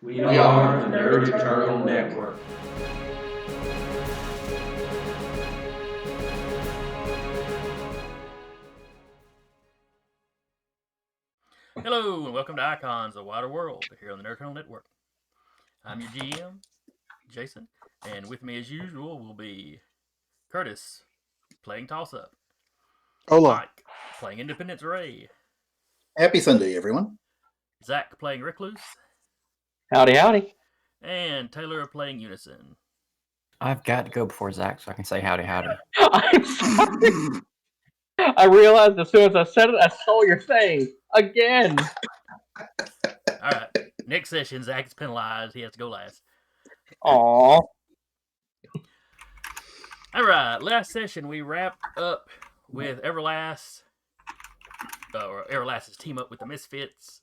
We are the Nerd Eternal Network. Hello, and welcome to Icons, A Wider World, here on the Nerd Eternal Network. I'm your GM, Jason, and with me as usual will be Curtis, playing Toss-Up. Hola. Mike, playing Independence Ray. Happy Sunday, everyone. Zach, playing Recluse. Howdy, howdy. And Taylor, playing Unison. I've got to go before Zach so I can say howdy, howdy. I'm sorry. I realized as soon as I said it, I saw your thing. Again. Alright, next session, Zach is penalized. He has to go last. Aww. Alright, last session we wrapped up with Everlast's team up with the Misfits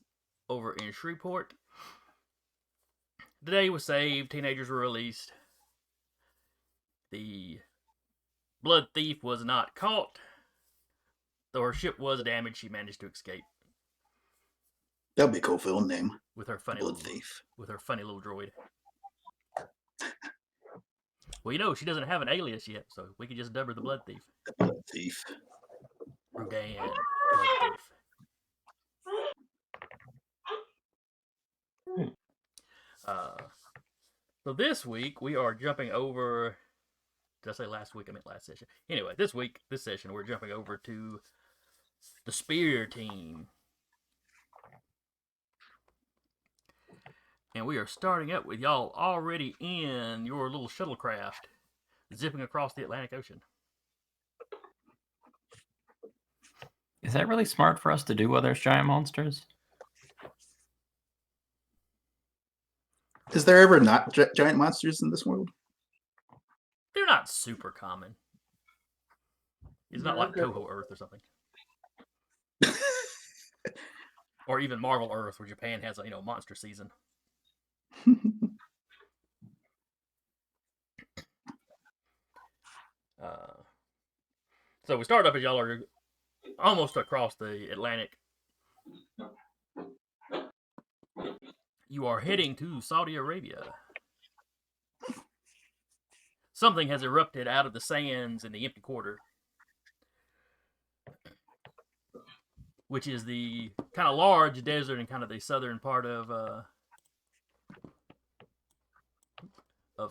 over in Shreveport. The day was saved, teenagers were released. The blood thief was not caught. Though her ship was damaged, she managed to escape. That'd be a cool film name. With her funny Blood little Thief. With her funny little droid. Well, you know, she doesn't have an alias yet, so we could just dub her the Blood Thief. The Blood Thief. Rodan, Blood Thief. So this week we are jumping over. Did I say last week? I meant last session. Anyway, this session, we're jumping over to the Spear team. And we are starting up with y'all already in your little shuttlecraft, zipping across the Atlantic Ocean. Is that really smart for us to do while there's giant monsters? Is there ever not giant monsters in this world? They're not super common. It's not like Toho Earth or something. Or even Marvel Earth, where Japan has a monster season. So we start up as y'all are almost across the Atlantic. You are heading to Saudi Arabia. Something has erupted out of the sands in the empty quarter, which is the kind of large desert in kind of the southern part of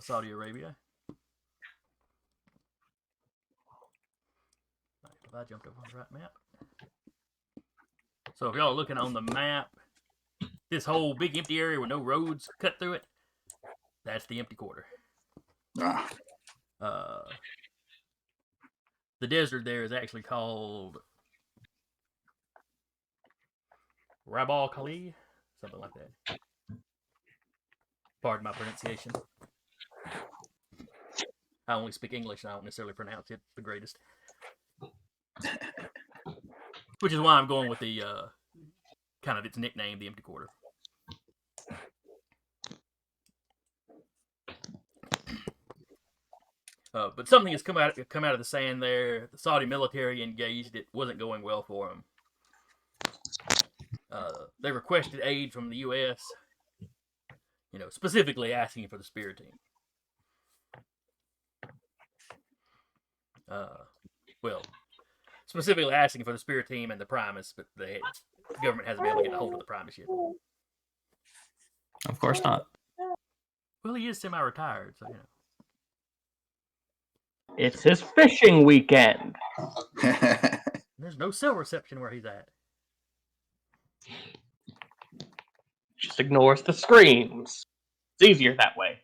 Saudi Arabia. Have I jumped over on the right map? So if y'all are looking on the map, this whole big empty area with no roads cut through it, that's the empty quarter. The desert there is actually called Rabal Khali, something like that. Pardon my pronunciation. I only speak English and I don't necessarily pronounce it the greatest. Which is why I'm going with the kind of its nickname, the empty quarter. But something has come out of the sand there. The Saudi military engaged. It wasn't going well for them. They requested aid from the U.S., specifically asking for the Spear team. Specifically asking for the Spear team and the Primus, but the government hasn't been able to get a hold of the Primus yet. Of course not. Well, he is semi-retired, so It's his fishing weekend. There's no cell reception where he's at. Just ignores the screams. It's easier that way.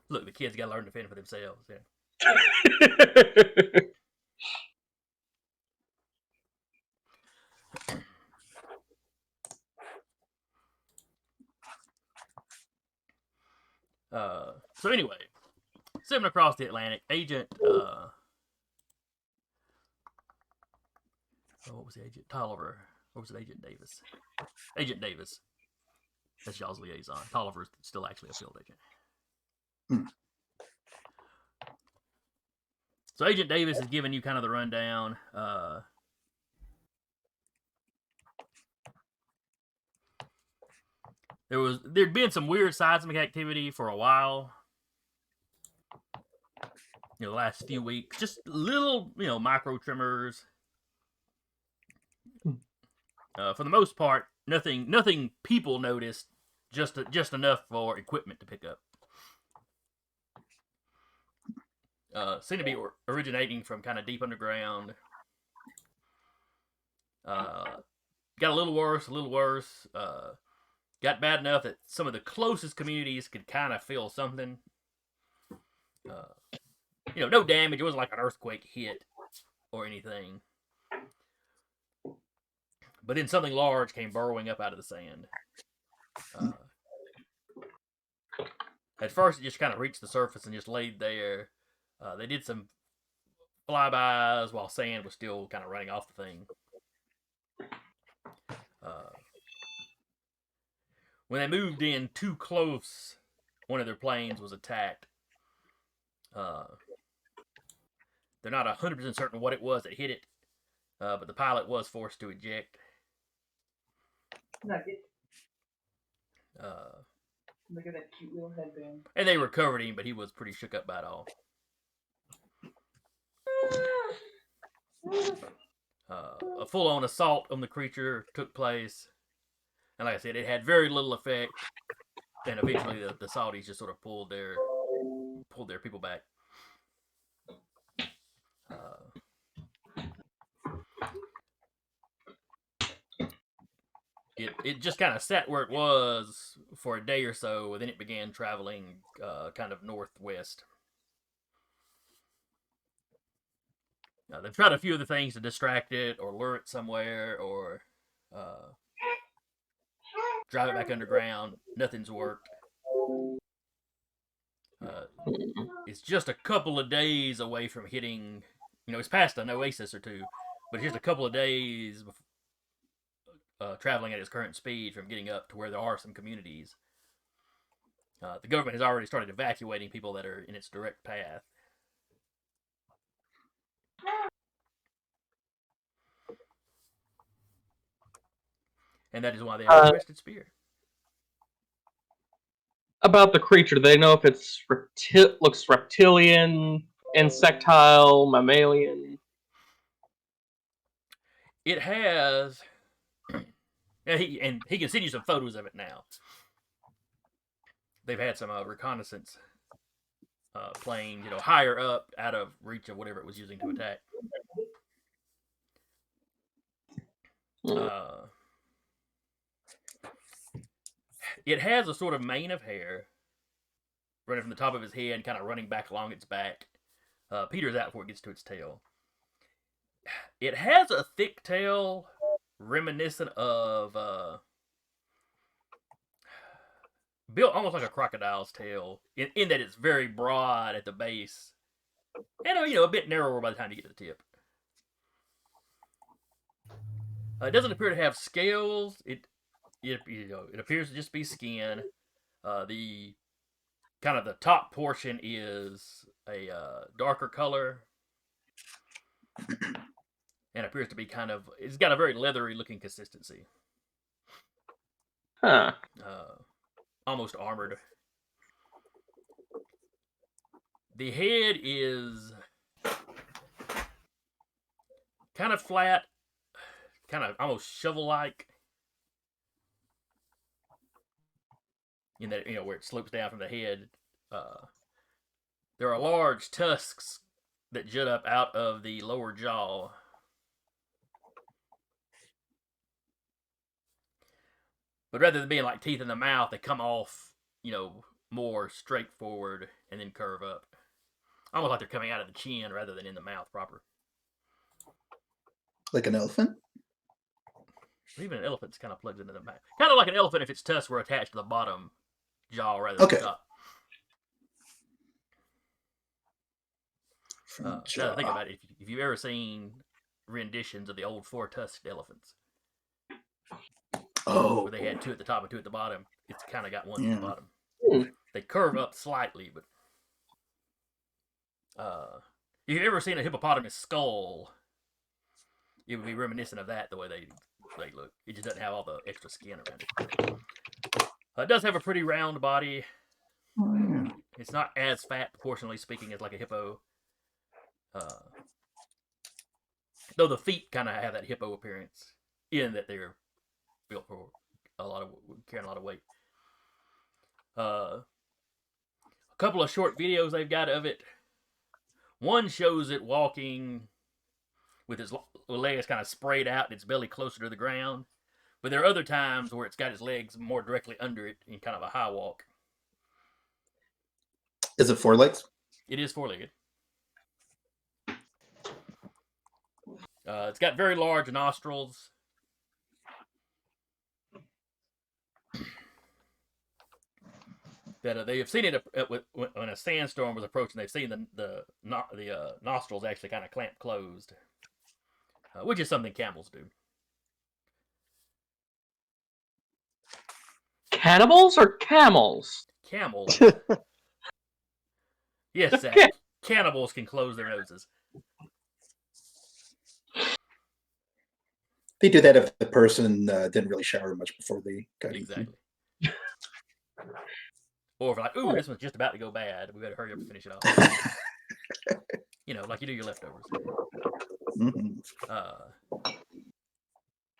Look, the kids got to learn to fend for themselves. Yeah. So anyway, sailing across the Atlantic, Agent what was the agent? Tolliver. Or was it Agent Davis? Agent Davis. That's y'all's liaison. Tolliver's still actually a field agent. So Agent Davis is giving you kind of the rundown. There'd been some weird seismic activity for a while. The last few weeks, just little, micro tremors. For the most part, nothing people noticed. Just enough for equipment to pick up. Seemed to be originating from kind of deep underground. Got a little worse. Got bad enough that some of the closest communities could kind of feel something. No damage. It wasn't like an earthquake hit or anything. But then something large came burrowing up out of the sand. At first, it just kind of reached the surface and just laid there. They did some flybys while sand was still kind of running off the thing. When they moved in too close, one of their planes was attacked. They're not 100% certain what it was that hit it, but the pilot was forced to eject. Look at that cute little headband. And they recovered him, but he was pretty shook up by it all. A full-on assault on the creature took place, and like I said, it had very little effect. And eventually, the Saudis just sort of pulled their people back. It just kind of sat where it was for a day or so, and then it began traveling kind of northwest. They've tried a few other things to distract it, or lure it somewhere, or drive it back underground. Nothing's worked. It's just a couple of days away from hitting. It's past an oasis or two, but it's just a couple of days before. Traveling at its current speed from getting up to where there are some communities. The government has already started evacuating people that are in its direct path. And that is why they have requested spear. About the creature, do they know if it's looks reptilian, insectile, mammalian? It has... And he can send you some photos of it now. They've had some reconnaissance planes, higher up, out of reach of whatever it was using to attack. It has a sort of mane of hair running from the top of its head, kind of running back along its back. Peters out before it gets to its tail. It has a thick tail, reminiscent of built almost like a crocodile's tail, in that it's very broad at the base, and a bit narrower by the time you get to the tip. It doesn't appear to have scales. It appears to just be skin. The kind of the top portion is a darker color. And appears to be it's got a very leathery looking consistency. Huh. Almost armored. The head is kind of flat, kind of almost shovel-like. In that, where it slopes down from the head. There are large tusks that jut up out of the lower jaw. But rather than being like teeth in the mouth, they come off, more straightforward and then curve up. Almost like they're coming out of the chin rather than in the mouth proper. Like an elephant? Even an elephant's kind of plugs into the mouth. Kind of like an elephant if its tusks were attached to the bottom jaw rather than the top. Now to think about it, if you've ever seen renditions of the old four-tusked elephants, where they had two at the top and two at the bottom, it's kind of got one at the bottom. They curve up slightly, but if you've ever seen a hippopotamus skull, it would be reminiscent of that, the way they look. It just doesn't have all the extra skin around it. It does have a pretty round body. Oh, yeah. It's not as fat, proportionally speaking, as like a hippo. Though the feet kind of have that hippo appearance, in that they're built for carrying a lot of weight. A couple of short videos they've got of it. One shows it walking with his legs kind of sprayed out and its belly closer to the ground. But there are other times where it's got his legs more directly under it in kind of a high walk. Is it 4 legs? It is four-legged. It's got very large nostrils. That they have seen it when a sandstorm was approaching. They've seen the nostrils actually kind of clamp closed, which is something camels do. Cannibals or camels? Camels, yes, Zach, cannibals can close their noses. They do that if the person didn't really shower much before they got eaten. Exactly. Or if like, ooh, this one's just about to go bad, we better hurry up and finish it off. You know, like you do your leftovers. Mm-hmm.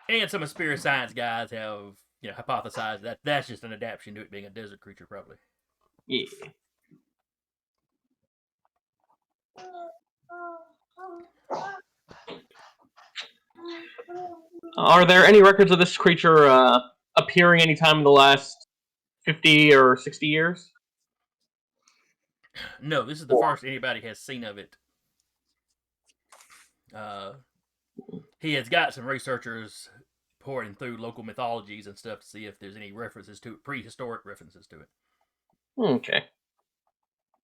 And some of Spirit Science guys have, hypothesized that that's just an adaptation to it being a desert creature, probably. Yeah. Are there any records of this creature appearing anytime in the last 50 or 60 years? No, this is the first anybody has seen of it. He has got some researchers pouring through local mythologies and stuff to see if there's any references to it, prehistoric references to it. Okay.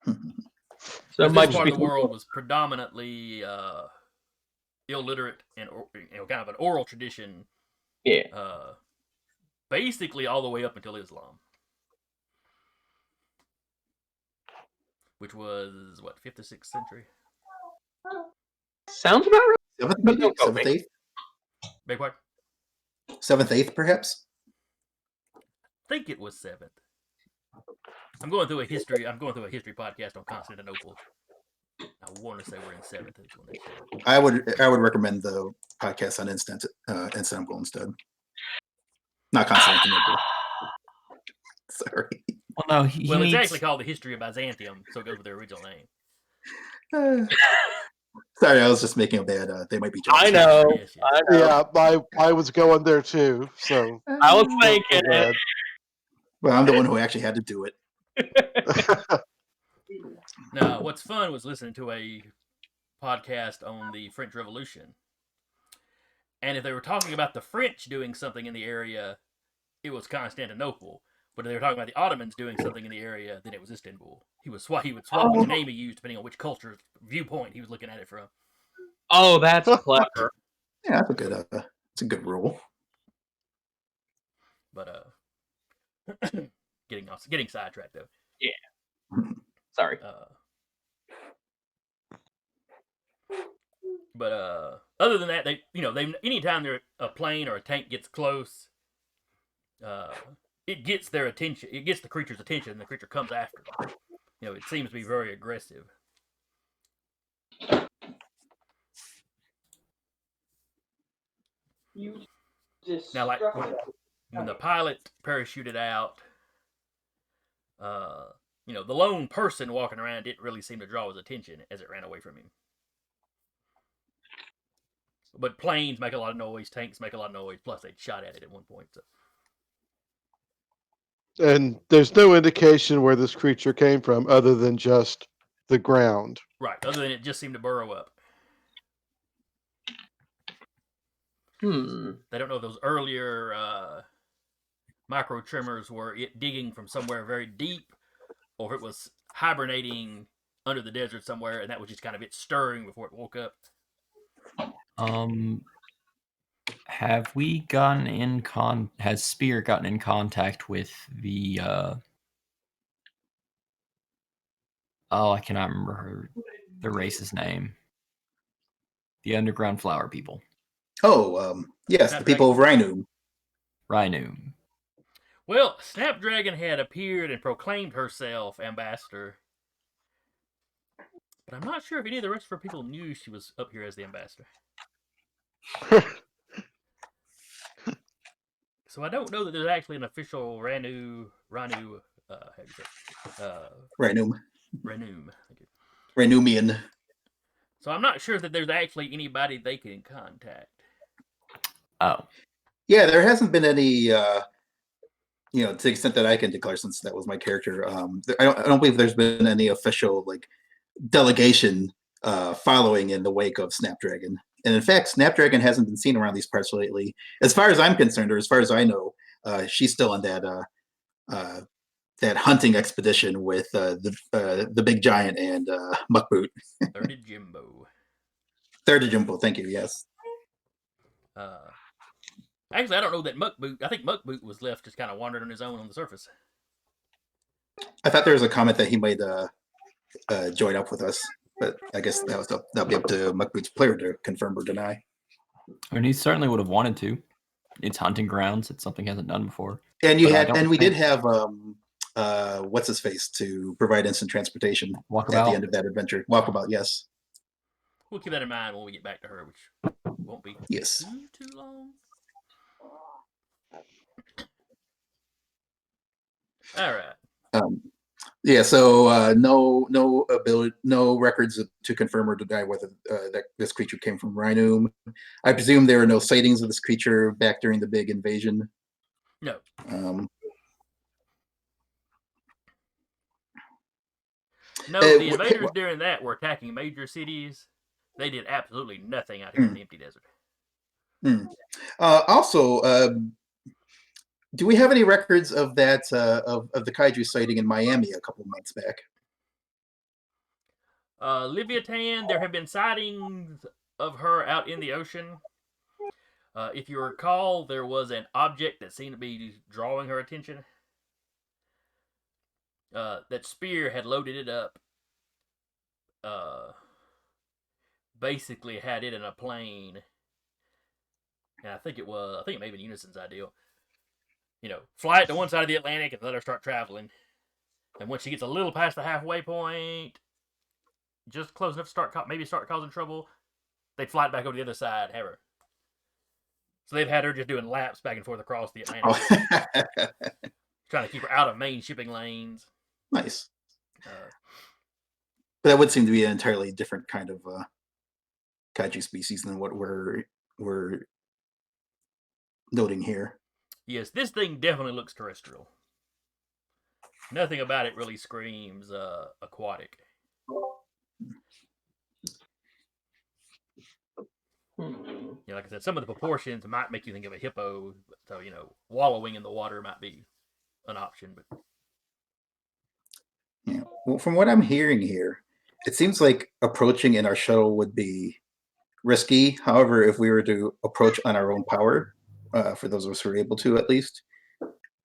So it This might part just of be the world was predominantly illiterate and kind of an oral tradition. Yeah. Basically all the way up until Islam, which was what, 5th or 6th century. Sounds about right. 7th, But maybe? don't quote 7th, me. 8th? Beg pardon? 7th, 8th, perhaps? I think it was 7th. I'm going through a history podcast on Constantinople. I want to say we're in 7th. Is when they said it. I would recommend the podcast on Istanbul instead. Not Constantinople. Sorry. Well, no, he Well, it's needs. actually called the History of Byzantium, so it goes with their original name. Sorry, I was just making a bad. They might be. I know. Yes, yes. I know. Yeah, I was going there too. So I was thinking go it. ahead. Well, I'm the one who actually had to do it. Now, what's fun was listening to a podcast on the French Revolution. And if they were talking about the French doing something in the area, it was Constantinople. But if they were talking about the Ottomans doing something in the area, then it was Istanbul. He would swap which name he used depending on which culture viewpoint he was looking at it from. Oh, that's clever. Yeah, that's a good. It's a good rule. But getting sidetracked though. Sorry. But other than that, they anytime a plane or a tank gets close, it gets their attention. It gets the creature's attention, and the creature comes after them. It seems to be very aggressive. You just Now, like when the pilot parachuted out, the lone person walking around didn't really seem to draw his attention as it ran away from him. But planes make a lot of noise, tanks make a lot of noise, plus they shot at it at one point. So. And there's no indication where this creature came from other than just the ground. Right, other than it just seemed to burrow up. They don't know if those earlier micro tremors were it digging from somewhere very deep, or if it was hibernating under the desert somewhere, and that was just kind of it stirring before it woke up. Have we gotten has Spear gotten in contact with the I cannot remember the race's name. The underground flower people. Oh, yes, the people of Rhinoom. Rhinoom. Well, Snapdragon had appeared and proclaimed herself ambassador, but I'm not sure if any of the rest of her people knew she was up here as the ambassador. So I don't know that there's actually an official Ranu, how do you say it? Ranum. Ranum. Thank you. Ranumian. So I'm not sure that there's actually anybody they can contact. Oh, Yeah, there hasn't been any, to the extent that I can declare, since that was my character. I don't believe there's been any official delegation following in the wake of Snapdragon. And in fact, Snapdragon hasn't been seen around these parts lately. As far as I'm concerned, or as far as I know, she's still on that hunting expedition with the big giant and Muckboot. Third Jimbo. Third Jimbo, thank you. Yes. Actually, I don't know that Muckboot. I think Muckboot was left just kind of wandering on his own on the surface. I thought there was a comment that he might join up with us, but I guess that'll be up to Muckboot's player to confirm or deny. I mean, he certainly would have wanted to. It's hunting grounds. It's something he hasn't done before. And we did think- have what's his face to provide instant transportation at Walkabout. the end of that adventure. Walkabout, yes. We'll keep that in mind when we get back to her, which won't be Yes. too long. All right. Yeah, so no records to confirm or deny whether that this creature came from Rhinum. I presume there are no sightings of this creature back during the big invasion. No. No, the invaders during that were attacking major cities. They did absolutely nothing out here in the empty desert. Also, do we have any records of that of the kaiju sighting in Miami a couple of months back? Leviathan, there have been sightings of her out in the ocean. If you recall, there was an object that seemed to be drawing her attention. That Spear had loaded it up. Basically had it in a plane. And I think it may have been Unison's idea. Fly it to one side of the Atlantic and let her start traveling. And once she gets a little past the halfway point, just close enough to start causing trouble, they'd fly it back over to the other side, have her. So they've had her just doing laps back and forth across the Atlantic. Trying to keep her out of main shipping lanes. Nice. But that would seem to be an entirely different kind of kaiju species than what we're noting here. Yes, this thing definitely looks terrestrial. Nothing about it really screams aquatic. Like I said, some of the proportions might make you think of a hippo. So, wallowing in the water might be an option. But yeah, well, from what I'm hearing here, it seems like approaching in our shuttle would be risky. However, if we were to approach on our own power, for those of us who are able to, at least,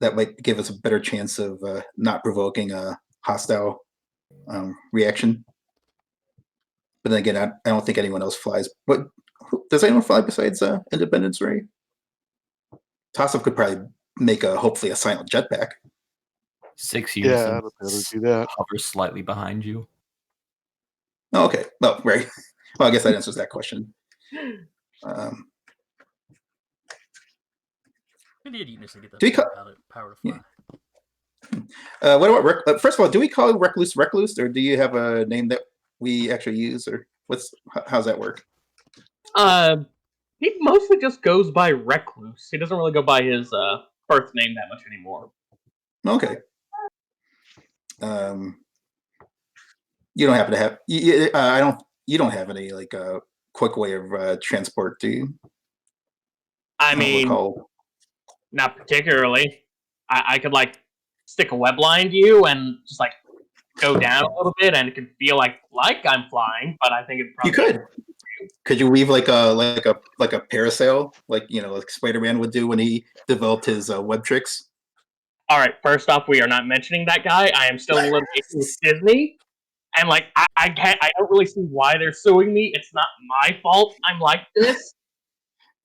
that might give us a better chance of not provoking a hostile reaction. But then again, I don't think anyone else flies. But does anyone fly besides Independence Ray? Tossup could probably make hopefully a silent jetpack. 6 Yeah, units. I'd be able to do that. Hovers slightly behind you. Oh, okay. Well, right. Well, I guess that answers that question. we did Unison get Do you the power to fly. What about first of all, do we call Recluse Recluse, or do you have a name that we actually use, or how's that work? He mostly just goes by Recluse. He doesn't really go by his birth name that much anymore. Okay. You don't happen to have you don't have any quick way of transport, do you? I mean, not particularly. I could stick a web line to you and just go down a little bit, and it could feel like I'm flying, but I think it probably You could. Could you weave like a parasail, like Spider-Man would do when he developed his web tricks? All right. First off, we are not mentioning that guy. I am still litigating with Disney, and I don't really see why they're suing me. It's not my fault. I'm like this,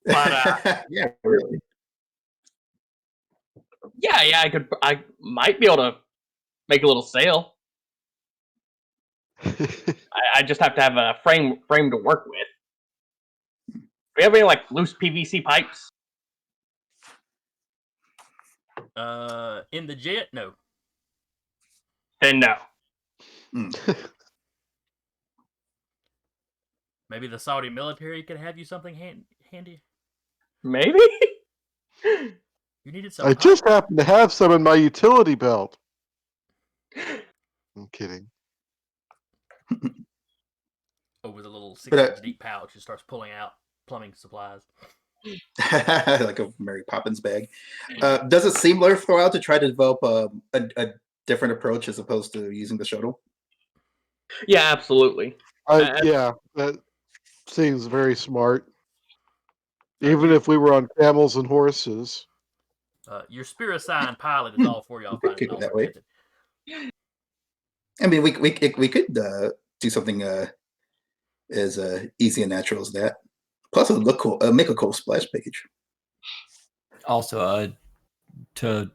but yeah, really. Yeah, I might be able to make a little sail. I just have to have a frame to work with. Do we have any like loose PVC pipes? In the jet, no. Then no. Maybe the Saudi military could have you something handy. Maybe. You needed some. I just happen to have some in my utility belt. I'm kidding. With a little But, 6-inch deep pouch, it starts pulling out plumbing supplies. like a Mary Poppins bag. Does it seem worthwhile to try to develop a different approach as opposed to using the shuttle? Yeah, absolutely. Yeah, that seems very smart. Even if we were on camels and horses. Your spirit sign pilot is all for y'all finding Keep an it that way. alternate method. I mean, we could do something as easy and natural as that. Plus, it would look cool. Make a cool splash page. Also, to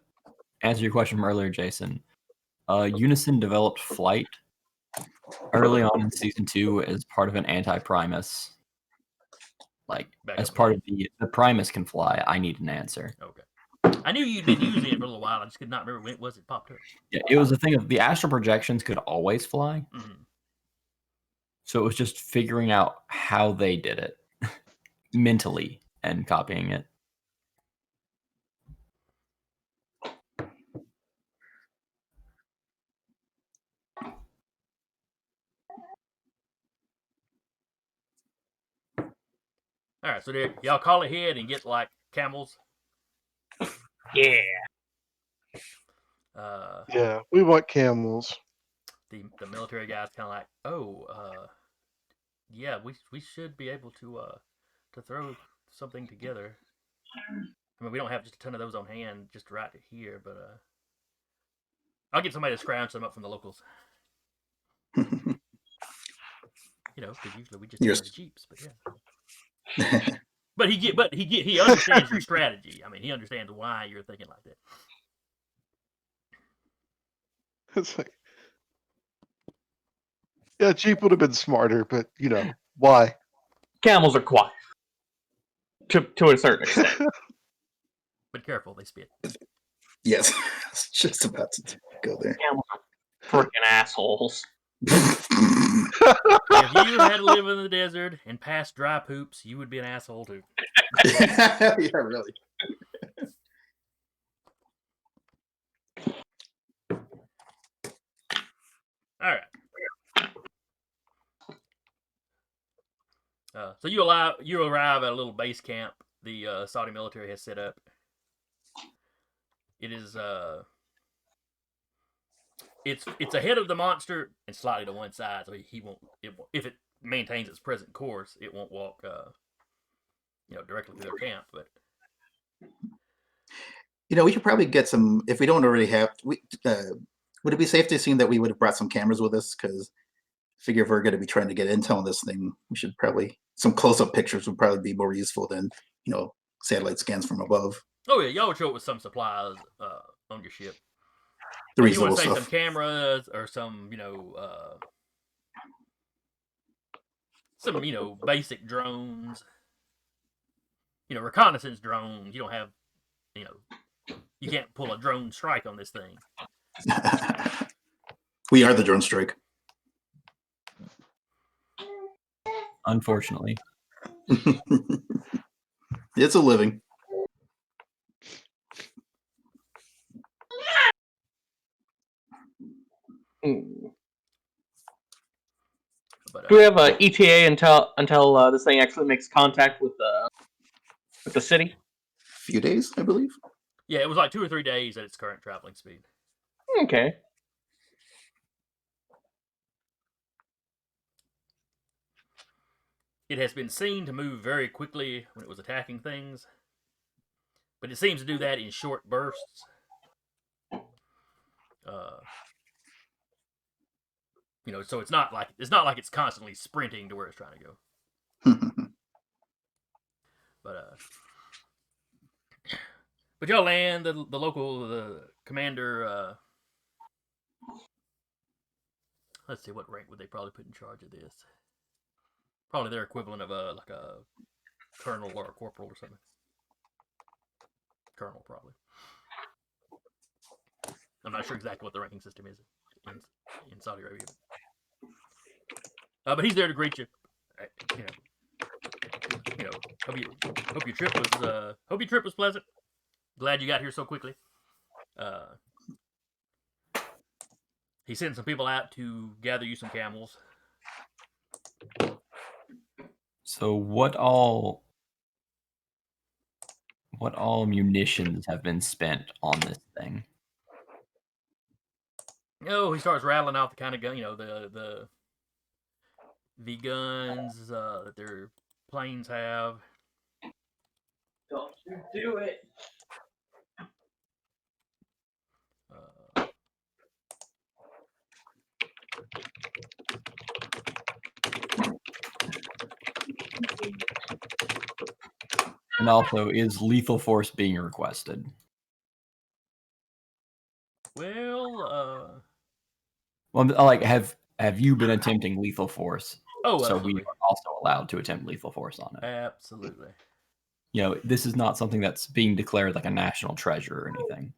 answer your question from earlier, Jason, Unison developed Flight early on in season 2 as part of an anti-Primus. Like, as part of the Primus can fly, I need an answer. Okay. I knew you'd been using it for a little while. I just could not remember when it was it popped up. Yeah, it was a thing of the astral projections could always fly. Mm-hmm. So it was just figuring out how they did it mentally and copying it. All right, so there, y'all call ahead and get like camels. Yeah. Yeah, we want camels. The military guy's kind of like, yeah, we should be able to throw something together. I mean, we don't have just a ton of those on hand just right here, but I'll get somebody to scrounge them up from the locals. Because usually we just do the jeeps, but yeah. But he understands your strategy. I mean, he understands why you're thinking like that. It's like, yeah, Jeep would have been smarter, but why? Camels are quiet to a certain extent. But careful, they spit. Yes, I was just about to go there. Camels are freaking assholes. If you had to live in the desert and pass dry poops, you would be an asshole too. Yeah, really. All right. So you arrive at a little base camp the Saudi military has set up. It is it's ahead of the monster and slightly to one side, so he won't. If it maintains its present course, it won't walk directly through their camp. But we should probably get some. If we don't already have, would it be safe to assume that we would have brought some cameras with us? Because I figure if we're going to be trying to get intel on this thing, we should probably some close-up pictures would probably be more useful than satellite scans from above. Oh yeah, y'all would show up with some supplies on your ship. The you want reasonable to say stuff. some cameras or some basic drones. Reconnaissance drones. You don't have you can't pull a drone strike on this thing. We are the drone strike. Unfortunately. It's a living. But, do we have a ETA until this thing actually makes contact with the city? Few days, I believe. Yeah, it was like 2 or 3 days at its current traveling speed. Okay. It has been seen to move very quickly when it was attacking things, but it seems to do that in short bursts. So it's not like it's constantly sprinting to where it's trying to go. But But y'all land the local commander. Let's see, what rank would they probably put in charge of this? Probably their equivalent of like a colonel or a corporal or something. Colonel, probably. I'm not sure exactly what the ranking system is in Saudi Arabia. But he's there to greet you. Hope your trip was pleasant. Glad you got here so quickly. He sent some people out to gather you some camels. So what all munitions have been spent on this thing? Oh, he starts rattling out the kind of gun, the guns that their planes have. Don't you do it. And also, is lethal force being requested? Well, like, have you been attempting lethal force? Oh, so absolutely. we are also allowed to attempt lethal force on it. Absolutely. This is not something that's being declared like a national treasure or anything.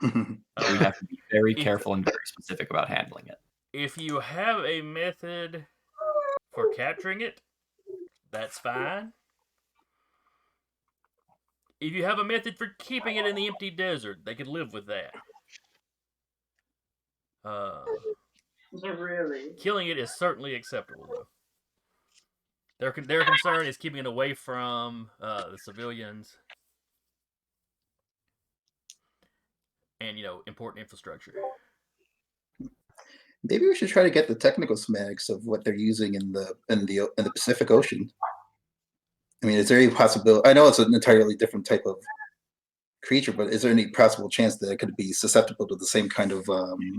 We have to be very careful and very specific about handling it. If you have a method for capturing it, that's fine. If you have a method for keeping it in the empty desert, they could live with that. Really? Killing it is certainly acceptable, though. Their concern is keeping it away from the civilians and important infrastructure. Maybe we should try to get the technical schematics of what they're using in the Pacific Ocean. I mean, is there any possibility? I know it's an entirely different type of creature, but is there any possible chance that it could be susceptible to the same kind of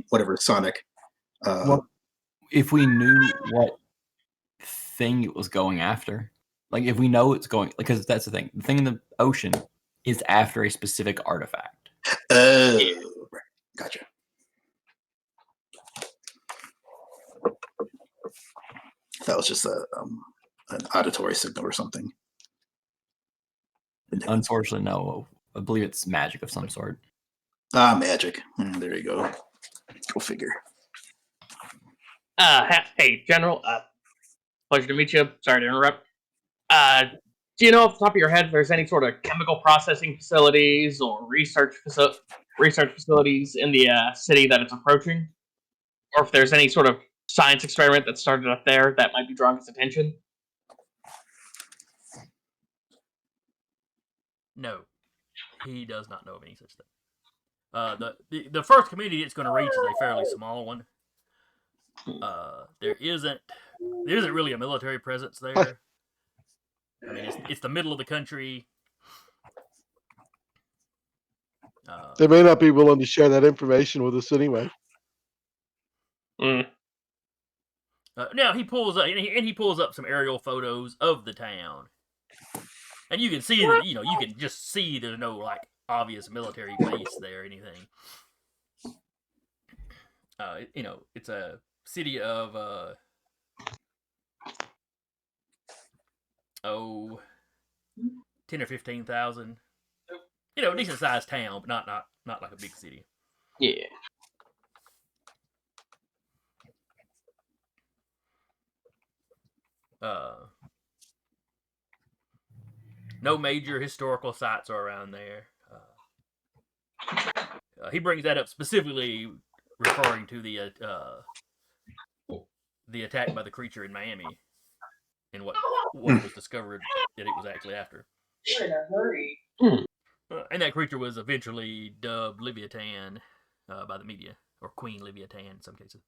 whatever sonic? Well, if we knew what thing it was going after, like if we know it's going, because that's the thing in the ocean is after a specific artifact. Oh, right. Gotcha. That was just an auditory signal or something. Unfortunately, no. I believe it's magic of some sort. Magic. There you go. Go figure. Hey, General. Pleasure to meet you. Sorry to interrupt. Do you know off the top of your head if there's any sort of chemical processing facilities or research facilities in the city that it's approaching? Or if there's any sort of science experiment that started up there that might be drawing his attention? No, he does not know of any such thing. The first community it's going to reach is a fairly small one. There isn't really a military presence there. I mean, it's the middle of the country. They may not be willing to share that information with us anyway. Now he pulls up some aerial photos of the town, and you can see that you can just see there's no like obvious military base there or anything. It's a city of 10 or 15,000. Decent sized town, but not like a big city. Yeah. No major historical sites are around there. He brings that up specifically referring to the attack by the creature in Miami and what was discovered that it was actually after. You're in a hurry. And that creature was eventually dubbed Leviathan by the media, or Queen Leviathan in some cases.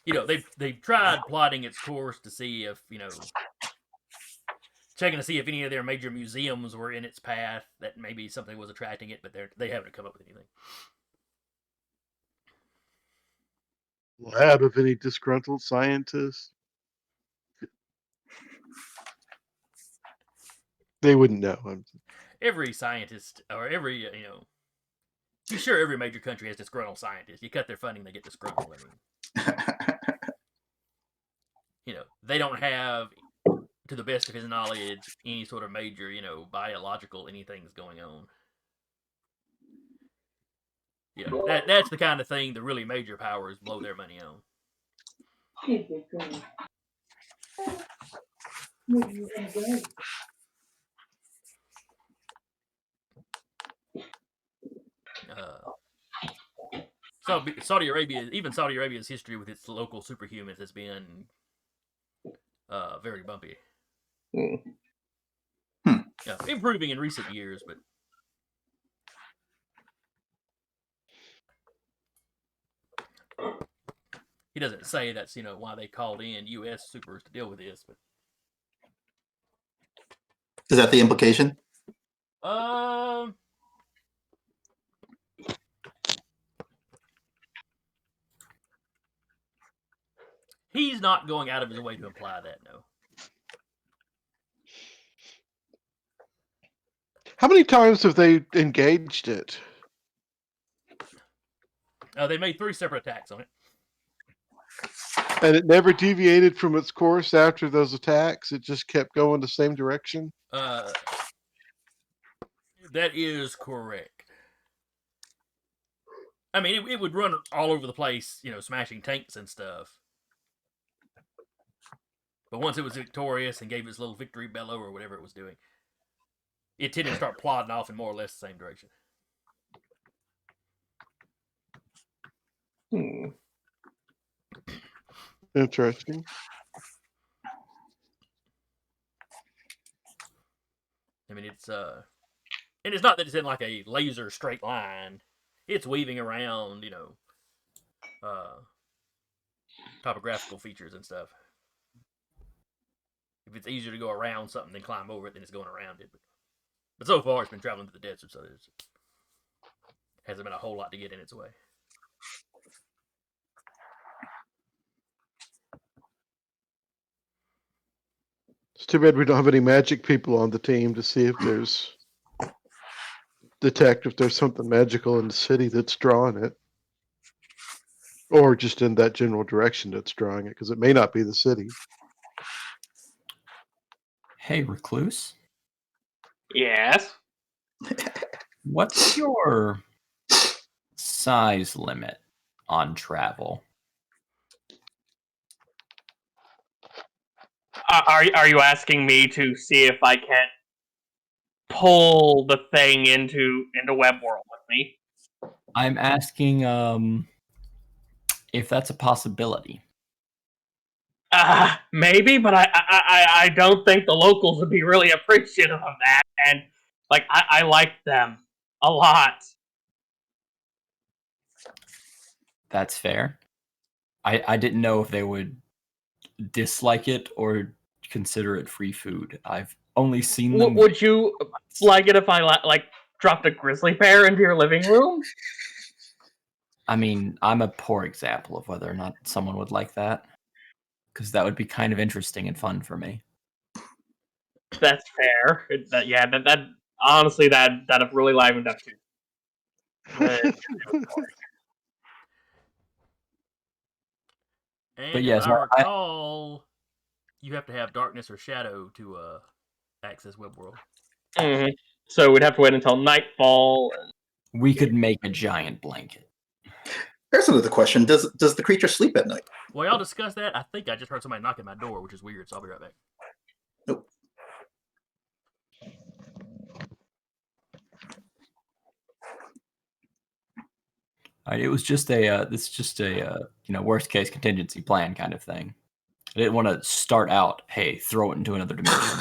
They've tried plotting its course to see if checking to see if any of their major museums were in its path, that maybe something was attracting it, but they haven't come up with anything. Lab of any disgruntled scientists? They wouldn't know. Every scientist, or every, you sure every major country has disgruntled scientists. You cut their funding, they get disgruntled. They don't have, to the best of his knowledge, any sort of major, biological anything's going on. That's the kind of thing the really major powers blow their money on. Saudi Arabia's history with its local superhumans has been very bumpy. Improving in recent years, but he doesn't say that's why they called in U.S. supers to deal with this. But is that the implication? He's not going out of his way to imply that, no. How many times have they engaged it? They made 3 separate attacks on it. And it never deviated from its course after those attacks? It just kept going the same direction? That is correct. I mean, it would run all over the place, smashing tanks and stuff. But once it was victorious and gave its little victory bellow or whatever it was doing, it tended to start plodding off in more or less the same direction. Interesting. I mean, it's and it's not that it's in like a laser straight line. It's weaving around, topographical features and stuff. If it's easier to go around something than climb over it, then it's going around it. But so far, it's been traveling through the desert, so there hasn't been a whole lot to get in its way. It's too bad we don't have any magic people on the team to see if detect if there's something magical in the city that's drawing it. Or just in that general direction that's drawing it, because it may not be the city. Hey, Recluse. Yes. What's your size limit on travel? Are you asking me to see if I can pull the thing into web world with me? I'm asking if that's a possibility. Maybe, but I don't think the locals would be really appreciative of that. And I like them a lot. That's fair. I didn't know if they would dislike it or consider it free food. I've only seen them. Would you like it if I dropped a grizzly bear into your living room? I mean, I'm a poor example of whether or not someone would like that, because that would be kind of interesting and fun for me. That's fair. That honestly that'd have really livened up too. And But yes, if I recall, you have to have darkness or shadow to access web world. Mm-hmm. So we'd have to wait until nightfall. We could make a giant blanket. There's another question. Does the creature sleep at night? Well, y'all discuss that. I think I just heard somebody knocking my door, which is weird, so I'll be right back. Nope. It was just a worst case contingency plan kind of thing. I didn't want to start out, hey, throw it into another dimension.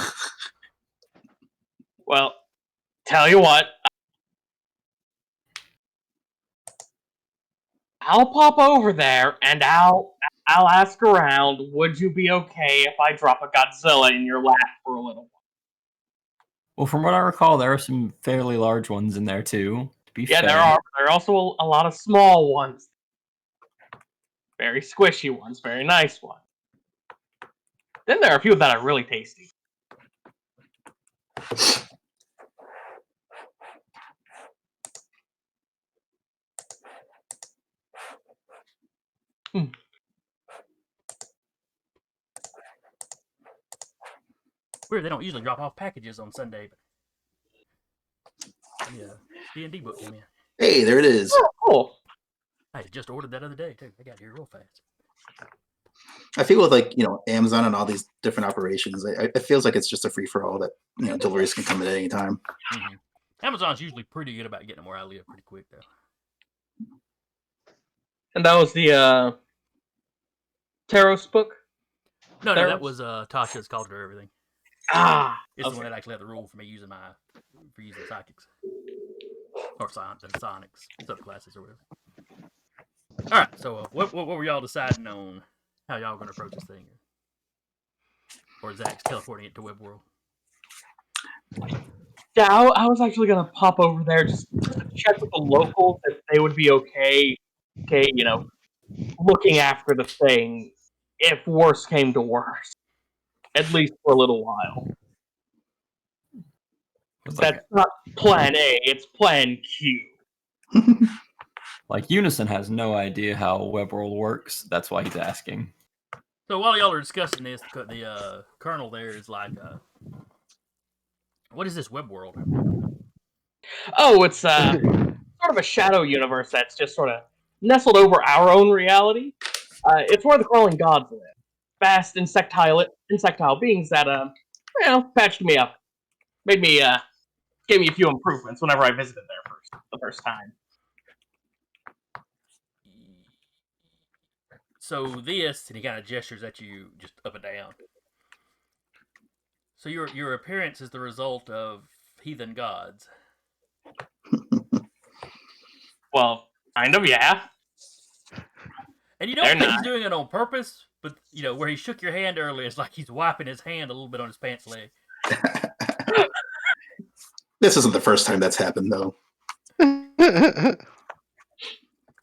Well, tell you what, I'll pop over there and I'll ask around. Would you be okay if I drop a Godzilla in your lap for a little while? Well, from what I recall, there are some fairly large ones in there too. To be fair. There are also a lot of small ones. Very squishy ones, very nice ones. Then there are a few that are really tasty. Weird, they don't usually drop off packages on Sunday, but yeah, D&D book came in. Hey, there it is. Oh, cool. I just ordered that other day too. They got here real fast. I feel with like Amazon and all these different operations, it feels like it's just a free for all that deliveries can come at any time. Mm-hmm. Amazon's usually pretty good about getting them where I live pretty quick though. And that was the Taros book? No, Taros? that was Tasha's Call to Everything. Ah, It's okay. the one that actually had the rule for me using psychics or sonics, subclasses or whatever. All right, so what were y'all deciding on? How y'all going to approach this thing? Or Zach's teleporting it to Web World? Yeah, I was actually gonna pop over there just to check with the locals if they would be okay, looking after the thing if worse came to worse, at least for a little while. That's not Plan A; it's Plan Q. Like Unison has no idea how WebWorld works. That's why he's asking. So while y'all are discussing this, the colonel there is like, what is this Web World? Oh, it's sort of a shadow universe that's just sort of nestled over our own reality. It's where the crawling gods live. Vast insectile beings that patched me up, gave me a few improvements whenever I visited there the first time. So this, and he kind of gestures at you just up and down. So your appearance is the result of heathen gods. Well, kind of, yeah. And you don't think he's doing it on purpose, but where he shook your hand earlier, it's like he's wiping his hand a little bit on his pants leg. This isn't the first time that's happened, though.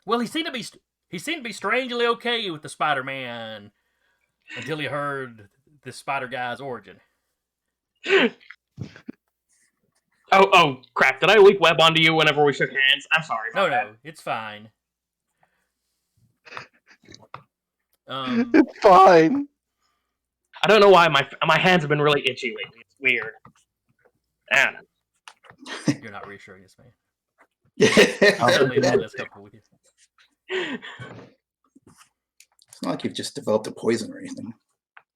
Well, he seemed to be strangely okay with the Spider-Man until he heard the Spider Guy's origin. Oh, crap! Did I leak web onto you whenever we shook hands? I'm sorry. No, it's fine. It's fine. I don't know why my hands have been really itchy lately. It's weird. Man. You're not reassuring this man. It's Suddenly, less comfortable with you. not like you've just developed a poison or anything.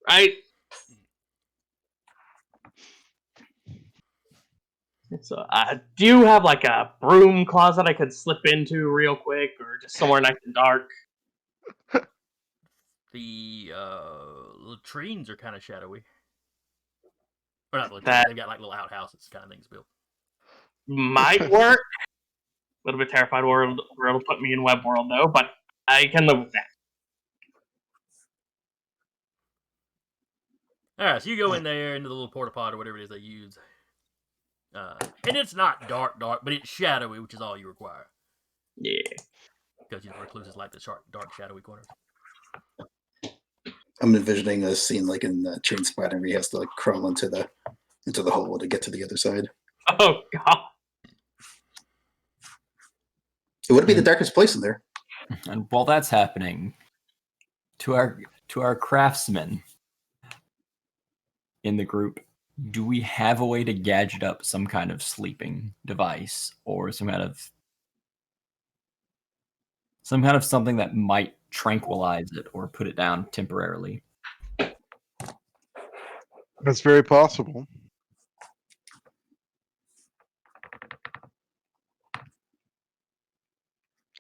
Right? So, do you have like a broom closet I could slip into real quick, or just somewhere nice and dark? The latrines are kind of shadowy. Or not latrines, they've got like little outhouses kind of things built. Might work. A little bit terrified where it'll put me in web world though, but I can live with that. Alright, so you go in there into the little porta pot or whatever it is they use. And it's not dark, but it's shadowy, which is all you require. Yeah. Because recluses like the dark, shadowy corners. I'm envisioning a scene like in Chain Spider where he has to like crawl into the hole to get to the other side. Oh god. It would be the darkest place in there. And while that's happening, to our craftsmen in the group, do we have a way to gadget up some kind of sleeping device or some kind of something that might tranquilize it or put it down temporarily? That's very possible.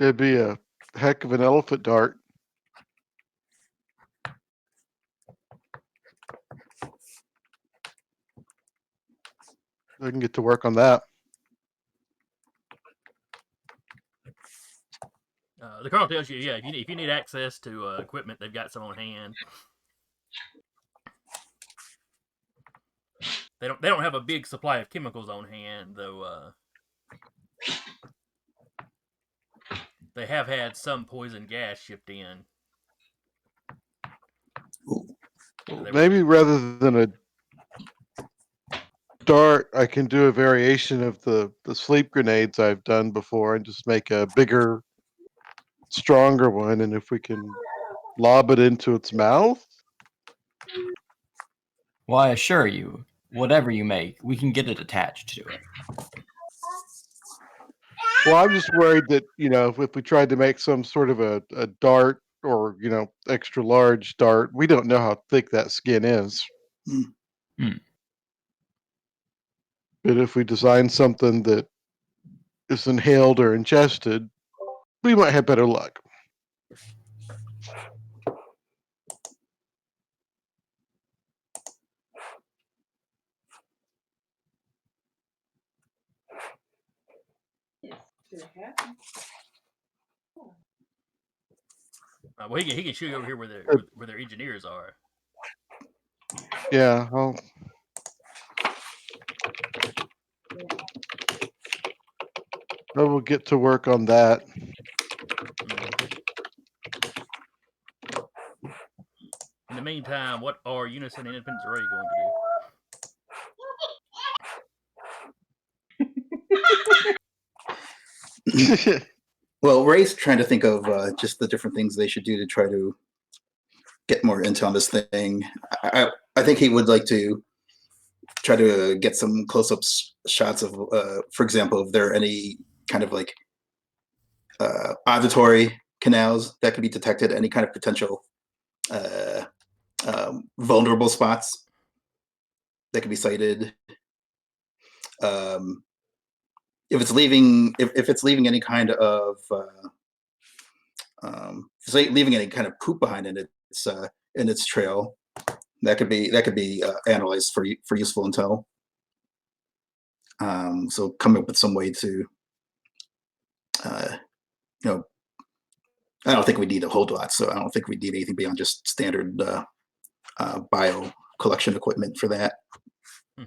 It'd be a heck of an elephant dart. I can get to work on that. The colonel tells you, yeah, if you need access to equipment, they've got some on hand. They don't have a big supply of chemicals on hand, though. They have had some poison gas shipped in. Maybe rather than dart, I can do a variation of the sleep grenades I've done before and just make a bigger, stronger one. And if we can lob it into its mouth, Well, I assure you, whatever you make, we can get it attached to it. well, I'm just worried that, if we tried to make some sort of a dart or, extra large dart, we don't know how thick that skin is. Hmm. But if we design something that is inhaled or ingested, we might have better luck. It's gonna happen. Well, he can shoot you over here where their engineers are. Yeah, I will get to work on that. In the meantime, what are Unison and Independence Array going to do? Well, Ray's trying to think of just the different things they should do to try to get more intel on this thing. I think he would like to try to get some close-ups shots of, for example, if there are any kind of like auditory canals that could be detected, any kind of potential vulnerable spots that could be cited. If it's leaving any kind of leaving any kind of poop behind in its trail, that could be analyzed for useful intel. So come up with some way to, I don't think we need a whole lot. So I don't think we need anything beyond just standard bio collection equipment for that.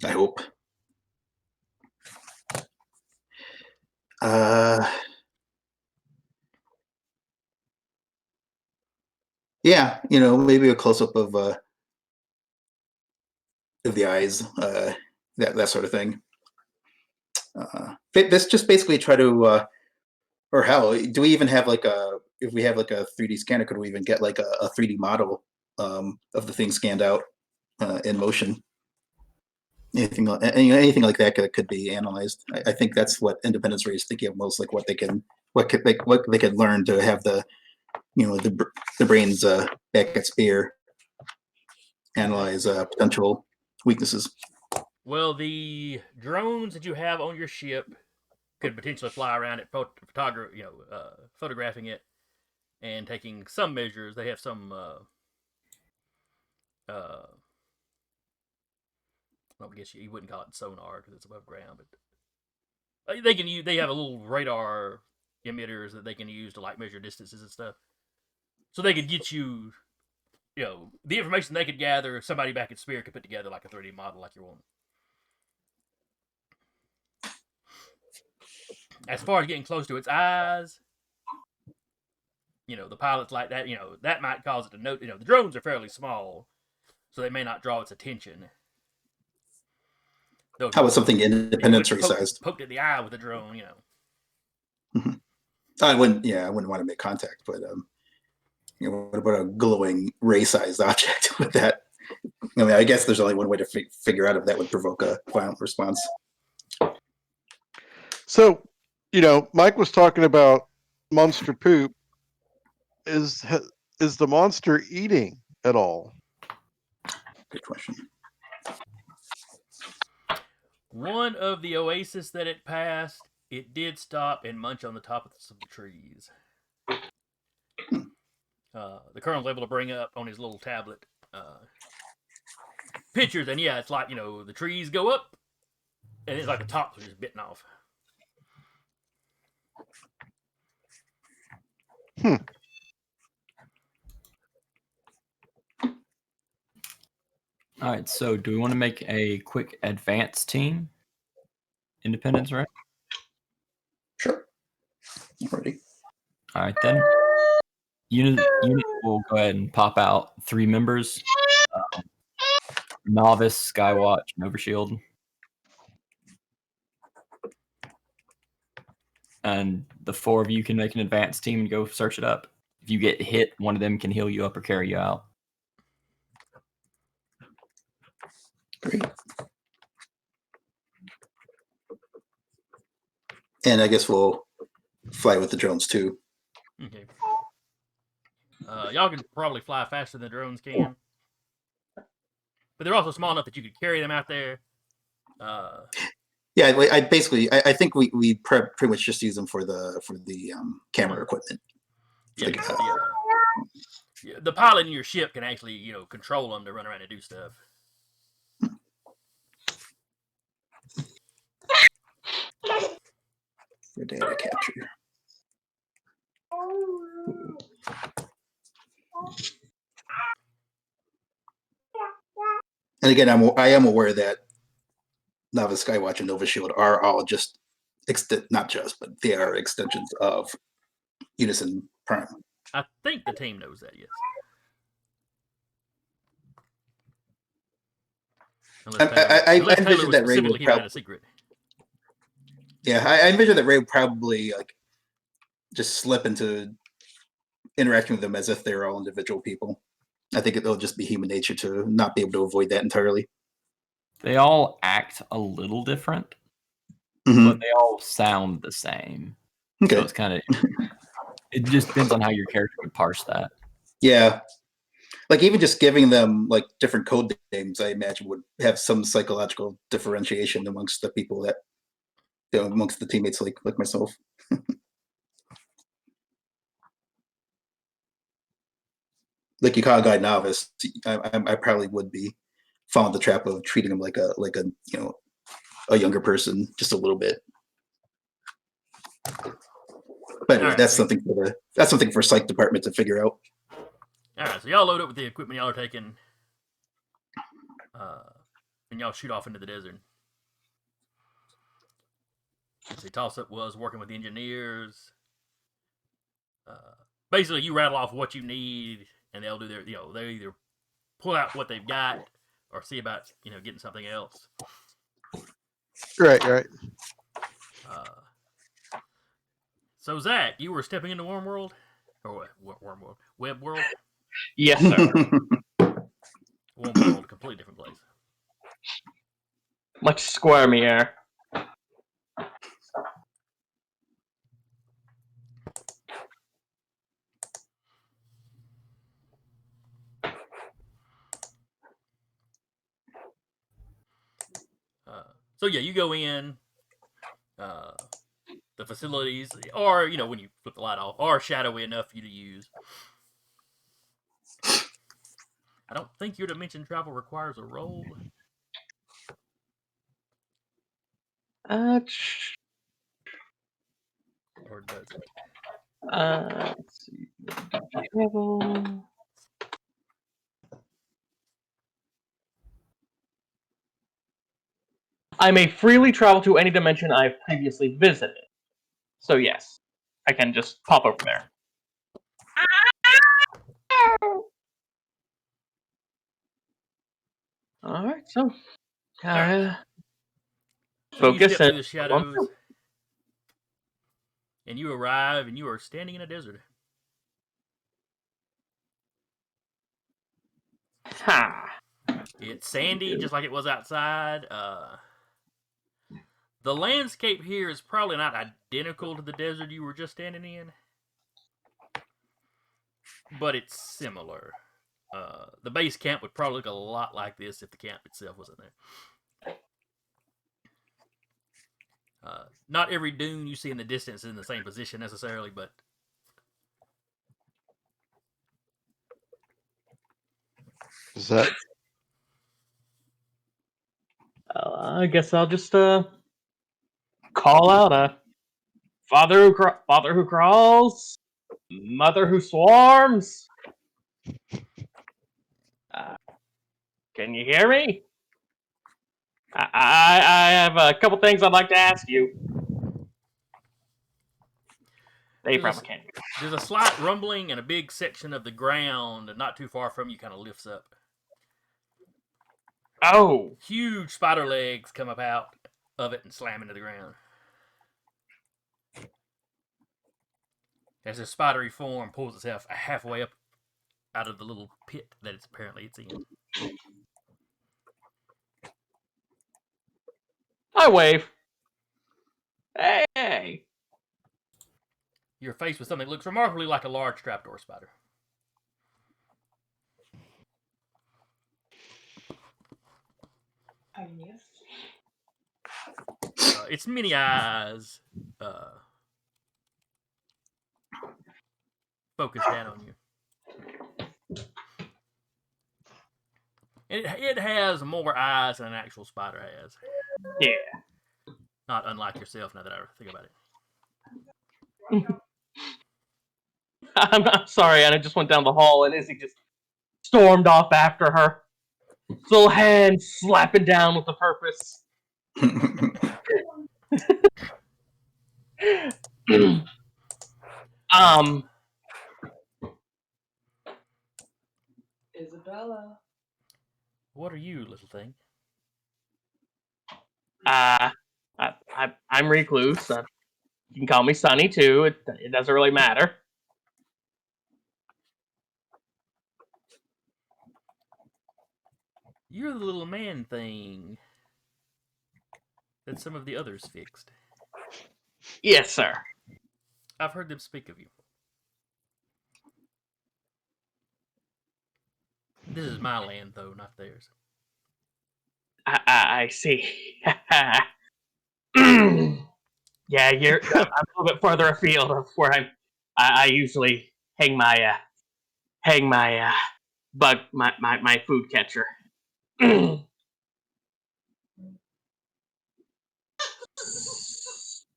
I hope. Yeah, maybe a close up of the eyes, that sort of thing. Let's just basically try to, or hell, do we even have if we have like a 3D scanner, could we even get like a 3D model of the thing scanned out in motion? Anything like that could be analyzed. I think that's what Independence Ray is thinking of most, like what they can learn to have the the brain's back at spear analyze potential weaknesses. Well, the drones that you have on your ship could potentially fly around it, photographing it and taking some measures. They have some. I guess you wouldn't call it sonar because it's above ground, but they can use. They have a little radar emitters that they can use to like measure distances and stuff. So they could get you, the information they could gather. Somebody back at Spear could put together like a 3D model like you want. As far as getting close to its eyes, the pilots like that, that might cause it to note, the drones are fairly small, so they may not draw its attention. Though, how about something Independence Ray sized? Poked at the eye with a drone, Mm-hmm. I wouldn't want to make contact, but what about a glowing ray-sized object with that? I mean, I guess there's only one way to figure out if that would provoke a violent response. So, Mike was talking about monster poop. Is the monster eating at all? Good question. One of the oases that it passed, it did stop and munch on the top of some trees. The colonel's able to bring up on his little tablet pictures, and yeah, it's like, the trees go up, and it's like the tops are just bitten off. All right, so do we want to make a quick advance team? Independence, right? Sure. I'm ready. All right, then. Unit will go ahead and pop out 3 members. Novice, Skywatch, and Overshield. and the 4 of you can make an advanced team and go search it up. If you get hit, one of them can heal you up or carry you out. Great. And I guess we'll fly with the drones too. Okay. Y'all can probably fly faster than drones can, but they're also small enough that you could carry them out there. Yeah, I think we pretty much just use them for the camera equipment. Yeah, the pilot in your ship can actually control them to run around and do stuff. For data capture. And again, I am aware that Novice Skywatch and Nova Shield are all just not just, but they are extensions of Unison Prime. I think the team knows that, yes. I envision that Ray would keep it a secret. Yeah, I envision that Ray would probably just slip into interacting with them as if they're all individual people. I think it'll just be human nature to not be able to avoid that entirely. They all act a little different, Mm-hmm. but they all sound the same. Okay. So it's kind of, it just depends on how your character would parse that. Yeah. Like even just giving them like different code names, I imagine would have some psychological differentiation amongst the people that, amongst the teammates like myself. Like you call a guy novice, I probably would be falling the trap of treating him like a a younger person just a little bit. But anyway, that's something for psych department to figure out. All right, so y'all load up with the equipment y'all are taking, and y'all shoot off into the desert. See, Toss-Up was working with the engineers. Basically, you rattle off what you need, and they'll do their, they either pull out what they've got or see about, getting something else. Right. So, Zach, you were stepping into Wormworld? Or what Wormworld? Web World? Yes, sir. Wormworld, a completely different place. Much squirmier. So yeah, you go in the facilities, or when you flip the light off, are shadowy enough for you to use. I don't think your dimension travel requires a roll. Or does it? Let's see. Travel. I may freely travel to any dimension I have previously visited. So yes, I can just pop over there. Alright, so focus You step through the and shadows, and you arrive, and you are standing in a desert. It's sandy, just like it was outside. The landscape here is probably not identical to the desert you were just standing in, but it's similar. The base camp would probably look a lot like this if the camp itself wasn't there. Not every dune you see in the distance is in the same position necessarily, but Is that? I guess I'll just call out a father who crawls, mother who swarms. Can you hear me? I have a couple things I'd like to ask you. They probably can't. There's a slight rumbling, and a big section of the ground, not too far from you, kind of lifts up. Oh! Huge spider legs come up out of it and slam into the ground. as his spidery form pulls itself halfway up out of the little pit that it's in. I wave. Hey. You're faced with something that looks remarkably like a large trapdoor spider. Yes. Its many eyes focus down on you. It has more eyes than an actual spider has. Yeah. Not unlike yourself, now that I think about it. I'm sorry, and I just went down the hall, and Izzy just stormed off after her. His little hand slapping down with a purpose. Isabella. What are you, little thing? I'm recluse. You can call me Sunny too. It doesn't really matter. You're the little man thing that some of the others fixed. Yes, sir. I've heard them speak of you. This is my land, though, not theirs. I see. Yeah, I'm a little bit further afield of where I usually hang my bug my food catcher.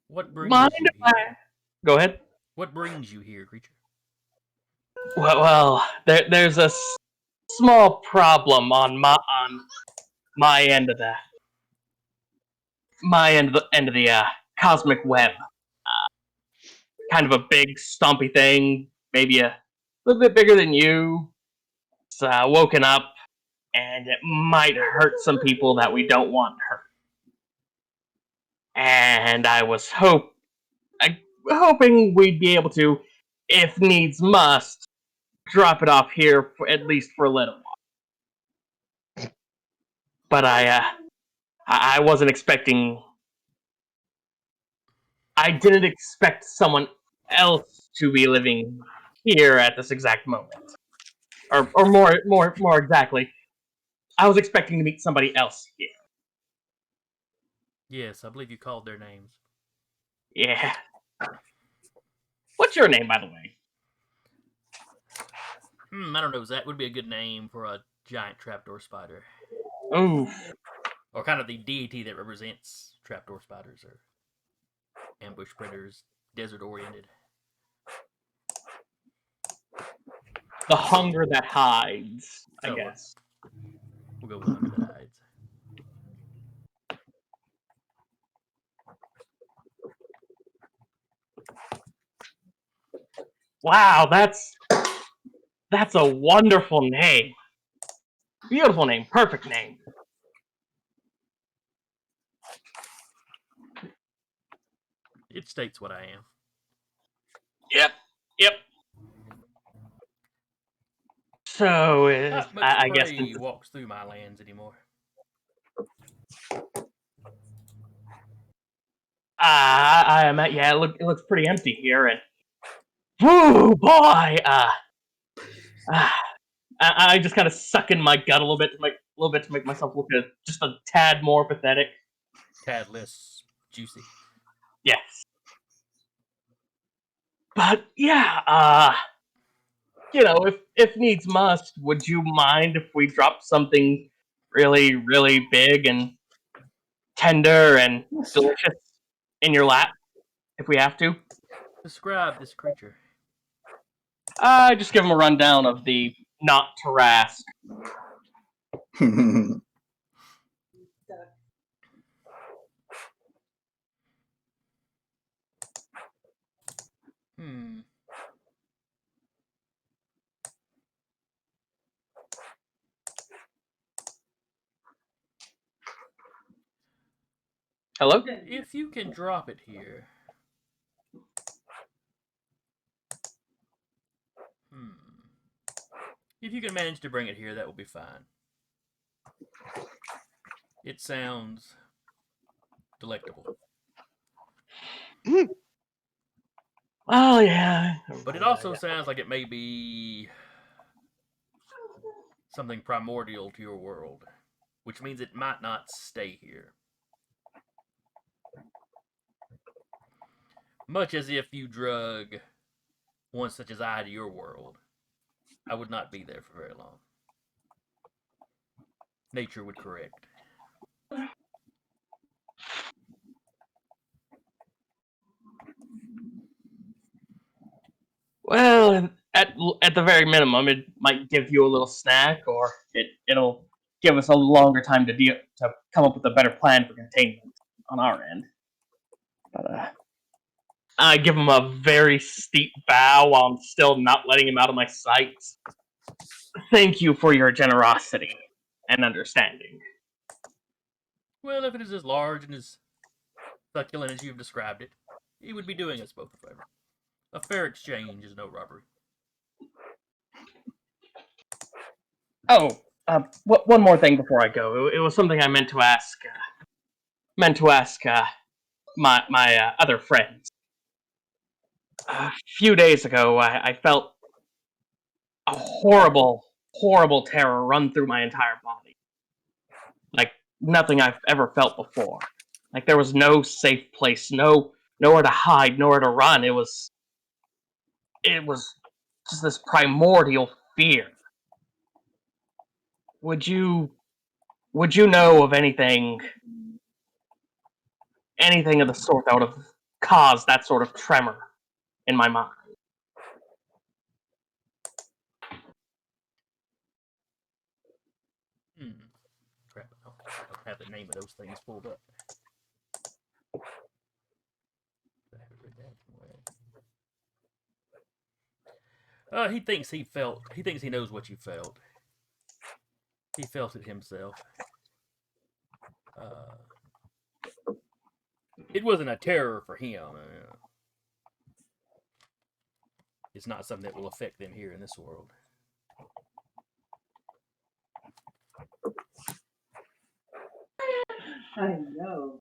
What brings Mind you if I here? go ahead? What brings you here, creature? Well, there's a small problem on my end of the cosmic web. Kind of a big, stumpy thing, maybe a little bit bigger than you. It's woken up, and it might hurt some people that we don't want hurt. And I was hoping we'd be able to, if needs must, drop it off here at least for a little while. But I wasn't expecting. I didn't expect someone else to be living here at this exact moment, or more exactly, I was expecting to meet somebody else here. Yes, I believe you called their names. Yeah. What's your name, by the way? I don't know. That would be a good name for a giant trapdoor spider. Ooh. Or kind of the deity that represents trapdoor spiders or ambush predators, desert-oriented. The hunger that hides, I Oh, guess. We'll go with the hunger that hides. Wow, that's a wonderful name. Beautiful name, perfect name. It states what I am. Yep. So, Not much I guess prey walks through my lands anymore. Yeah, it looks pretty empty here, and whoo, boy, I just kind of suck in my gut a little bit to make myself look just a tad more pathetic. Tad less juicy. Yes, but yeah, if needs must, would you mind if we drop something really, really big and tender and delicious in your lap, if we have to? Describe this creature. Just give him a rundown of the not Tarask. Hello? If you can drop it here, If you can manage to bring it here, that will be fine. It sounds delectable. Oh yeah. But it also sounds like it may be something primordial to your world, which means it might not stay here. Much as if you drug one such as I to your world, I would not be there for very long. Nature would correct. Well, at the very minimum, it might give you a little snack, or it'll give us a longer time to come up with a better plan for containment on our end. But I give him a very steep bow while I'm still not letting him out of my sight. Thank you for your generosity and understanding. Well, if it is as large and as succulent as you've described it, he would be doing us both a favor. A fair exchange is no robbery. Oh, one more thing before I go. It was something I meant to ask. My other friends. A few days ago, I felt a horrible, horrible terror run through my entire body. Like nothing I've ever felt before. Like there was no safe place, nowhere to hide, nowhere to run. It was just this primordial fear. Would you know of anything of the sort that would have caused that sort of tremor in my mind? Crap, I don't have the name of those things pulled up. He thinks he knows what you felt. He felt it himself. It wasn't a terror for him. It's not something that will affect them here in this world. I know.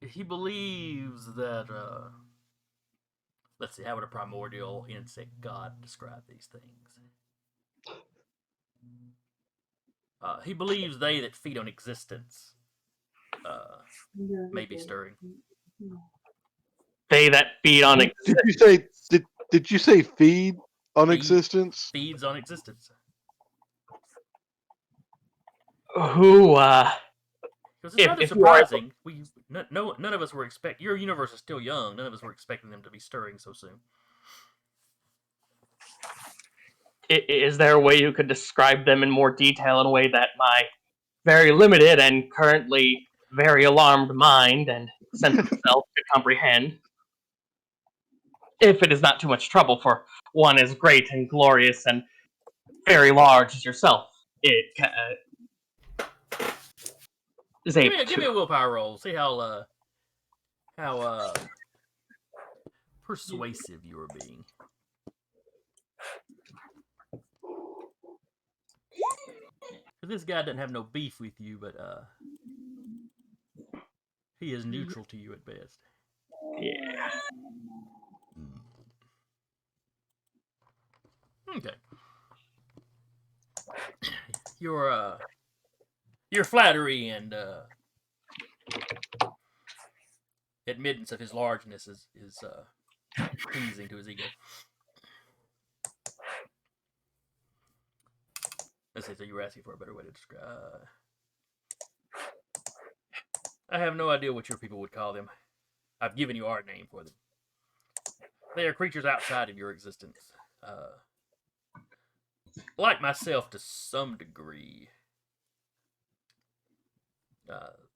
He believes that, let's see, how would a primordial insect god describe these things? He believes they that feed on existence may be stirring. They that feed on Did existence. you say did you say feed on existence? Feeds on existence. Who, Because it's rather if you are- surprising. None of us were expecting. Your universe is still young. None of us were expecting them to be stirring so soon. Is there a way you could describe them in more detail in a way that my very limited and currently very alarmed mind and sense of self could comprehend? If it is not too much trouble for one as great and glorious and very large as yourself, it is able Give me a willpower roll. See how persuasive you are being. This guy doesn't have no beef with you, but he is neutral to you at best. Yeah. Okay. Your flattery and admittance of his largeness is pleasing to his ego. Let's see, so you were asking for a better way to describe. I have no idea what your people would call them. I've given you our name for them. They are creatures outside of your existence. Like myself to some degree.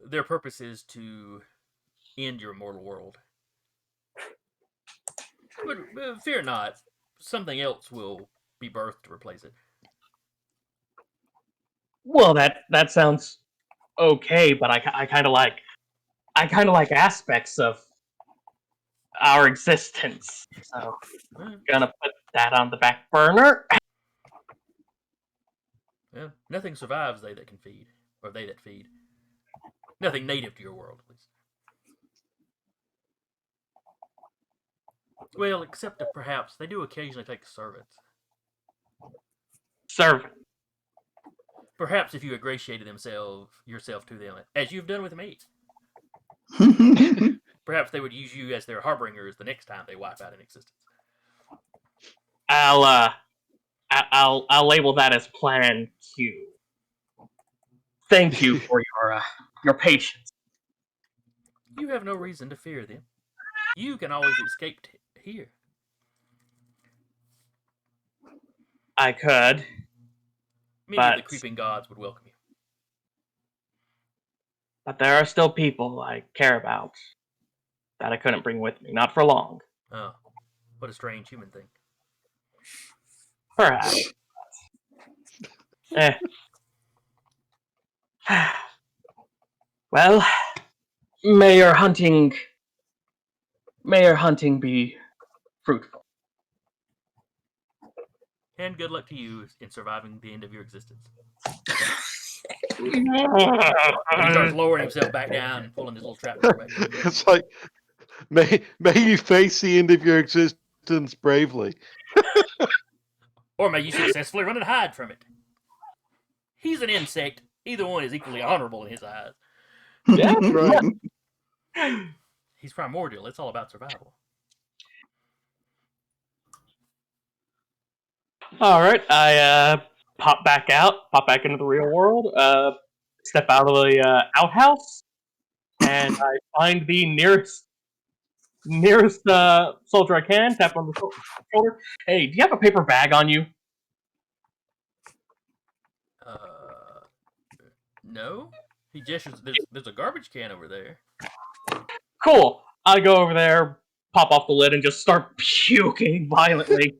Their purpose is to end your mortal world. But fear not, something else will be birthed to replace it. Well, that sounds okay, but I kind of like aspects of our existence. So gonna put that on the back burner. Well, nothing survives they that can feed, or they that feed. Nothing native to your world, at least. Well, except that perhaps they do occasionally take servants. Servant. Perhaps if you ingratiated yourself to them, as you've done with me, perhaps they would use you as their harbingers the next time they wipe out an existence. I'll label that as Plan Q. Thank you for your patience. You have no reason to fear them. You can always escape here. I could. Many of the creeping gods would welcome you. But there are still people I care about that I couldn't bring with me. Not for long. Oh, what a strange human thing. Perhaps. Well, may your hunting be fruitful. And good luck to you in surviving the end of your existence. He And he starts lowering himself back down and pulling his little trap door back. It's like, may you face the end of your existence bravely. Or may you successfully run and hide from it. He's an insect. Either one is equally honorable in his eyes. Yeah, Right. He's primordial. It's all about survival. All right, I pop back into the real world, step out of the outhouse, and I find the nearest soldier I can, tap on the shoulder. Hey, do you have a paper bag on you? No. He gestures. There's a garbage can over there. Cool. I go over there, pop off the lid, and just start puking violently.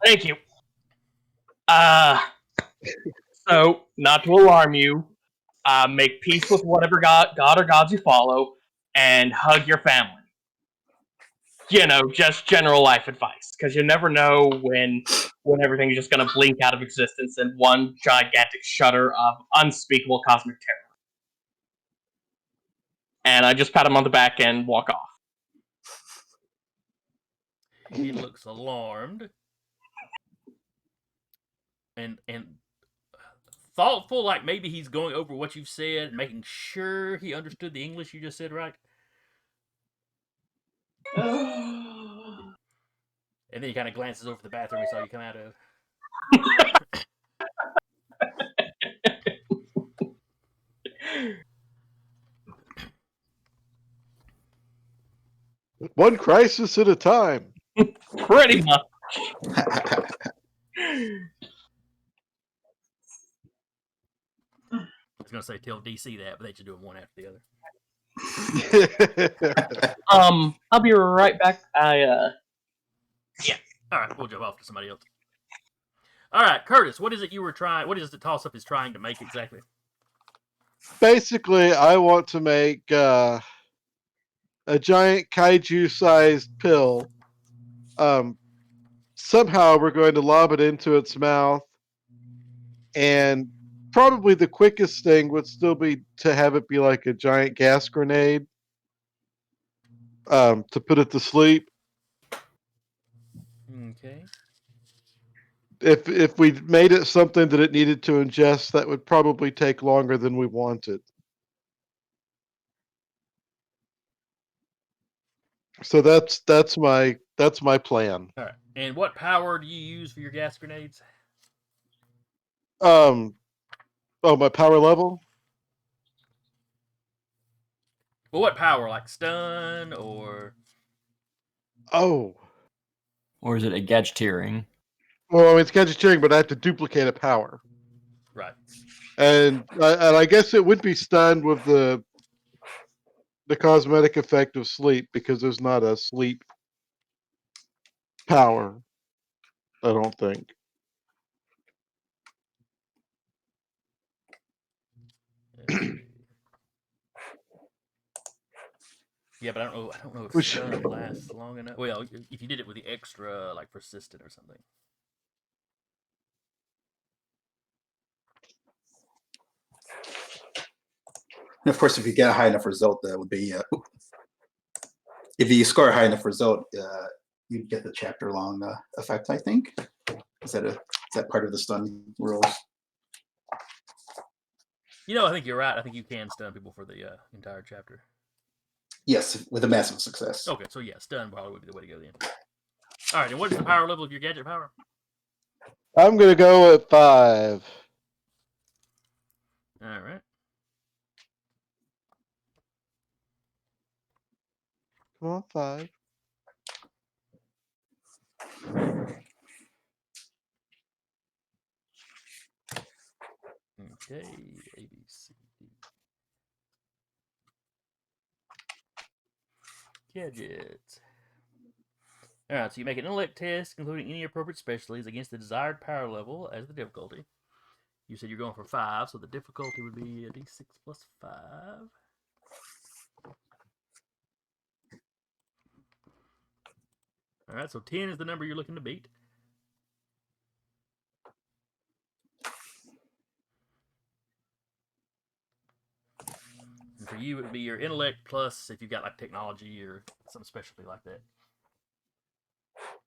Thank you. So, not to alarm you, make peace with whatever god or gods you follow, and hug your family. You know, just general life advice, because you never know when everything is just going to blink out of existence in one gigantic shudder of unspeakable cosmic terror. And I just pat him on the back and walk off. He looks alarmed and thoughtful, like maybe he's going over what you've said, making sure he understood the English you just said right. And then he kind of glances over the bathroom he saw you come out of. One crisis at a time. Pretty much. I was going to say tell DC that, but they just do them one after the other. I'll be right back. Yeah. All right, we'll jump off to somebody else. All right, Curtis, what is it you were trying? What is the toss-up is trying to make exactly? Basically, I want to make a giant kaiju-sized pill. Somehow we're going to lob it into its mouth, and probably the quickest thing would still be to have it be like a giant gas grenade to put it to sleep. Okay. If we made it something that it needed to ingest, that would probably take longer than we wanted. So that's my plan. All right. And what power do you use for your gas grenades? Oh, my power level? Well, what power? Like stun or? Oh. Or is it a gadgeteering? Well, I mean, it's gadgeteering, but I have to duplicate a power. Right. And I guess it would be stunned with the the cosmetic effect of sleep because there's not a sleep power. I don't think. Let's see. Yeah, but I don't know if Which- stun lasts long enough. Well, if you did it with the extra, like persistent or something. And of course, if you get a high enough result, that would be if you score a high enough result, you'd get the chapter long effect. I think is that part of the stun rules? I think you're right. I think you can stun people for the entire chapter. Yes, with a massive success. Okay, so yeah, stun probably would be the way to go then. All right, and what is the power level of your gadget power? I'm gonna go at 5. All right. Come on, 5. Okay, A, B, C, D. Gadgets. Alright, so you make an intellect test, including any appropriate specialties, against the desired power level as the difficulty. You said you're going for 5, so the difficulty would be a d6 plus 5. Alright, so 10 is the number you're looking to beat. And for you, it would be your intellect plus if you've got like technology or some specialty like that.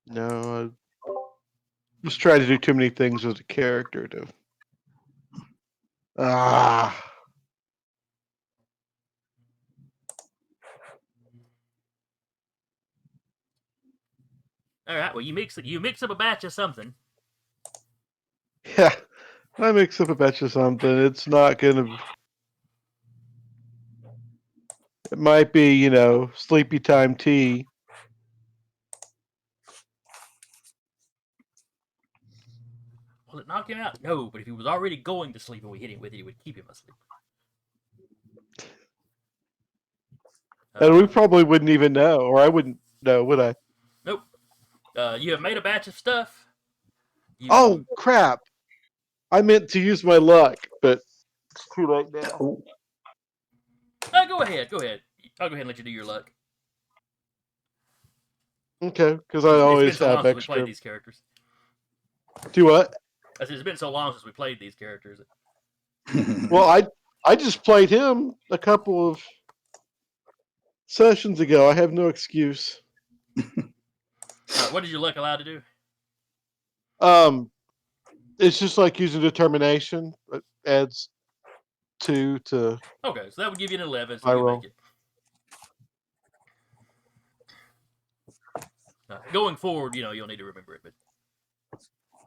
No, I just try to do too many things with a character to. Ah. Alright, well you mix up a batch of something. Yeah, I mix up a batch of something. It's not gonna. It might be, sleepy time tea. Will it knock him out? No, but if he was already going to sleep and we hit him with it, it would keep him asleep. And we probably wouldn't even know, or I wouldn't know, would I? Nope. You have made a batch of stuff. Oh, crap. I meant to use my luck, but it's too late now. Oh, Go ahead. I'll go ahead and let you do your luck. Okay, because I It's been always so long have since we played extra. these characters. Do what? I said it's been so long since we played these characters. Well, I just played him a couple of sessions ago. I have no excuse. What did your luck allow to do? It's just like using determination. It adds 2 to. Okay, so that would give you an 11, so I you roll. make it. Going forward, you'll need to remember it, but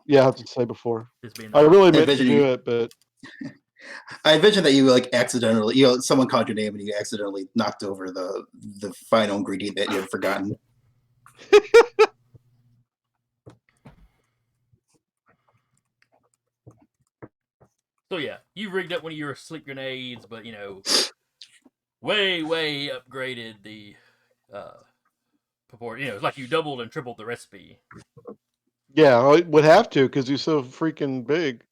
Yeah, I have to say before. this being I really meant to envision do you- it, but I envisioned that you accidentally, someone called your name and you accidentally knocked over the final ingredient that you had forgotten. so yeah, you've rigged up one of your sleep grenades, but way upgraded the purport. It's like you doubled and tripled the recipe. yeah, I would have to because he's so freaking big.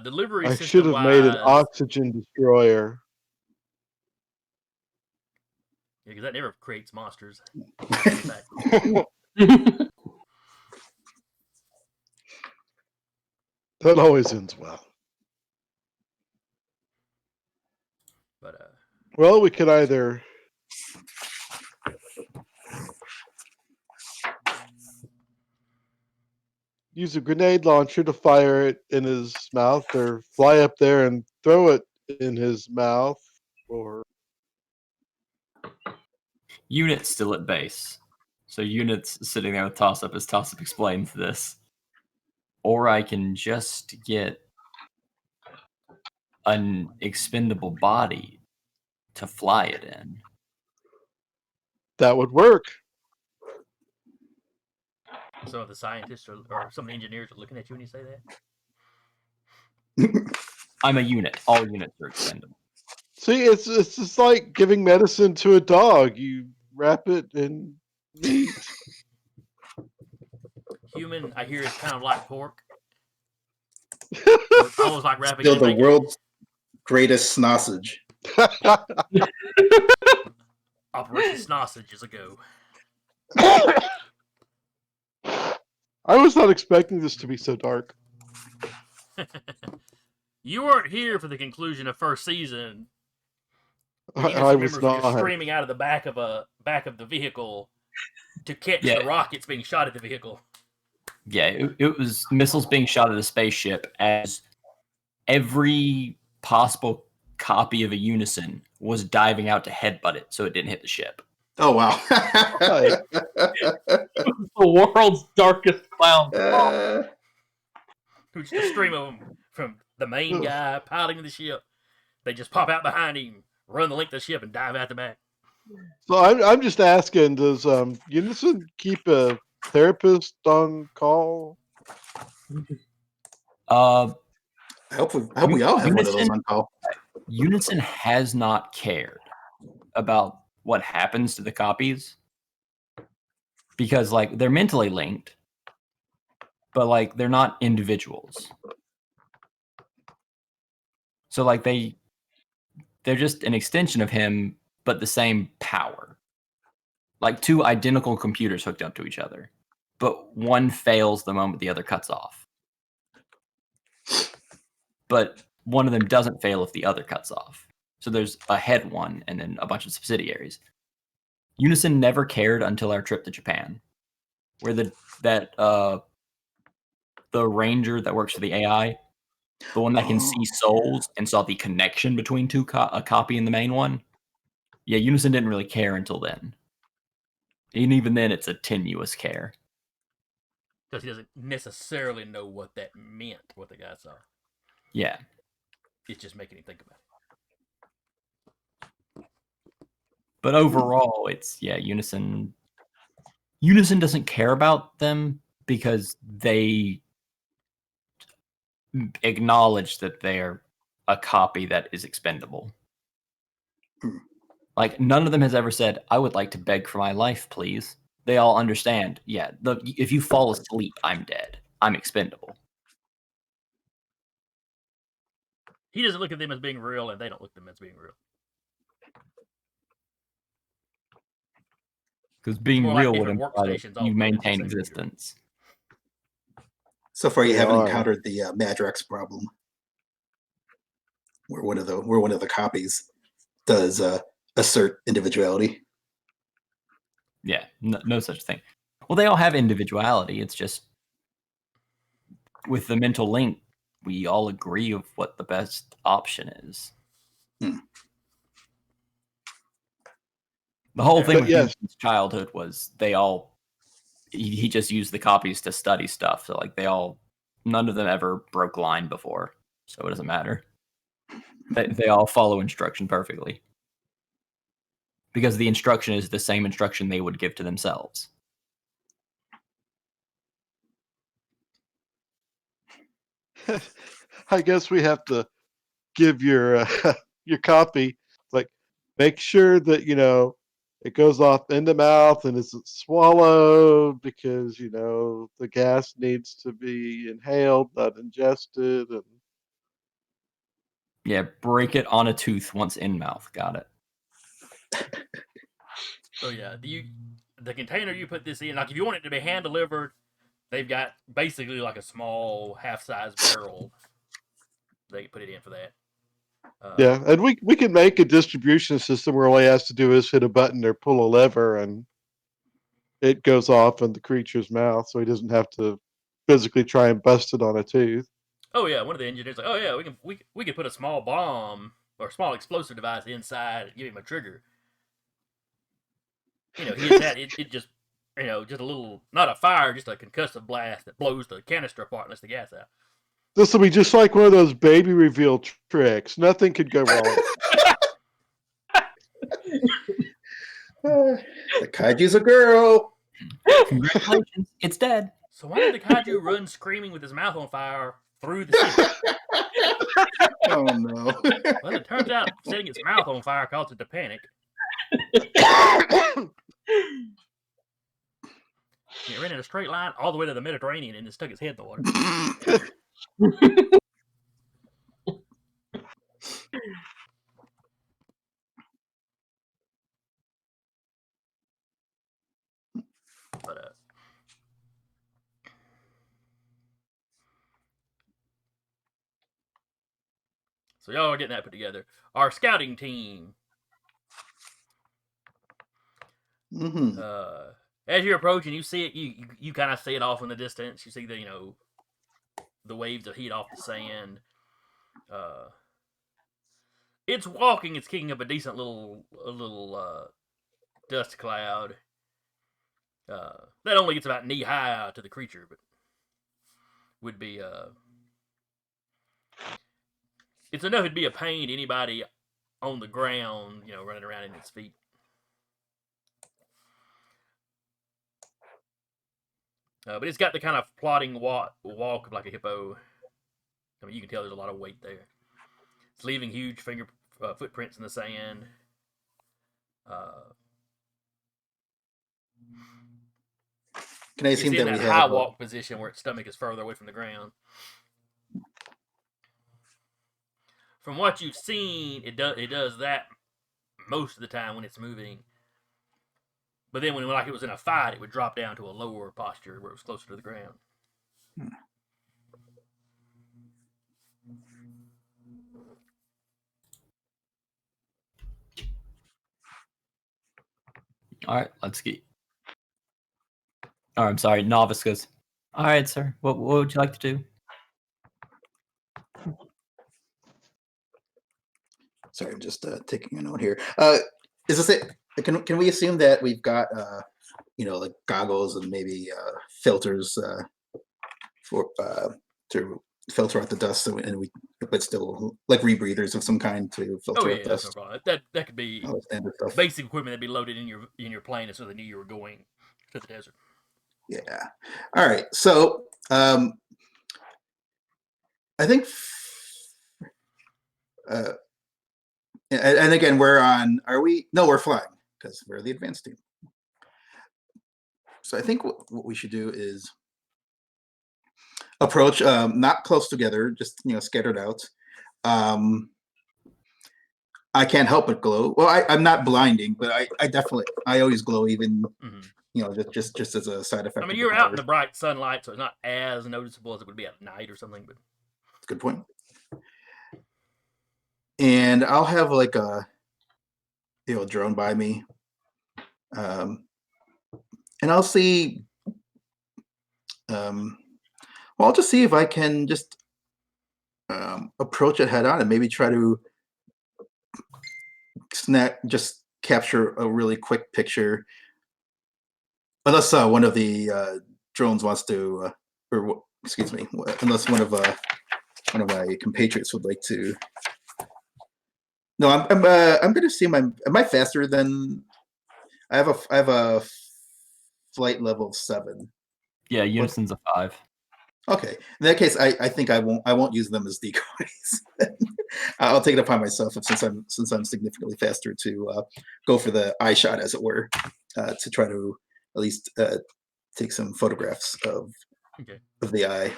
Delivery I system should have made an wise, oxygen destroyer. yeah, because that never creates monsters. That always ends well. But Well, we could either use a grenade launcher to fire it in his mouth, or fly up there and throw it in his mouth, or Unit's still at base. So Unit's sitting there with Tossup as Tossup explains this. Or I can just get an expendable body to fly it in. that would work. some of the scientists or some of the engineers are looking at you when you say that? I'm a unit. All units are expendable. See, it's just like giving medicine to a dog. You wrap it in meat. Human, I hear, is kind of like pork. So it's almost like wrapping it Still in the bacon. world's greatest sausage. Operation Sausage is a go. I was not expecting this to be so dark. You weren't here for the conclusion of first season. I Innocent was members were just not. streaming out of the back of the vehicle to catch Yeah. the rockets being shot at the vehicle. Yeah, it was missiles being shot at a spaceship as every possible copy of a Unison was diving out to headbutt it so it didn't hit the ship. Oh wow. Right. The world's darkest clown. Who's just a stream of them from the main guy piloting the ship. They just pop out behind him, run the length of the ship, and dive out the back. So I'm just asking, does Unison keep a therapist on call? Uh, I hope we all have one of those Unison- on call. Unison has not cared about what happens to the copies because, like, they're mentally linked, but like they're not individuals. So, like, they're just an extension of him, but the same power. Like two identical computers hooked up to each other, but one fails the moment the other cuts off. But one of them doesn't fail if the other cuts off. So there's a head one and then a bunch of subsidiaries. Unison never cared until our trip to Japan, where the ranger that works for the AI, the one that can see souls and saw the connection between a copy and the main one. Yeah, Unison didn't really care until then. And even then, it's a tenuous care. Because he doesn't necessarily know what that meant, what the guy saw. Yeah. It's just making him think about it. But overall, it's, Unison. Unison doesn't care about them because they acknowledge that they're a copy that is expendable. Like, none of them has ever said, I would like to beg for my life, please. They all understand, if you fall asleep, I'm dead. I'm expendable. He doesn't look at them as being real, and they don't look at them as being real. Because being more like real would different imply that workstations all you built into the maintain same computer. existence. So far, you They haven't are. encountered the Madrex problem, where one of the copies does assert individuality. Yeah, no such thing. Well, they all have individuality. It's just with the mental link, we all agree of what the best option is. Hmm. The whole thing But with yes. his childhood was he just used the copies to study stuff. So like none of them ever broke line before. So it doesn't matter. They all follow instruction perfectly. Because the instruction is the same instruction they would give to themselves. I guess we have to give your your copy, like, make sure that it goes off in the mouth and isn't swallowed because the gas needs to be inhaled, not ingested. And Yeah, break it on a tooth once in mouth. Got it. So yeah, the container you put this in, like if you want it to be hand delivered, they've got basically like a small half-size barrel. They can put it in for that. yeah, and we can make a distribution system where all he has to do is hit a button or pull a lever and it goes off in the creature's mouth, so he doesn't have to physically try and bust it on a tooth. Oh yeah, one of the engineers like, oh yeah, we can put a small bomb or a small explosive device inside and give him a trigger. He hits that, it just just a little, not a fire, just a concussive blast that blows the canister apart and lets the gas out. This will be just like one of those baby reveal tricks. Nothing could go wrong. The kaiju's a girl. Congratulations, it's dead. So why did the kaiju run screaming with his mouth on fire through the city? Oh no. Well, it turns out setting its mouth on fire caused it to panic. It ran in a straight line all the way to the Mediterranean and then stuck its head in the water. But so y'all are getting that put together. Our scouting team. Mm-hmm. As you're approaching, you see it. You kind of see it off in the distance. You see the the waves of heat off the sand. It's walking. It's kicking up a decent little dust cloud. That only gets about knee high to the creature, but would be it's enough to be a pain to anybody on the ground, running around in its feet. But it's got the kind of plodding walk of like a hippo. I mean, you can tell there's a lot of weight there. It's leaving huge footprints in the sand. Can I It's assume in that we that have high walk position where its stomach is further away from the ground. From what you've seen, it does that most of the time when it's moving. But then when it was in a fight, it would drop down to a lower posture where it was closer to the ground. All right, let's get. Oh, I'm sorry, novice goes. All right, sir. What would you like to do? Sorry, I'm just taking a note here. Is this it? Can we assume that we've got like goggles and maybe filters for to filter out the dust, but still like rebreathers of some kind to filter out That's no dust. problem. That could be All the standard stuff. basic equipment that'd be loaded in your plane, so they knew you were going to the desert. Yeah. All right. So I think. And again, we're on. Are we? No, we're flying because we're the advanced team. So I think what we should do is approach not close together, just scattered out. I can't help but glow. Well, I'm not blinding, but I definitely always glow, even just as a side effect. I mean, you're out in the bright sunlight, so it's not as noticeable as it would be at night or something. But that's a good point. And I'll have like a drone by me, and I'll see. Well, I'll just see if I can just approach it head on and maybe try to just capture a really quick picture. Unless one of the drones wants to, or excuse me, unless one of my compatriots would like to. No, I'm going to see am I faster than? I have a flight level 7. Yeah, Unison's a 5. Okay, in that case, I think I won't use them as decoys. I'll take it upon myself since I'm significantly faster to go for the eye shot, as it were, to try to at least take some photographs of the eye.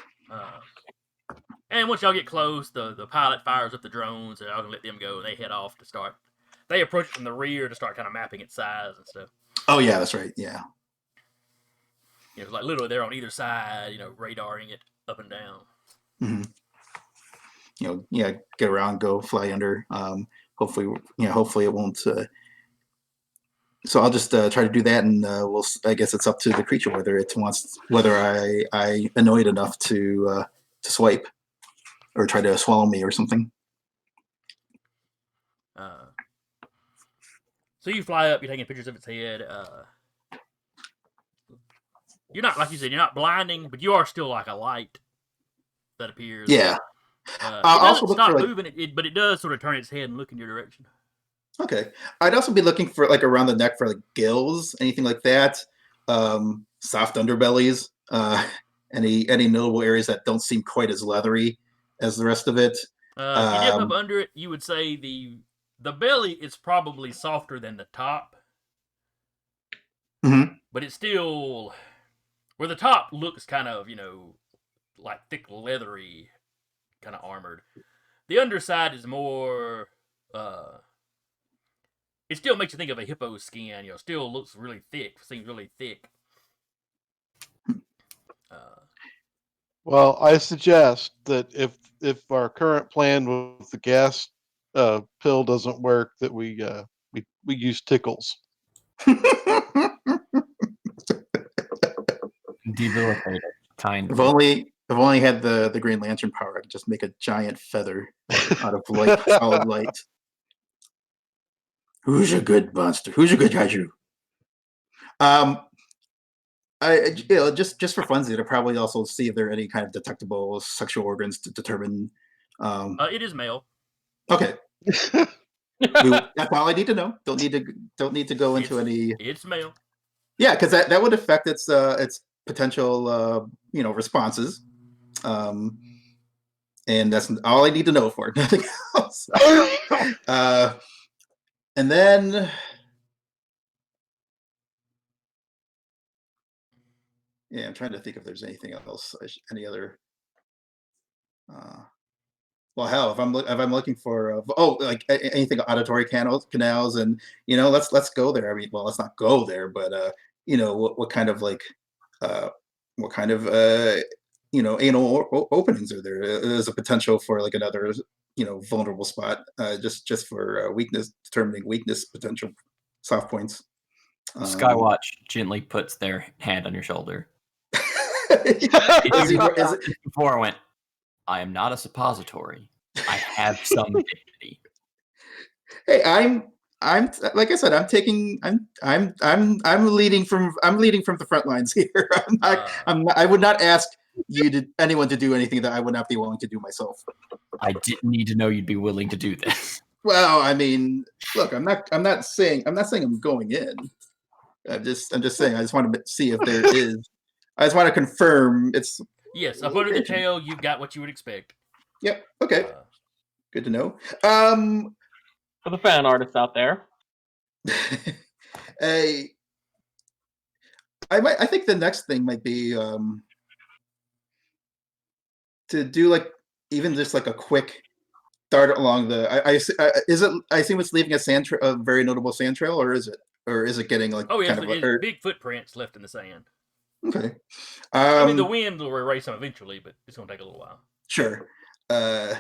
And once y'all get close, the pilot fires up the drones, and y'all can let them go. They head off to start. They approach it from the rear to start kind of mapping its size and stuff. Oh yeah, that's right. Yeah. It's like literally they're on either side, radaring it up and down. Mm-hmm. Get around, go fly under. Hopefully it won't. So I'll just try to do that, and I guess it's up to the creature whether I annoy it enough to swipe or try to swallow me or something. So you fly up, you're taking pictures of its head. You're not, like you said, you're not blinding, but you are still like a light that appears. Yeah. It doesn't stop moving, but it does sort of turn its head and look in your direction. Okay. I'd also be looking for like around the neck for like gills, anything like that, soft underbellies, any notable areas that don't seem quite as leathery as the rest of it. If you dip up under it, you would say the belly is probably softer than the top, but it's still where the top looks kind of like thick leathery, kind of armored. The underside is more. It still makes you think of a hippo skin. Still looks really thick. Seems really thick. Well, I suggest that if our current plan with the gas pill doesn't work, that we use tickles. Debilitated, kind. If only had the Green Lantern power, I could just make a giant feather out of solid light. Who's a good monster? Who's a good kaiju? Just for funsies, I'd probably also see if there are any kind of detectable sexual organs to determine. It is male. Okay. That's all I need to know. Don't need to go into any. It's male. Yeah, because that would affect its potential responses, and that's all I need to know for it. Nothing else. And then. Yeah, I'm trying to think if there's anything else. Any other? Well, hell, if I'm looking for like anything auditory canals, and let's go there. I mean, well, let's not go there, but what kind of anal openings are there? There's a potential for like another vulnerable spot, just for determining weakness potential soft points. Skywatch gently puts their hand on your shoulder. Before I went, I am not a suppository. I have some dignity. Hey, I'm like I said, I'm leading from the front lines here. I would not ask anyone to do anything that I would not be willing to do myself. I didn't need to know you'd be willing to do this. Well, I mean, look, I'm not saying I'm going in. I'm just saying I just want to see if there is. I just want to confirm it's. Yes, up under the tail, you've got what you would expect. Yep. Okay. Good to know. For the fan artists out there, I think the next thing might be to do like even just like a quick dart along the. I assume it's leaving a very notable sand trail, or is it getting like big footprints left in the sand. Okay. I mean, the wind will erase them eventually, but it's going to take a little while. Sure. It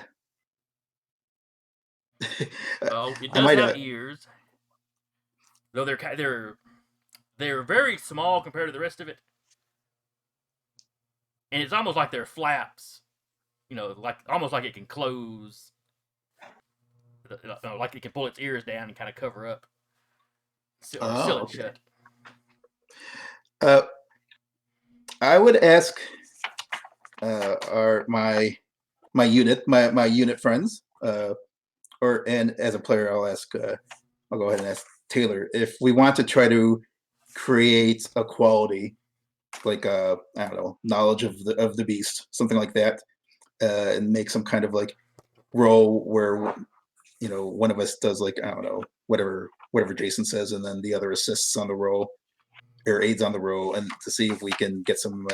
does have ears, though they're very small compared to the rest of it, and it's almost like they're flaps, almost like it can close, like it can pull its ears down and kind of cover up, seal it shut. I would ask my unit friends, and as a player, I'll go ahead and ask Taylor if we want to try to create a quality like I don't know, knowledge of the beast, something like that, and make some kind of like roll where one of us does like I don't know whatever Jason says, and then the other assists on the roll or aids on the roll, and to see if we can get some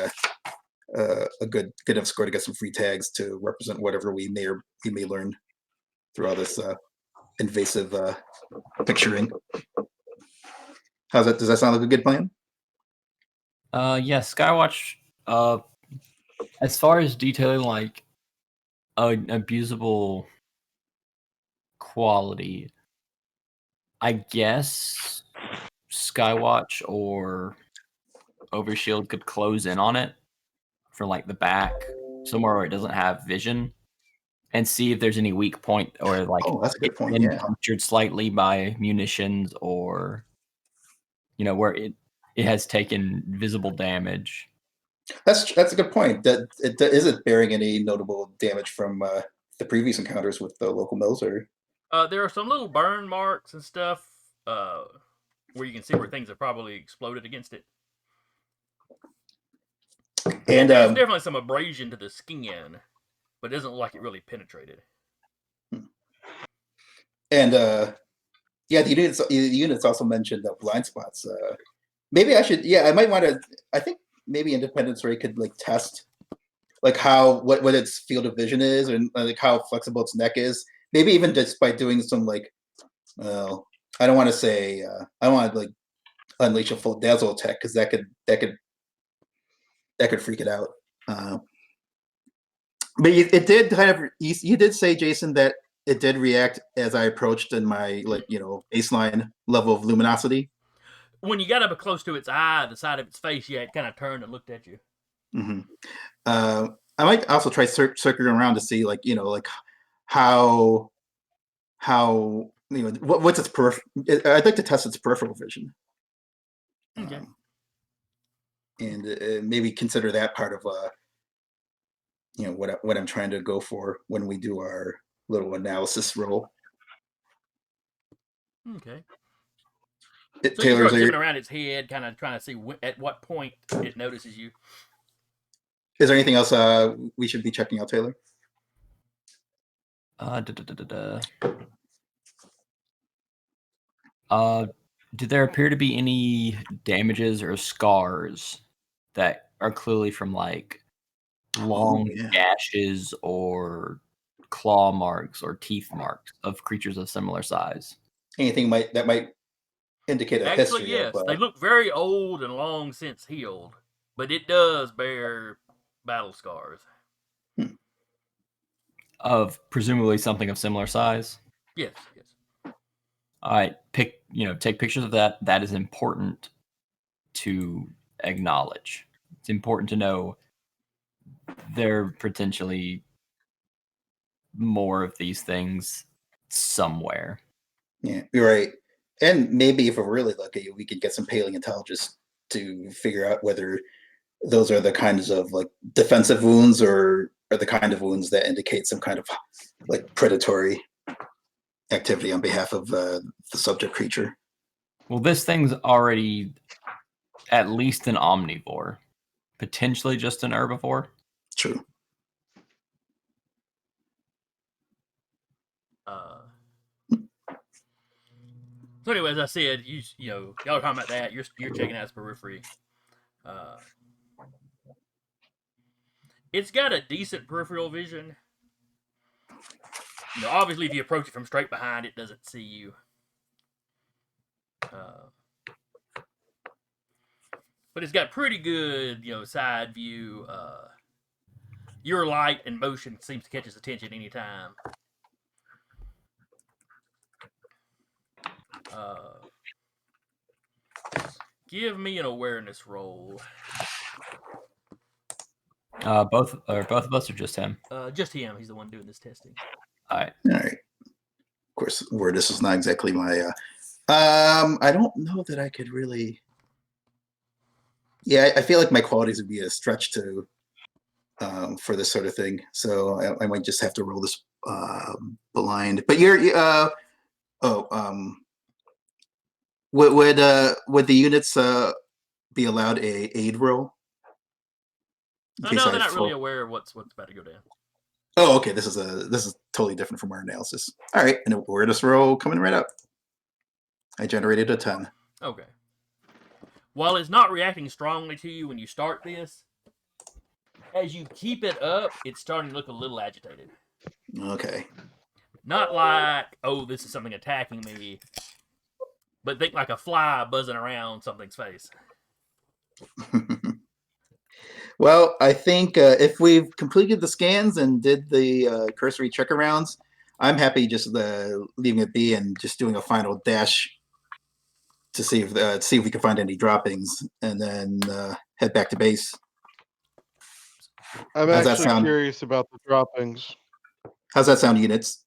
a good enough score to get some free tags to represent whatever we may learn through all this invasive picturing. Does that sound like a good plan? Yeah, Skywatch. As far as detailing like an abusable quality, I guess Skywatch or Overshield could close in on it from like the back, somewhere where it doesn't have vision, and see if there's any weak point or like that's a good point. Yeah, punctured slightly by munitions or where it has taken visible damage. That's a good point. That is it bearing any notable damage from the previous encounters with the local mills, or there are some little burn marks and stuff where you can see where things have probably exploded against it. And There's definitely some abrasion to the skin, but it doesn't look like it really penetrated. And yeah, the units also mentioned blind spots. Maybe I should. Yeah, I might want to. I think maybe Independence Ray could like test like what its field of vision is and like how flexible its neck is. Maybe even just by doing some like, I don't want to say I don't want to like unleash a full dazzle attack because that could freak it out. But it did kind of. You did say, Jason, that it did react as I approached in my baseline level of luminosity. When you got up close to its eye, the side of its face, yeah, it kind of turned and looked at you. Mm-hmm. I might also try circling around to see how what's its I'd like to test its peripheral vision. Okay. And maybe consider that part of what I'm trying to go for when we do our little analysis roll. Okay. So Taylor, you start zipping around its head, kind of trying to see at what point it notices you. Is there anything else we should be checking out, Taylor? Do there appear to be any damages or scars that are clearly from like long gashes or claw marks or teeth marks of creatures of similar size? Anything that might indicate a history yes. of... They look very old and long since healed, but it does bear battle scars. Of presumably something of similar size? Yes. All right, take pictures of that. That is important to acknowledge. It's important to know there are potentially more of these things somewhere. Yeah, you're right. And maybe if we're really lucky, we could get some paleontologists to figure out whether those are the kinds of like defensive wounds or the kind of wounds that indicate some kind of like predatory activity on behalf of the subject creature. Well, this thing's already at least an omnivore, potentially just an herbivore. True. So anyway, as I said, y'all are talking about that. You're checking out its periphery. It's got a decent peripheral vision. Obviously, if you approach it from straight behind, it doesn't see you. But it's got pretty good, side view. Your light and motion seems to catch its attention anytime. Give me an awareness roll. Both of us, or just him? Just him. He's the one doing this testing. All right. Of course, this is not exactly my. I don't know that I could really. Yeah, I feel like my qualities would be a stretch to for this sort of thing. So I might just have to roll this blind. But would the units be allowed a aid roll? No, they're not really aware of what's about to go down. Oh, okay. This is totally different from our analysis. All right, and awareness roll coming right up. I generated a 10. Okay. While it's not reacting strongly to you when you start this, as you keep it up, it's starting to look a little agitated. Okay. Not like, oh, this is something attacking me, but think like a fly buzzing around something's face. Well, I think if we've completed the scans and did the cursory check arounds, I'm happy just leaving it be and just doing a final dash to see if we can find any droppings, and then head back to base. I'm actually curious about the droppings. How's that sound, units?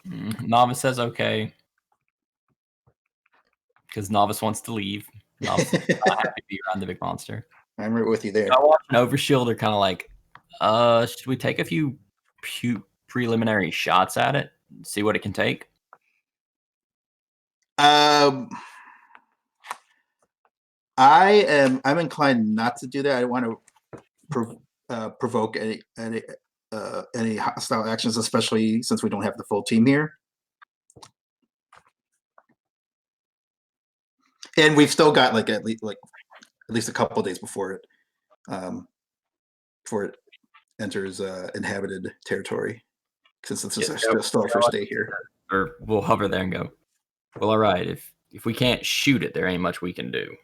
Novice says okay. Because Novice wants to leave. Novice is not happy to be around the big monster. I'm right with you there. I watch an Overshield are kind of like, should we take a few preliminary shots at it? See what it can take? I'm inclined not to do that. I want to provoke any hostile actions, especially since we don't have the full team here. And we've still got at least a couple days before it enters inhabited territory, since this is still our first day here. Or we'll hover there and go, well, all right, if we can't shoot it, there ain't much we can do.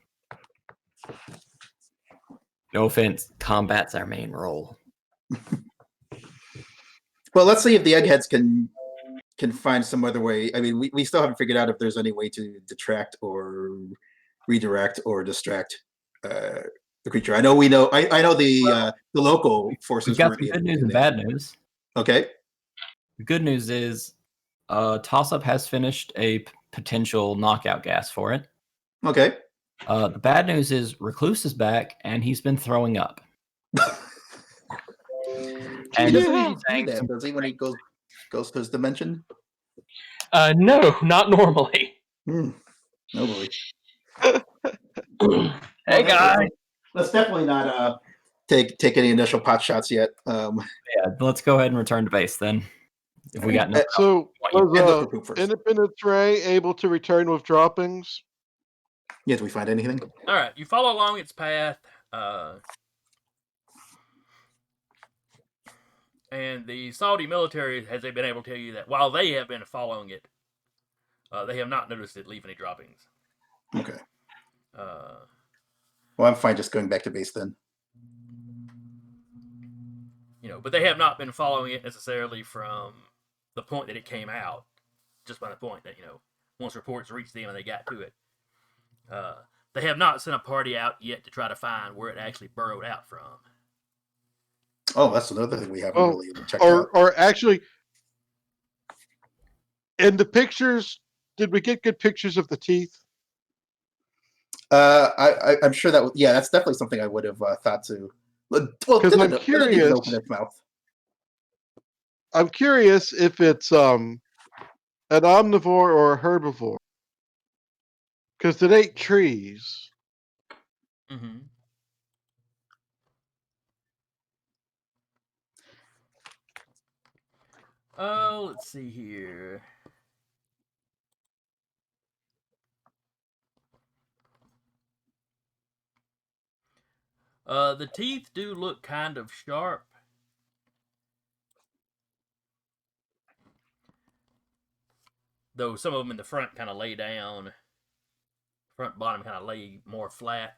No offense, combat's our main role. Well, let's see if the eggheads can find some other way. I mean, we still haven't figured out if there's any way to detract or redirect or distract the creature. I know I know the local forces. We've got some good news and bad news. Okay. The good news is Toss-Up has finished a potential knockout gas for it. Okay. The bad news is Recluse is back and he's been throwing up. And does he when he goes to his dimension? No, not normally. No boy. Hey guys. Let's definitely not take any initial pot shots yet. Yeah, let's go ahead and return to base then. If we got nothing. So was Independence Ray able to return with droppings? Yeah, did we find anything? All right, you follow along its path, and the Saudi military has been able to tell you that while they have been following it, they have not noticed it leave any droppings. Okay. Well, I'm fine just going back to base then. But they have not been following it necessarily from the point that it came out, just by the point that, once reports reached them and they got to it. They have not sent a party out yet to try to find where it actually burrowed out from. Oh, that's another thing we haven't really checked out. Or actually, in the pictures, did we get good pictures of the teeth? I'm sure that that's definitely something I would have thought to. Well, because I'm curious. Open its mouth. I'm curious if it's an omnivore or a herbivore, because it ate trees. Mm-hmm. Oh, let's see here. The teeth do look kind of sharp. Though some of them in the front kind of lay down. Front bottom kind of lay more flat.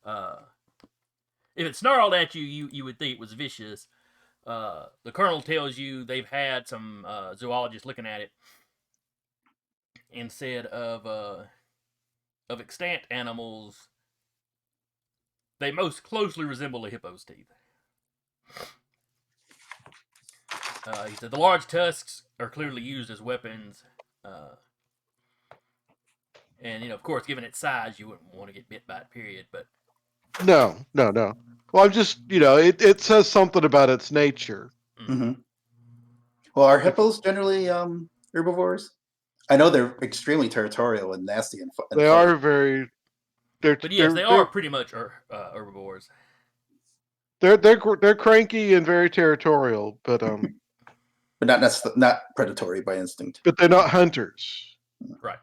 If it snarled at you, you would think it was vicious. The colonel tells you they've had some zoologists looking at it and said of extant animals, they most closely resemble a hippo's teeth. He said the large tusks are clearly used as weapons. And, of course, given its size, you wouldn't want to get bit by it, period. But No. Well, I'm just, it says something about its nature. Mm-hmm. Well, are hippos generally herbivores? I know they're extremely territorial and nasty and they are very. But yes, they are pretty much herbivores. They're cranky and very territorial, but but not predatory by instinct. But they're not hunters, right?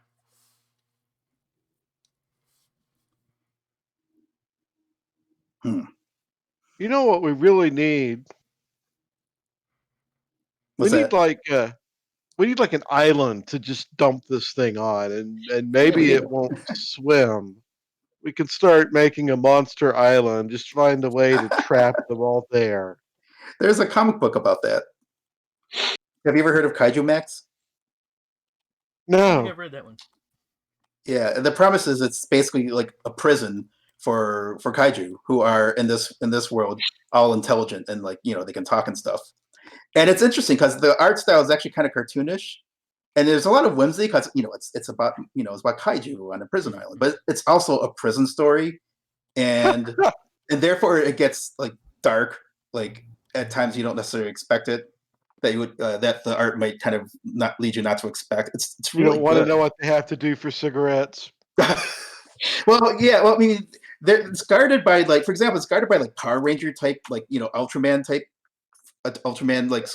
You know what we really need? We need like an island to just dump this thing on, and maybe it won't swim. We can start making a monster island. Just find a way to trap them all there. There's a comic book about that. Have you ever heard of Kaiju Max? No. I've never read that one. Yeah, the premise is it's basically like a prison for kaiju who are in this world all intelligent and they can talk and stuff. And it's interesting because the art style is actually kind of cartoonish, and there's a lot of whimsy because it's about kaiju on a prison island, but it's also a prison story, and and therefore it gets dark. At times you don't necessarily expect it. That you would that the art might kind of not lead you not to expect. It's really you don't want to know what they have to do for cigarettes. Well, yeah. Well, I mean, it's guarded by like, for example, it's guarded by like Power Ranger type, like Ultraman type, Ultraman like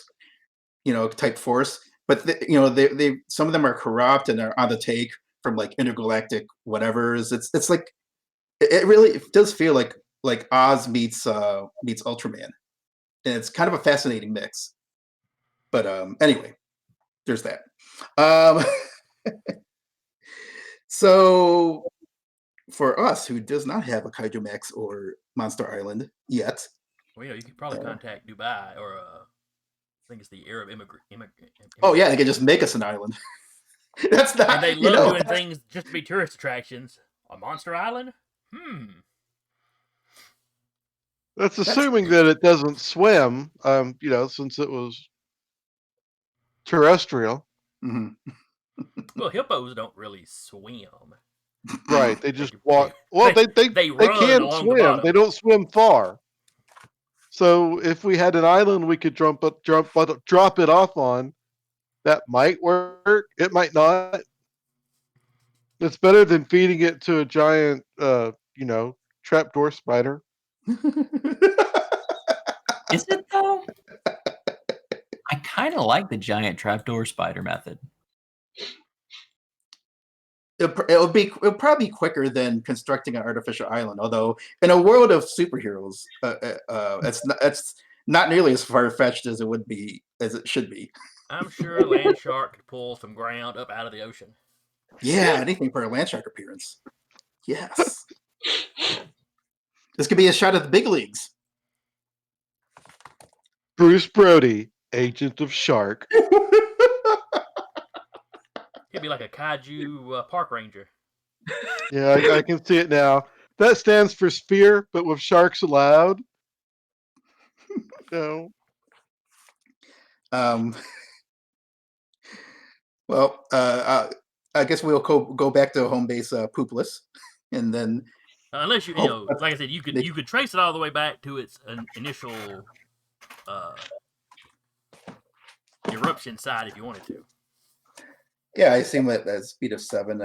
type force. But they some of them are corrupt and are on the take from like intergalactic whatever's. It's like it really does feel like Oz meets Ultraman, and it's kind of a fascinating mix. But anyway, there's that. So for us who does not have a Kaiju Max or Monster Island yet, Well, you could probably contact Dubai or I think it's the Arab immigrant. Oh yeah, they can just make us an island. That's not. And they love doing things just to be tourist attractions. A Monster Island? That's assuming that it doesn't swim. Since it was terrestrial. Mm-hmm. Well, hippos don't really swim. Right, they just walk. Well, they run can't along swim. the bottom. They don't swim far. So if we had an island we could drop it off on, that might work. It might not. It's better than feeding it to a giant, trapdoor spider. Is it though? I kind of like the giant trapdoor spider method. It'll probably be quicker than constructing an artificial island. Although in a world of superheroes, it's not nearly as far fetched as it should be. I'm sure a land shark could pull some ground up out of the ocean. Yeah, anything for a land shark appearance. Yes. This could be a shot at the big leagues. Bruce Brody, Agent of Shark. He'd be like a kaiju park ranger. Yeah, I can see it now. That stands for spear, but with sharks allowed. No. Well, I guess we'll go back to home base poopless, and then unless you like I said, you could trace it all the way back to its initial eruption side if you wanted to. Yeah, I assume at the speed of 7.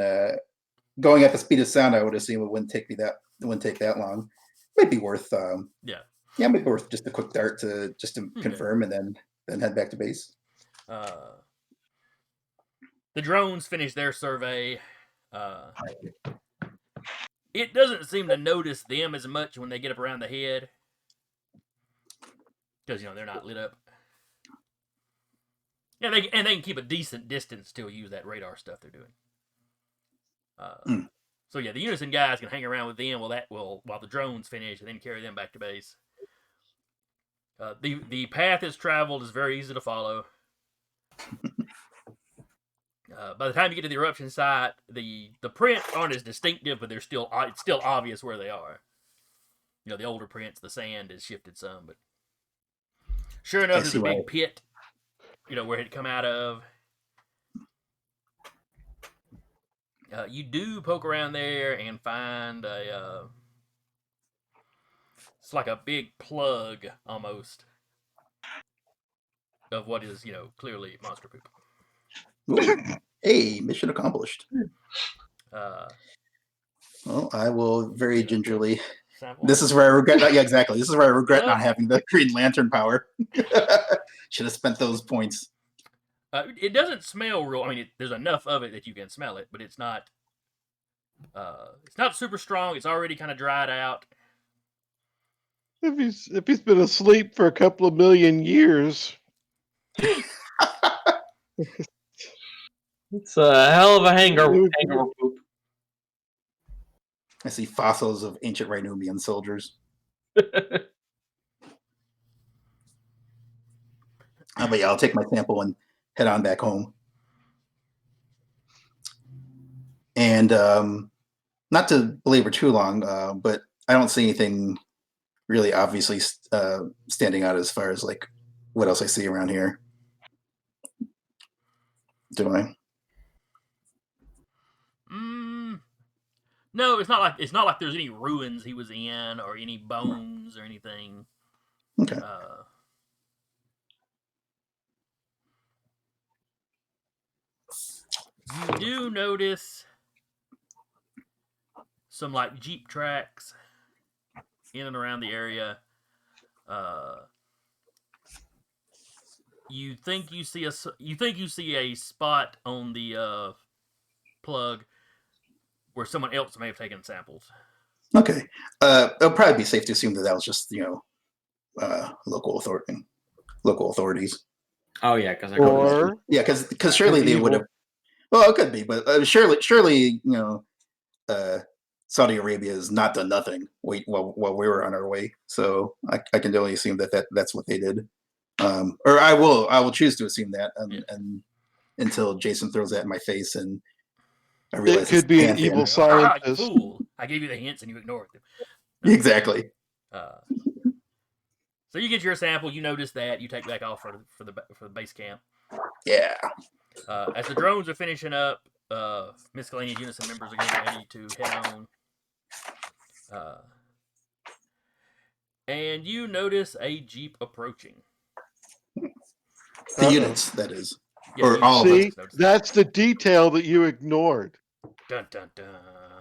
Going at the speed of sound, I would assume it wouldn't take that long. Might be worth might be worth just a quick dart to confirm, and then head back to base. The drones finish their survey. It doesn't seem to notice them as much when they get up around the head, because they're not lit up. Yeah, they can keep a decent distance to use that radar stuff they're doing. So yeah, the Unison guys can hang around with them while the drones finish, and then carry them back to base. The path it's traveled is very easy to follow. By the time you get to the eruption site, the prints aren't as distinctive, but it's still obvious where they are. The older prints, the sand has shifted some, but sure enough, there's a big pit. Where it come out of. You do poke around there and find it's like a big plug almost of what is clearly monster poop. Ooh. Hey, mission accomplished. Well, I will very gingerly. This is where I regret. Yeah, exactly. This is where I regret not having the Green Lantern power. Should have spent those points. It doesn't smell real. I mean, there's enough of it that you can smell it, but it's not. It's not super strong. It's already kind of dried out. If he's been asleep for a couple of million years, it's a hell of a hangover poop. I see fossils of ancient Rhinumian soldiers. But yeah, I'll take my sample and head on back home. And not to belabor too long, but I don't see anything really obviously standing out as far as like what else I see around here. Do I? No, it's not like there's any ruins he was in or any bones or anything. Okay. You do notice some like Jeep tracks in and around the area. You think you see a spot on the plug where someone else may have taken samples. Okay. It'll probably be safe to assume that was just local authorities. Oh yeah, because Or Yeah, because surely they would have. evil. Well, it could be, but surely Saudi Arabia has not done nothing. While we were on our way, so I can only assume that's what they did. Or I will choose to assume that, and until Jason throws that in my face and I realize It could be an Pan-Fan. evil You scientist. fool! I gave you the hints and you ignored them. Exactly. So you get your sample. You notice that. You take back off for the base camp. Yeah. As the drones are finishing up, miscellaneous unison members are getting ready to head on. And you notice a Jeep approaching. The units, that is. Yeah, Or you all of See, us. that's the detail that you ignored. Dun dun dun.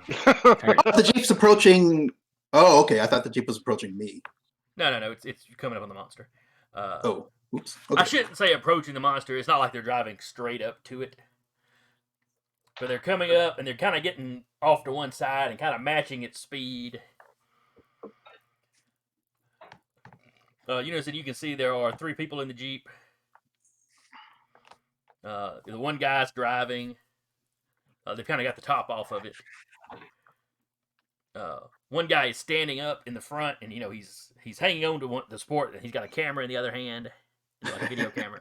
The Jeep's approaching. Oh, okay. I thought the Jeep was approaching me. No. It's coming up on the monster. Oh, oops. I Okay. shouldn't say approaching the monster. It's not like they're driving straight up to it. But they're coming up and they're kind of getting off to one side and kind of matching its speed. You can see there are 3 people in the Jeep. The one guy's driving. They've kind of got the top off of it. One guy is standing up in the front, and he's hanging on to the support, and he's got a camera in the other hand, like a video camera.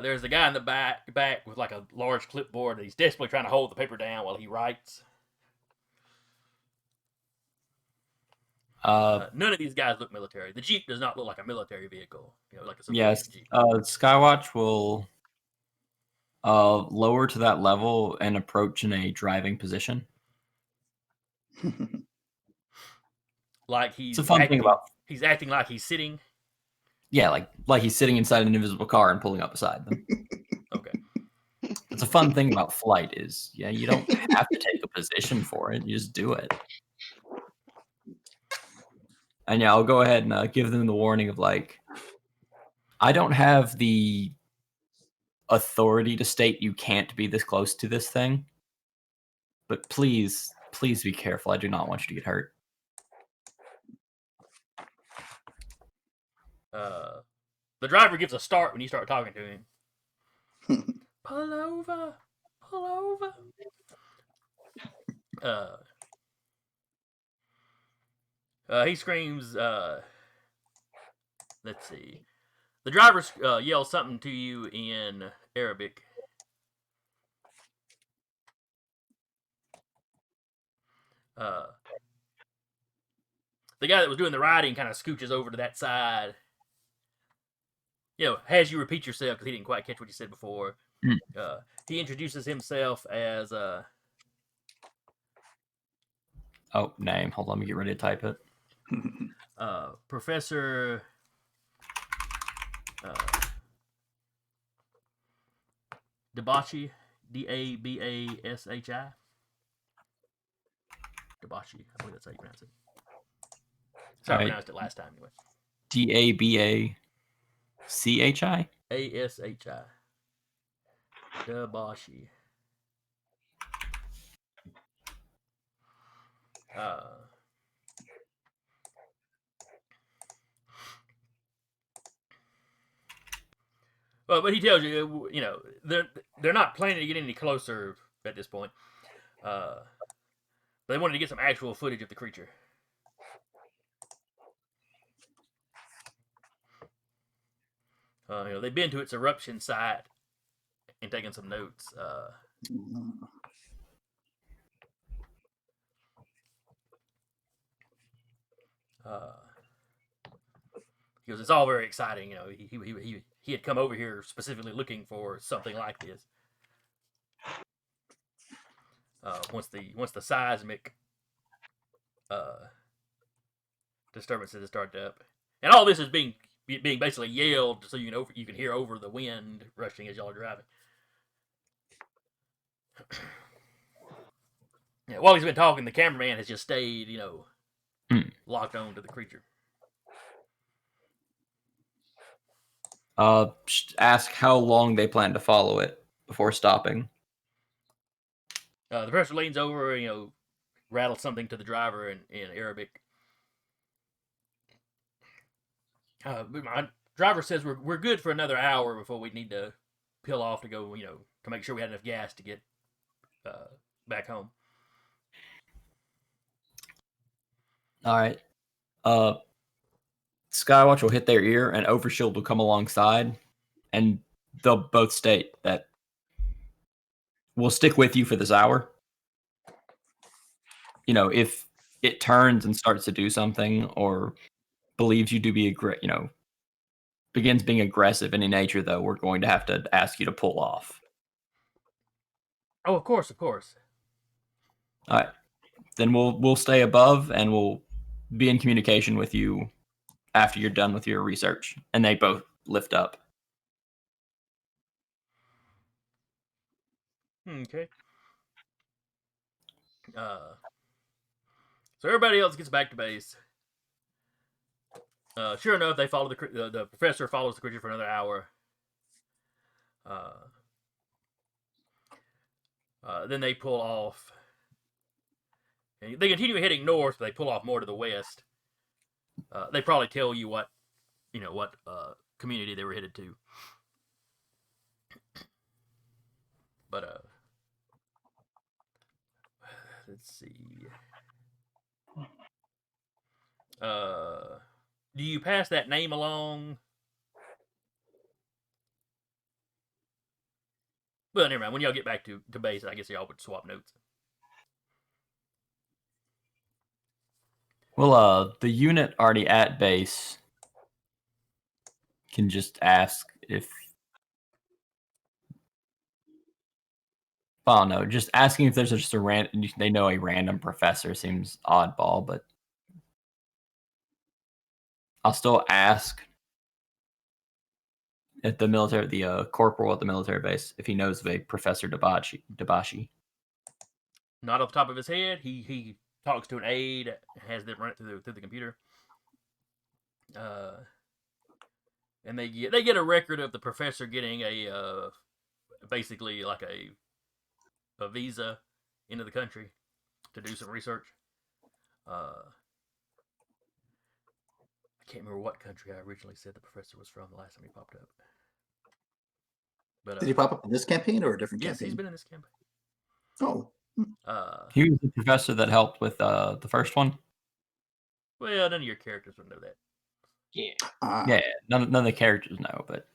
There's the guy in the back with like a large clipboard, and he's desperately trying to hold the paper down while he writes. None of these guys look military. The Jeep does not look like a military vehicle, like a civilian yes, Jeep. Skywatch will lower to that level and approach in a driving position. Like he's It's a fun thing about he's acting like he's sitting. yeah, like he's sitting inside an invisible car and pulling up beside them. Okay. It's a fun thing about flight is you don't have to take a position for it; you just do it. And I'll go ahead and give them the warning of I don't have the authority to state you can't be this close to this thing, but please be careful. I do not want you to get hurt. The driver gives a start when you start talking to him. Pull over. He screams, let's see. The driver yells something to you in Arabic. The guy that was doing the riding kind of scooches over to that side. Has you repeat yourself because he didn't quite catch what you said before. He introduces himself as name. Hold on, let me get ready to type it. Professor Dabashi, Dabashi. Dabashi, I believe that's how you pronounce it. That's how I pronounced it last time, anyway. Dabachi. Ashi. Dabashi. Well, but he tells you, they're not planning to get any closer at this point. They wanted to get some actual footage of the creature. They've been to its eruption site and taken some notes. He goes, it's all very exciting. He had come over here specifically looking for something like this. Once the seismic disturbances started up, and all this is being basically yelled so you can hear over the wind rushing as y'all are driving. Yeah, while he's been talking, the cameraman has just stayed, locked on to the creature. Just ask how long they plan to follow it before stopping. The professor leans over, rattles something to the driver in Arabic. My driver says we're good for another hour before we need to peel off to go, to make sure we had enough gas to get back home. All right. Skywatch will hit their ear, and Overshield will come alongside, and they'll both state that we'll stick with you for this hour. If it turns and starts to do something, or believes you to be begins being aggressive in nature, though, we're going to have to ask you to pull off. Oh, of course. All right. Then we'll stay above, and we'll be in communication with you after you're done with your research. And they both lift up. Okay. So everybody else gets back to base. Sure enough, they follow the professor follows the creature for another hour. Then they pull off. And they continue heading north, but they pull off more to the west. They probably tell you what community they were headed to. But let's see. Do you pass that name along? Well, never mind. When y'all get back to base, I guess y'all would swap notes. Well, the unit already at base can just ask if... Well, no, just asking if there's just they know a random professor seems oddball, but I'll still ask at the corporal at the military base if he knows of a Professor Dabashi. Not off the top of his head. He talks to an aide, has them run it through the computer. And they get a record of the professor getting a basically like a visa into the country to do some research. I can't remember what country I originally said the professor was from the last time he popped up. But did he pop up in this campaign or a different yes, campaign? he's been in this campaign. Oh. He was the professor that helped with the first one. Well, none of your characters would know that. Yeah. Yeah, none of the characters know, but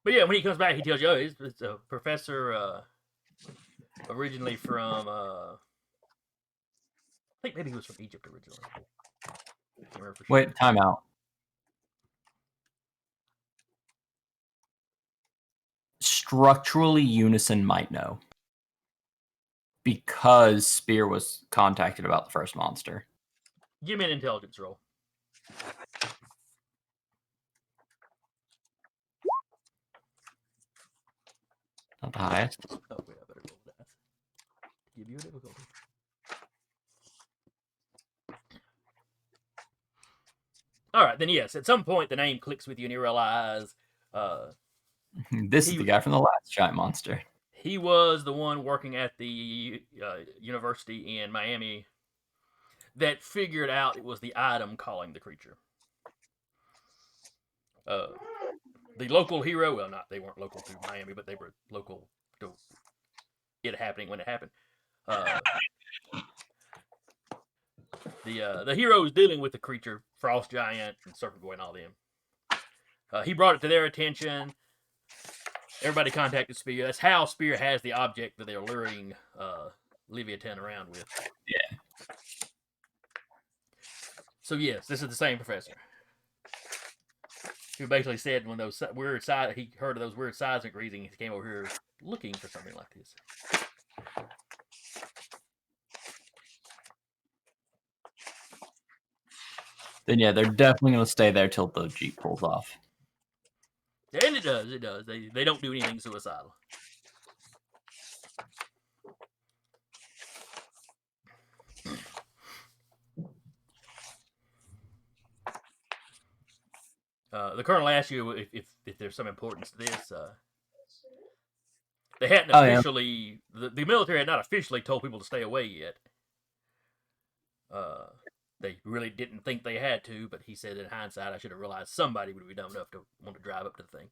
yeah, when he comes back, he tells you, oh, it's a professor originally from, I think maybe he was from Egypt originally. I can't remember for sure. wait, time out. Structurally, Unison might know. Because Spear was contacted about the first monster. Give me an intelligence roll. Not the highest. Oh, wait, I better roll that. Give you a difficulty. All right, then yes, at some point the name clicks with you and you realize This is the guy from the last giant monster. he was the one working at the university in Miami that figured out it was the item calling the creature. The local hero, well, they weren't local to Miami, but they were local to it happening when it happened. The hero is dealing with the creature, Frost Giant and Serpent Boy and all them. He brought it to their attention. Everybody contacted Spear. That's how Spear has the object that they're luring Leviathan around with. Yeah. So yes, this is the same professor who basically said when those weird he heard of those weird seismic readings, he came over here looking for something like this. Then yeah, they're definitely going to stay there till the Jeep pulls off. And it does. They don't do anything suicidal. The colonel asked you if there's some importance to this. They hadn't Oh, yeah. officially, the military had not officially told people to stay away yet. They really didn't think they had to, but he said in hindsight, I should have realized somebody would be dumb enough to want to drive up to the thing.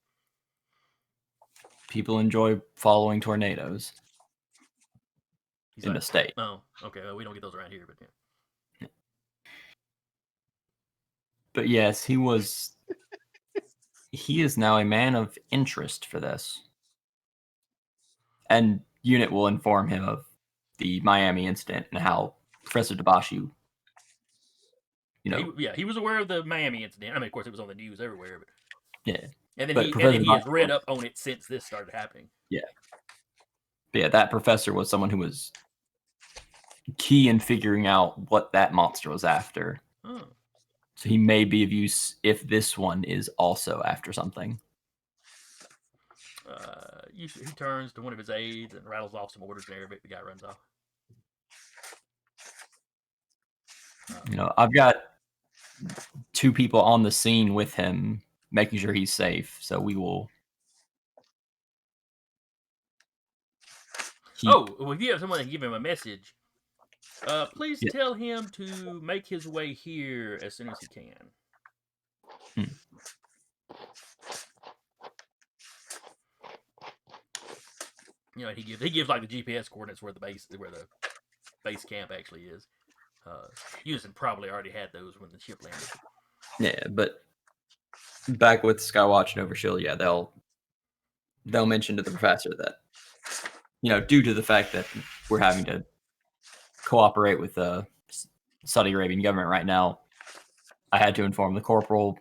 People enjoy following tornadoes He's in like, the state. Oh, okay. Well, we don't get those around here, but yeah. But yes, he is now a man of interest for this. And Unit will inform him of the Miami incident and how Professor Dabashi, He was aware of the Miami incident. I mean, of course, it was on the news everywhere. But yeah. And then But he Professor has Dabashi read up on it since this started happening. Yeah. But yeah, that professor was someone who was key in figuring out what that monster was after. Oh. So he may be of use if this one is also after something. He turns to one of his aides and rattles off some orders there, but the guy runs off. I've got 2 people on the scene with him, making sure he's safe. So we will. Well, if you have someone that can give him a message, please tell him to make his way here as soon as he can. He gives like the GPS coordinates where the base camp actually is. Houston probably already had those when the ship landed. Yeah, but back with Skywatch and Overshield, yeah, they'll mention to the professor that, due to the fact that we're having to cooperate with the Saudi Arabian government right now, I had to inform the corporal,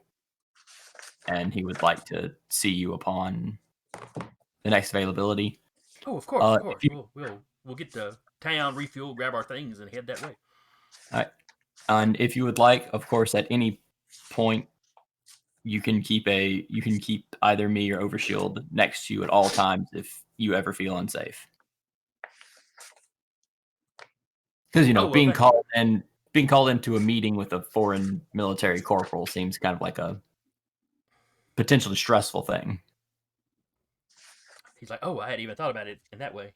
and he would like to see you upon the next availability. Oh, of course, We'll get to town, refuel, grab our things, and head that way. All right. And if you would like, of course, at any point, you can keep either me or Overshield next to you at all times if you ever feel unsafe. Because being called into a meeting with a foreign military corporal seems kind of like a potentially stressful thing. He's like, oh, I hadn't even thought about it in that way.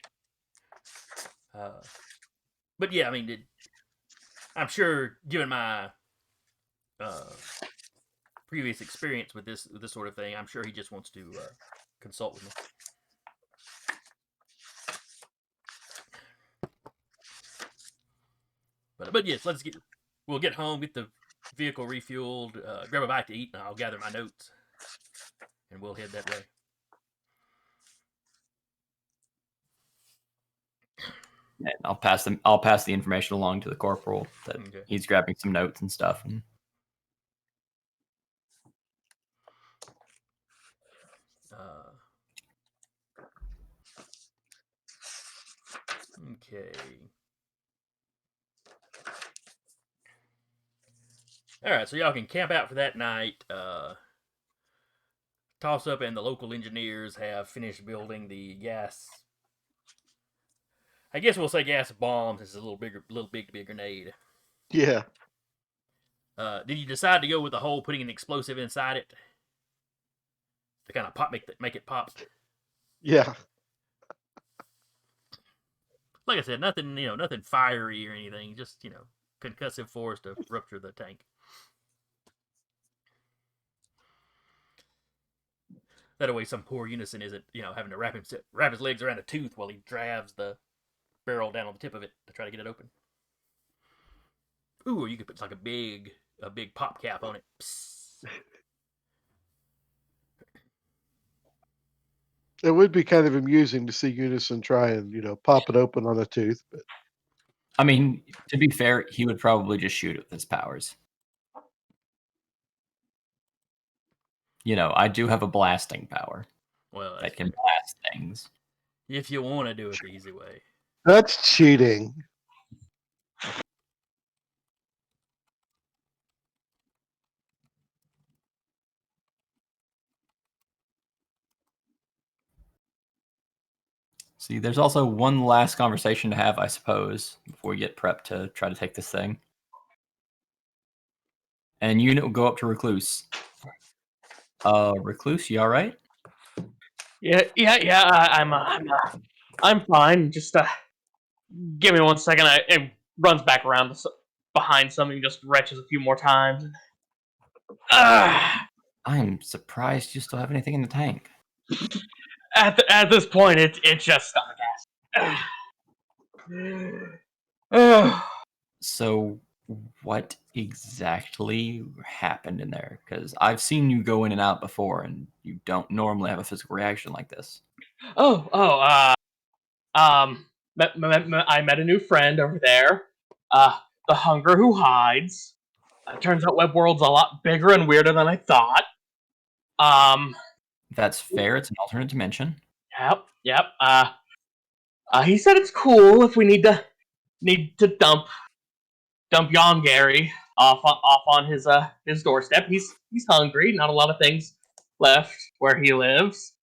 But yeah, I mean, I'm sure, given my previous experience with this sort of thing, I'm sure he just wants to consult with me. But yes, we'll get home, get the vehicle refueled, grab a bite to eat, and I'll gather my notes, and we'll head that way. And I'll pass the information along to the corporal that he's grabbing some notes and stuff. Okay. All right, so y'all can camp out for that night. Toss Up and the local engineers have finished building the gas. I guess we'll say gas bombs. It's a little big to be a grenade. Yeah. Did you decide to go with the whole putting an explosive inside it to kind of make it pop? Yeah. Like I said, nothing fiery or anything. Just concussive force to rupture the tank. That way, some poor Unison isn't having to wrap his legs around a tooth while he drives the barrel down on the tip of it to try to get it open. Ooh, or you could put like a big pop cap on it. Psst. It would be kind of amusing to see Unison try and, pop it open on a tooth. But I mean, to be fair, he would probably just shoot it with his powers. I do have a blasting power. Well, that can blast things. If you want to do it the easy way. That's cheating. See, there's also one last conversation to have, I suppose, before we get prepped to try to take this thing. And Unit will go up to Recluse. Recluse, you all right? I'm fine. Just give me 1 second. It runs back around behind something, just retches a few more times. I'm surprised you still have anything in the tank. At this point, it's just stomach acid. So, what exactly happened in there? Because I've seen you go in and out before, and you don't normally have a physical reaction like this. I met a new friend over there. The Hunger Who Hides. Turns out Web World's a lot bigger and weirder than I thought. That's fair. It's an alternate dimension. Yep. He said it's cool if we need to dump Yon Gary off on his doorstep. He's hungry. Not a lot of things left where he lives.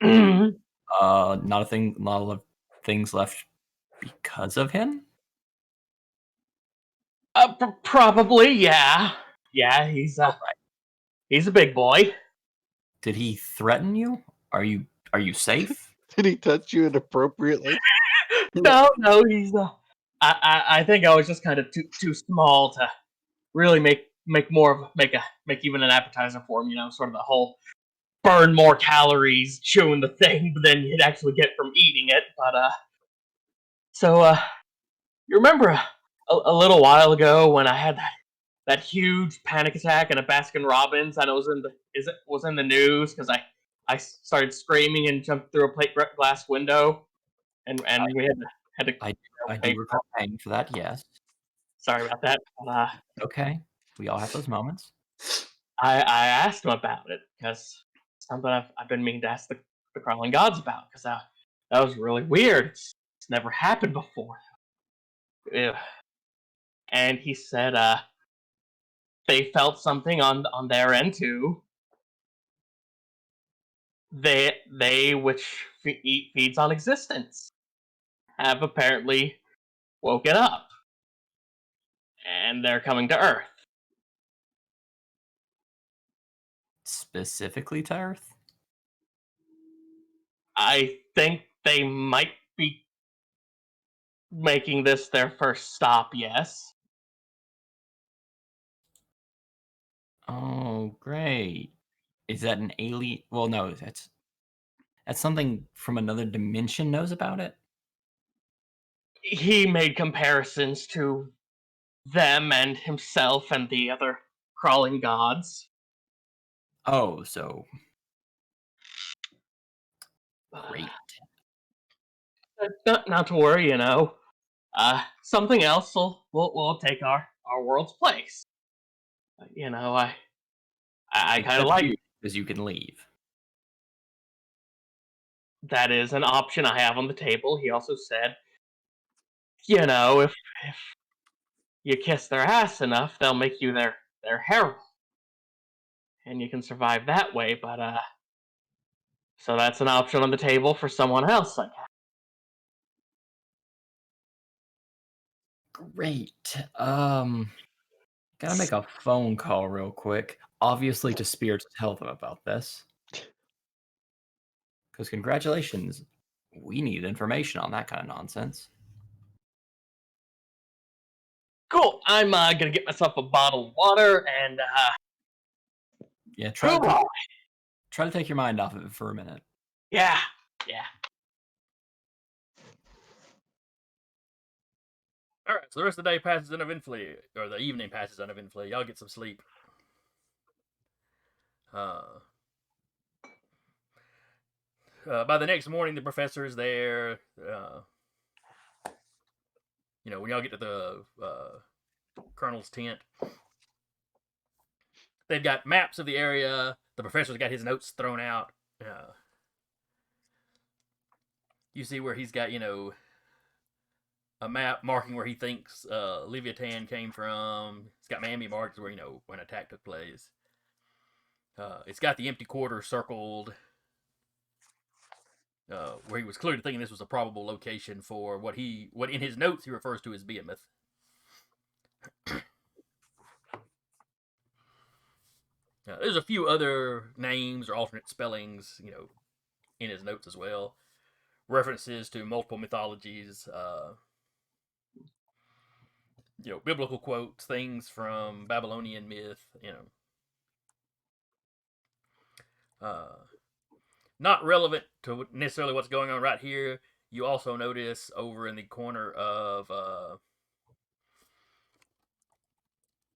Not a lot of things left because of him. Probably, yeah. Yeah, he's a big boy. Did he threaten you? Are you safe? Did he touch you inappropriately? No, he's I think I was just kind of too small to really make even an appetizer for him. You know, sort of the whole burn more calories chewing the thing than you'd actually get from eating it. But you remember a little while ago when I had that huge panic attack in a Baskin Robbins? I know it was in the news because I started screaming and jumped through a plate glass window, and we had to. I do recall paying for that. Yes. Sorry about that. But, okay, we all have those moments. I asked him about it because something I've been meaning to ask the crawling gods about because that was really weird. It's never happened before. Ew. And he said they felt something on their end too. They which feeds on existence have apparently woken up, and they're coming to Earth. Specifically to Earth? I think they might be making this their first stop, yes. Oh, great. Is that an alien? Well, no, that's something from another dimension knows about it? He made comparisons to them and himself and the other crawling gods. Oh, so great. Not to worry, you know. Something else will take our world's place. You know, I kind of like because you can leave. That is an option I have on the table. He also said, you know, if you kiss their ass enough, they'll make you their herald, and you can survive that way. But so that's an option on the table for someone else. I guess. Great. Gotta make a phone call real quick. Obviously to Spirits to tell them about this. Because congratulations, we need information on that kind of nonsense. Cool. I'm gonna get myself a bottle of water and yeah, try to take your mind off of it for a minute. Yeah. All right, so the rest of the day passes uneventfully, or the evening passes uneventfully. Y'all get some sleep. By the next morning, the professor is there. When y'all get to the colonel's tent, they've got maps of the area. The professor's got his notes thrown out. You see where he's got, a map marking where he thinks Leviathan came from. It's got Miami marked where, when an attack took place. It's got the empty quarter circled, where he was clearly thinking this was a probable location for what in his notes he refers to as Behemoth. There's a few other names or alternate spellings, in his notes as well. References to multiple mythologies, biblical quotes, things from Babylonian myth, not relevant to necessarily what's going on right here. You also notice over in the corner of,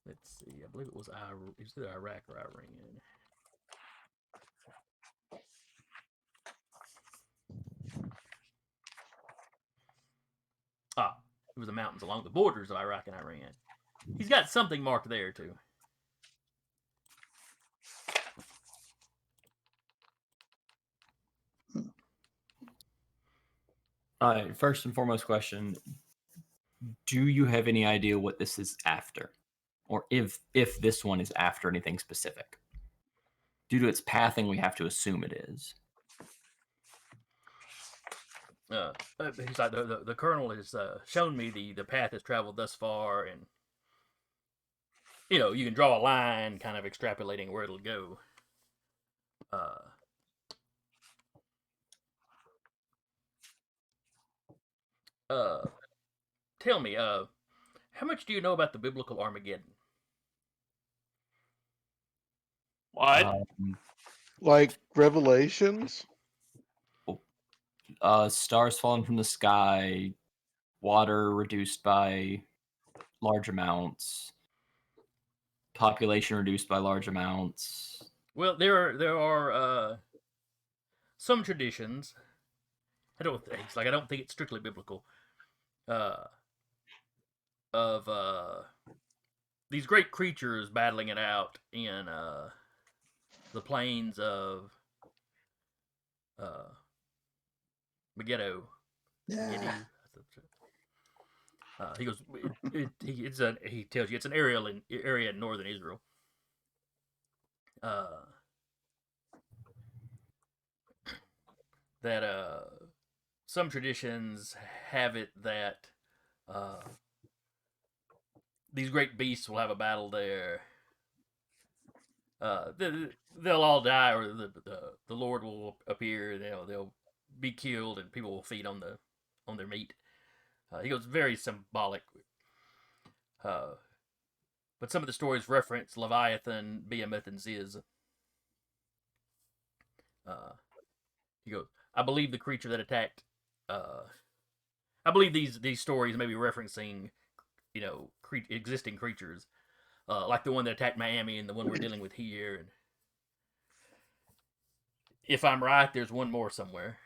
let's see, I believe it was either Iraq or Iran. It was the mountains along the borders of Iraq and Iran. He's got something marked there too. All right, first and foremost question: do you have any idea what this is after, or if this one is after anything specific? Due to its pathing, we have to assume it is. He's like the colonel has shown me the path has traveled thus far, and you can draw a line, kind of extrapolating where it'll go. Tell me, how much do you know about the biblical Armageddon? What? Like Revelations? Stars falling from the sky, water reduced by large amounts, population reduced by large amounts. Well, there are some traditions. I don't think it's strictly biblical. Of these great creatures battling it out in the plains of Megiddo. Yeah. He goes. He tells you it's an area in northern Israel. That some traditions have it that these great beasts will have a battle there. They'll all die, or the Lord will appear. They'll be killed, and people will feed on their meat. He goes very symbolic. But some of the stories reference Leviathan, Behemoth, and Ziz. He goes, I believe the creature that attacked. I believe these stories may be referencing, existing creatures, like the one that attacked Miami and the one we're dealing with here. And if I'm right, there's one more somewhere.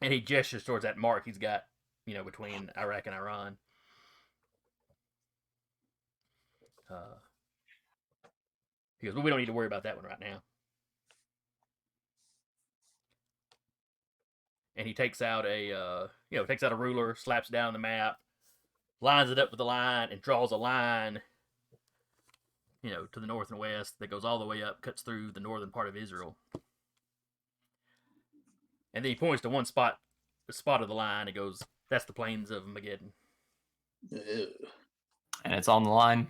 And he gestures towards that mark he's got, between Iraq and Iran. He goes, well, we don't need to worry about that one right now. And he takes out a ruler, slaps down the map, lines it up with the line, and draws a line, to the north and west that goes all the way up, cuts through the northern part of Israel. And then he points to the spot of the line, and goes, that's the plains of Megiddo. And it's on the line?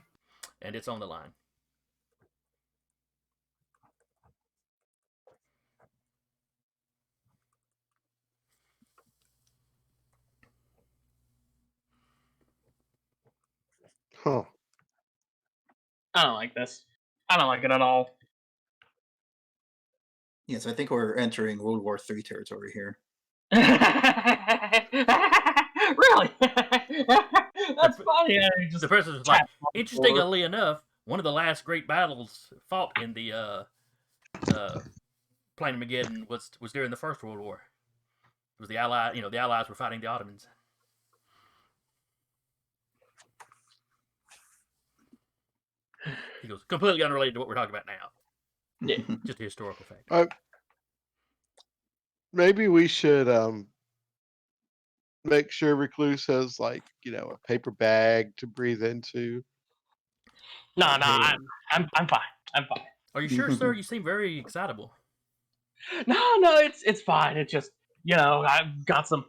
And it's on the line. Huh. I don't like this. I don't like it at all. Yes, I think we're entering World War III territory here. Really? That's funny. The person was like, interestingly enough, one of the last great battles fought in the plain of Megiddo was during the First World War. It was the Allies were fighting the Ottomans. He goes, completely unrelated to what we're talking about now. Yeah. Just a historical fact. Maybe we should make sure Recluse has a paper bag to breathe into. No, I'm fine. I'm fine. Are you sure, sir? You seem very excitable. No, it's fine. It's just I got some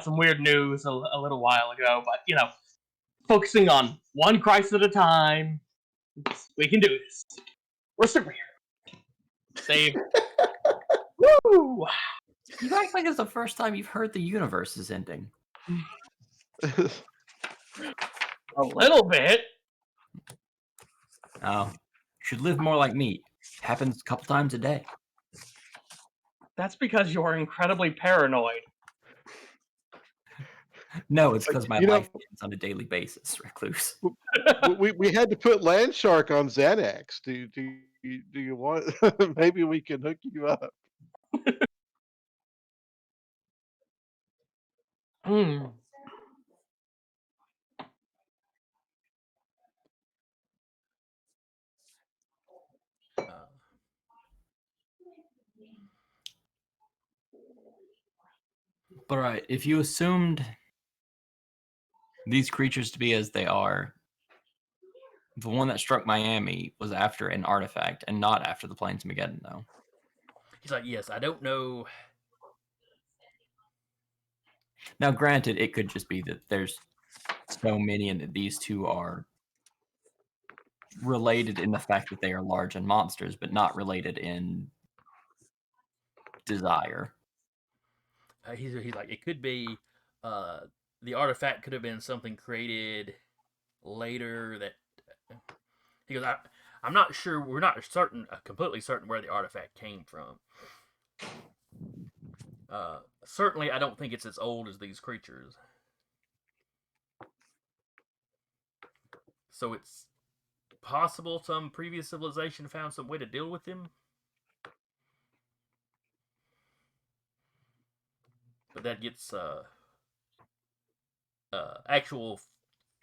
weird news a little while ago, but focusing on one crisis at a time. We can do this. We're superheroes. Save. Woo! You act like it's the first time you've heard the universe is ending. A little bit. Oh, you should live more like me. Happens a couple times a day. That's because you're incredibly paranoid. No, it's because my You know- life ends on a daily basis, recluse. we had to put Land Shark on Xanax. Do you want? Maybe we can hook you up. Hmm. But alright, if you assumed these creatures to be as they are, the one that struck Miami was after an artifact and not after the Planesmageddon, though. He's like, yes, I don't know. Now, granted, it could just be that there's so many and that these two are related in the fact that they are large and monsters, but not related in desire. He's like, it could be the artifact could have been something created later that he goes, I'm not sure, we're not certain, completely certain where the artifact came from. Certainly, I don't think it's as old as these creatures. So it's possible some previous civilization found some way to deal with him. But that gets actual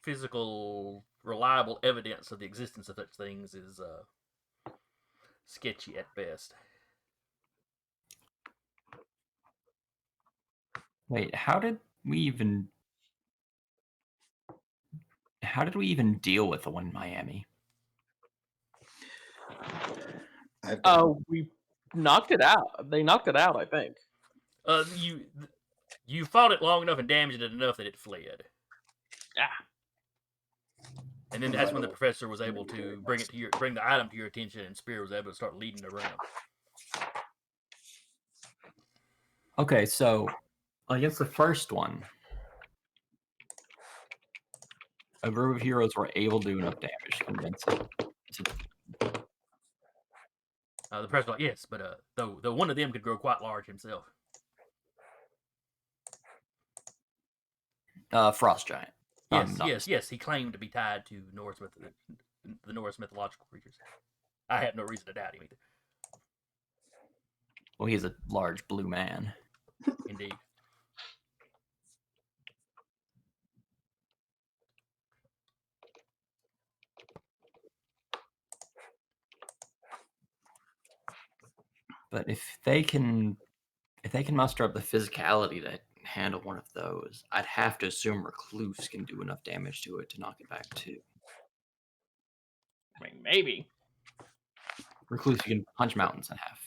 physical, reliable evidence of the existence of such things is sketchy at best. Wait, how did we even deal with the one in Miami? We knocked it out. They knocked it out, I think. You fought it long enough and damaged it enough that it fled. And then that's when the professor was able to bring the item to your attention, and Spear was able to start leading it around. Okay, so against the first one, a group of heroes were able to do enough damage to convince it. The professor was like, yes, but though one of them could grow quite large himself. Frost Giant. Yes. He claimed to be tied to the Norse mythological creatures. I have no reason to doubt him either. Well, he's a large blue man. Indeed. But if they can muster up the physicality to handle one of those, I'd have to assume Recluse can do enough damage to it to knock it back too. I mean, maybe. Recluse, you can punch mountains in half.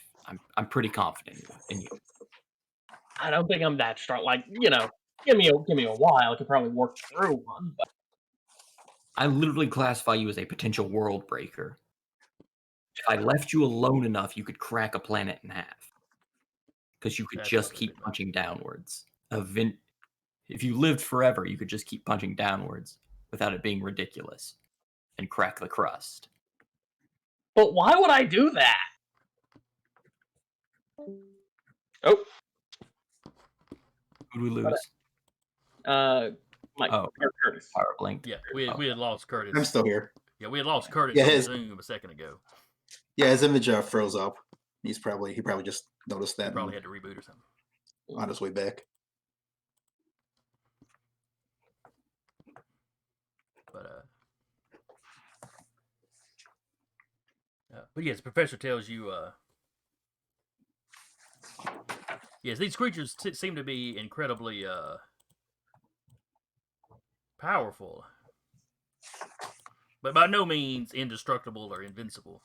I'm pretty confident in you. I don't think I'm that strong. Like, give me a while. I could probably work through one. But I literally classify you as a potential world breaker. If I left you alone enough, you could crack a planet in half. Because you could That's just probably keep a bit punching downwards. If you lived forever, you could just keep punching downwards without it being ridiculous and crack the crust. But why would I do that? Oh. Who do we lose? Mike. Oh, Curtis. Power Blink. Yeah, we had lost Curtis. I'm still here. Yeah, we had lost Curtis Yeah, on Zoom a second ago. Yeah, his image froze up. He probably just noticed that He probably had to reboot or something. on his way back. But yes, the professor tells you, yes, these creatures seem to be incredibly powerful, but by no means indestructible or invincible.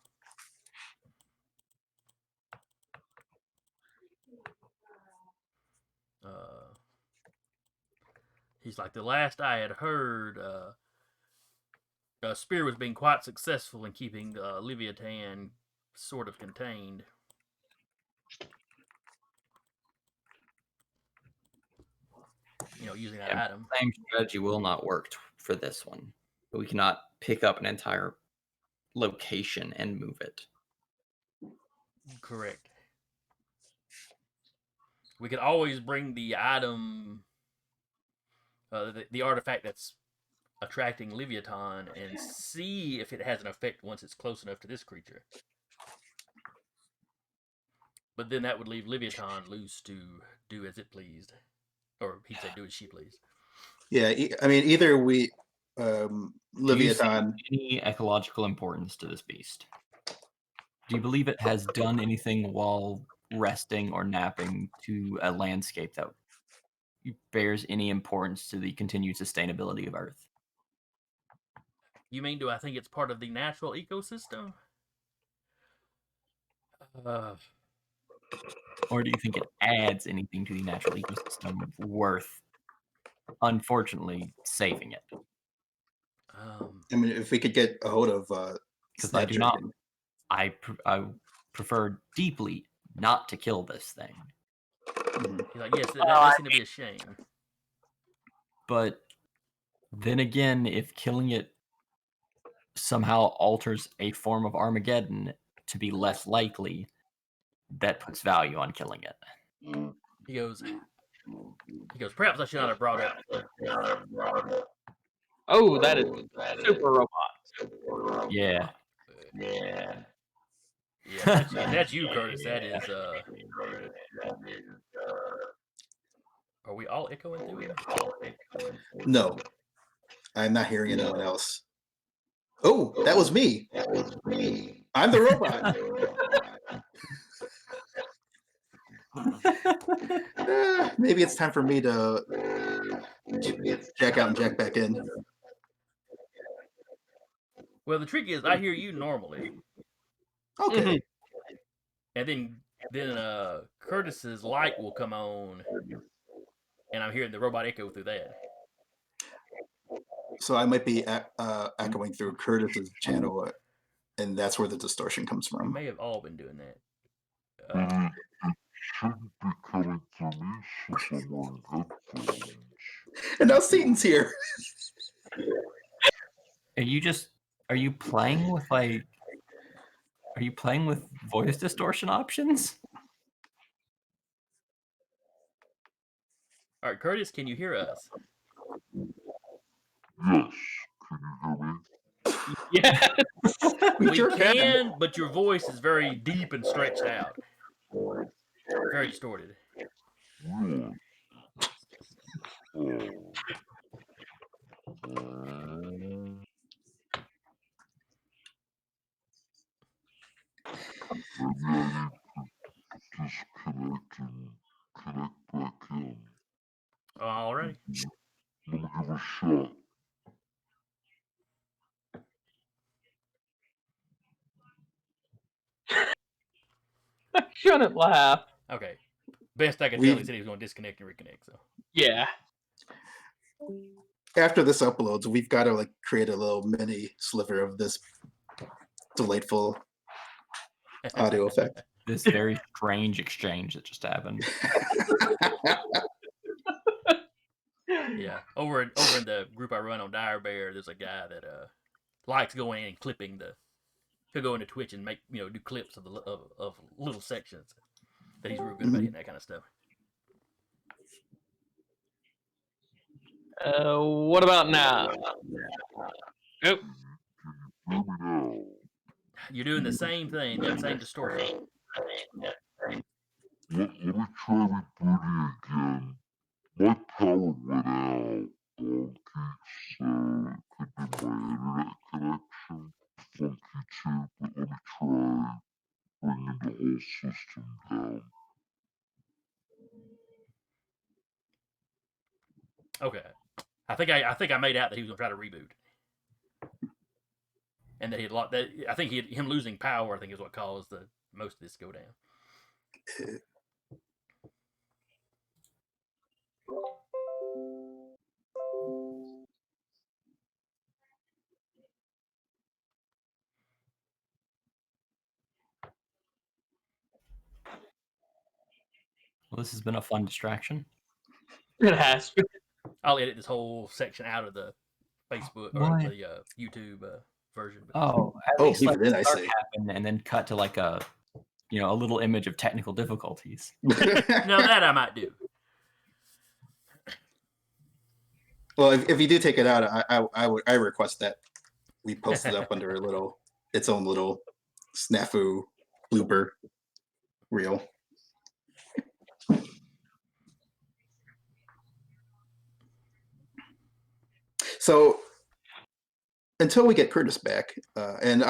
He's like, the last I had heard, Spear was being quite successful in keeping Leviathan sort of contained. Using that Yeah, item. Same strategy will not work for this one. We cannot pick up an entire location and move it. Correct. We could always bring the item, the artifact that's attracting Leviathan, and see if it has an effect once it's close enough to this creature. But then that would leave Leviathan loose to do as it pleased. Or he'd say do as she pleased. Yeah, I mean, either we, Do you Leviathan. see any ecological importance to this beast? Do you believe it has done anything while resting or napping to a landscape that bears any importance to the continued sustainability of Earth? You mean, do I think it's part of the natural ecosystem? Or do you think it adds anything to the natural ecosystem worth, unfortunately, saving it? I mean, if we could get a hold of Because I do not. I prefer deeply not to kill this thing. He's like, yes, that does seem to be a shame. But then again, if killing it somehow alters a form of Armageddon to be less likely, that puts value on killing it. He goes, perhaps I should not have brought up. Oh, that is super robot. Yeah. Yeah, that's you, Curtis. That is, are we all echoing through him? No, I'm not hearing anyone else. Oh, that was me. I'm the robot. Maybe it's time for me to jack out and jack back in. Well, the trick is, I hear you normally. Okay. And then Curtis's light will come on, and I'm hearing the robot echo through that. So I might be echoing through Curtis's channel, and that's where the distortion comes We from. may have all been doing that. And now Seaton's here. Are you playing with voice distortion options? All right, Curtis, can you hear us? Yes. We can, but your voice is very deep and stretched out. Very distorted. Alrighty. I shouldn't laugh. Okay. Best I could tell, he said he was going to disconnect and reconnect. So Yeah. After this uploads, we've got to create a little mini sliver of this delightful audio effect. This very strange exchange that just happened. yeah, over in the group I run on Dire Bear, there's a guy that likes going in and clipping the. He'll go into Twitch and make do clips of of little sections that he's real good about hitting that kind of stuff. What about now? Nope. You're doing the same thing, that same distortion. Let me try rebooting again. My power went out. So it could be my internet connection. Funky too, but let me try bringing the whole system down. Okay, I think I made out that he was gonna try to reboot, and that I think him losing power, I think, is what caused most of this to go down. Well, this has been a fun distraction. It has. I'll edit this whole section out of the Facebook or What? the YouTube version. But Oh, at Oh, least let even then, the I start say. happen and then cut to like a little image of technical difficulties. now that I might do. Well, if you do take it out, I request that we post it up under its own little snafu blooper reel. So until we get Curtis back, and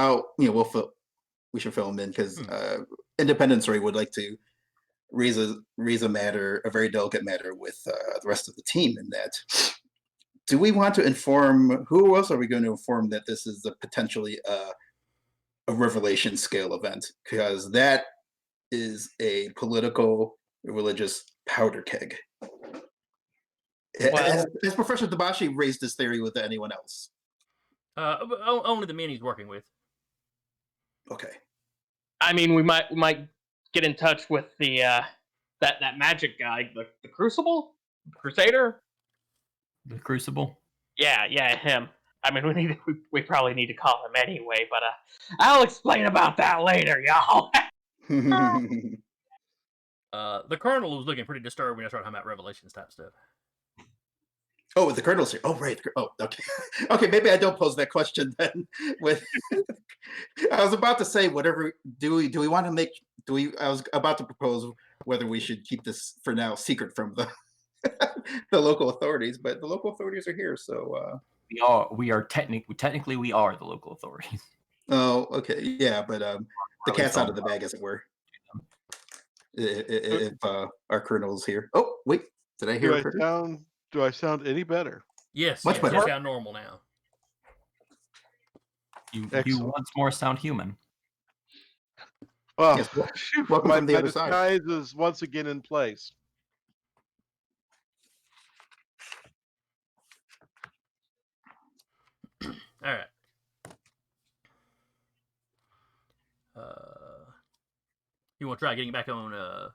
we should fill him in because Independence Ray would like to raise a very delicate matter with the rest of the team. In that, do we want to inform who else are we going to inform that this is potentially a revelation scale event? Because that is a political, religious powder keg. Well- Has Professor Dabashi raised this theory with anyone else? Only the men he's working with. Okay. I mean, we might get in touch with the that magic guy, the Crucible, Crusader. The Crucible. Yeah, him. I mean, we probably need to call him anyway, but I'll explain about that later, y'all. The Colonel was looking pretty disturbed when I started talking about Revelations type stuff. Oh, the Colonel's here. Oh, right. Oh, okay. Okay, maybe I don't pose that question then. With I was about to say whatever. Do we want to make? I was about to propose whether we should keep this for now secret from the the local authorities, but the local authorities are here, so We are technically we are the local authorities. Oh, okay, yeah, but the Or cat's we out of the bag, as it were. If our Colonel's here. Oh, wait, did I hear Curtis? Do I sound any better? Yes, Much yes, better. you sound normal now. You Excellent. once more sound human. Well, Yes, phew, welcome my from the other side. disguise is once again in place. All right. You want to try getting back on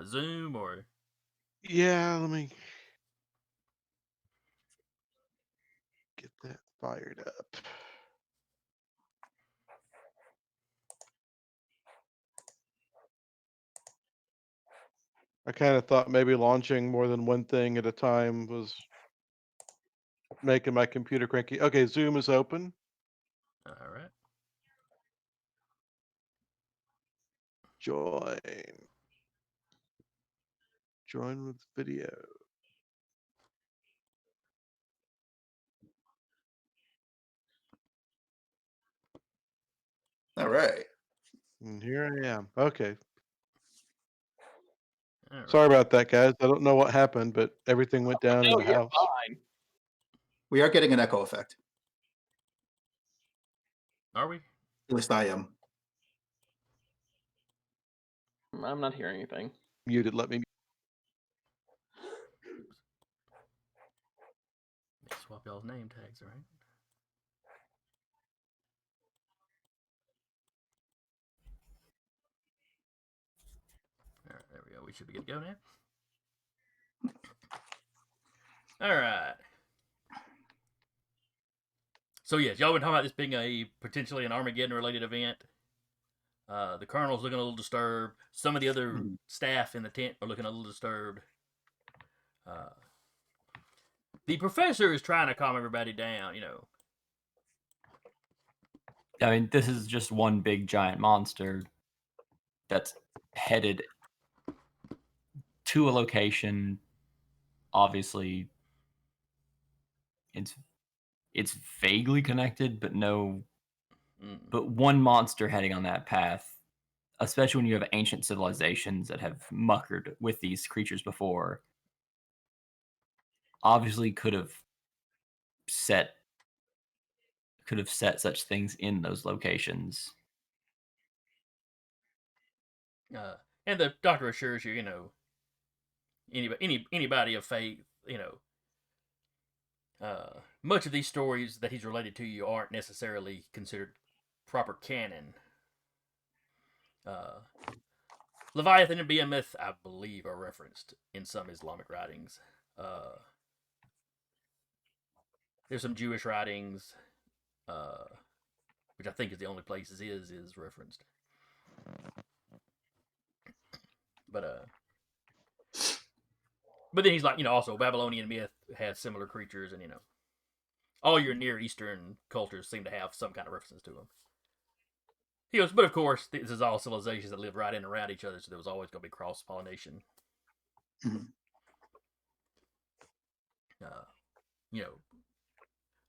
Zoom or? Yeah, let me get that fired up. I kind of thought maybe launching more than one thing at a time was making my computer cranky. Okay, Zoom is open. All right. Join. Join with video. All right. And here I am. Okay. All right. Sorry about that, guys. I don't know what happened, but everything went down in No, the you're house. fine. We are getting an echo effect. Are we? At least I am. I'm not hearing anything. Muted. Let me. Swap y'all's name tags, right? All right, there we go. We should be good to go now. All right. So yes, y'all been talking about this being a potentially an Armageddon-related event. The Colonel's looking a little disturbed. Some of the other staff in the tent are looking a little disturbed. The professor is trying to calm everybody down, you know. I mean, this is just one big giant monster that's headed to a location. Obviously, it's vaguely connected, but no. But one monster heading on that path, especially when you have ancient civilizations that have muckered with these creatures before, obviously could have set such things in those locations. And the doctor assures you, you know, anybody of faith, you know, much of these stories that he's related to you aren't necessarily considered proper canon. Leviathan and Behemoth, I believe, are referenced in some Islamic writings. There's some Jewish writings, which I think is the only place is referenced. But then he's like, also Babylonian myth has similar creatures, and all your Near Eastern cultures seem to have some kind of references to them. He goes, but of course, this is all civilizations that live right in and around each other, so there was always going to be cross pollination. Mhm.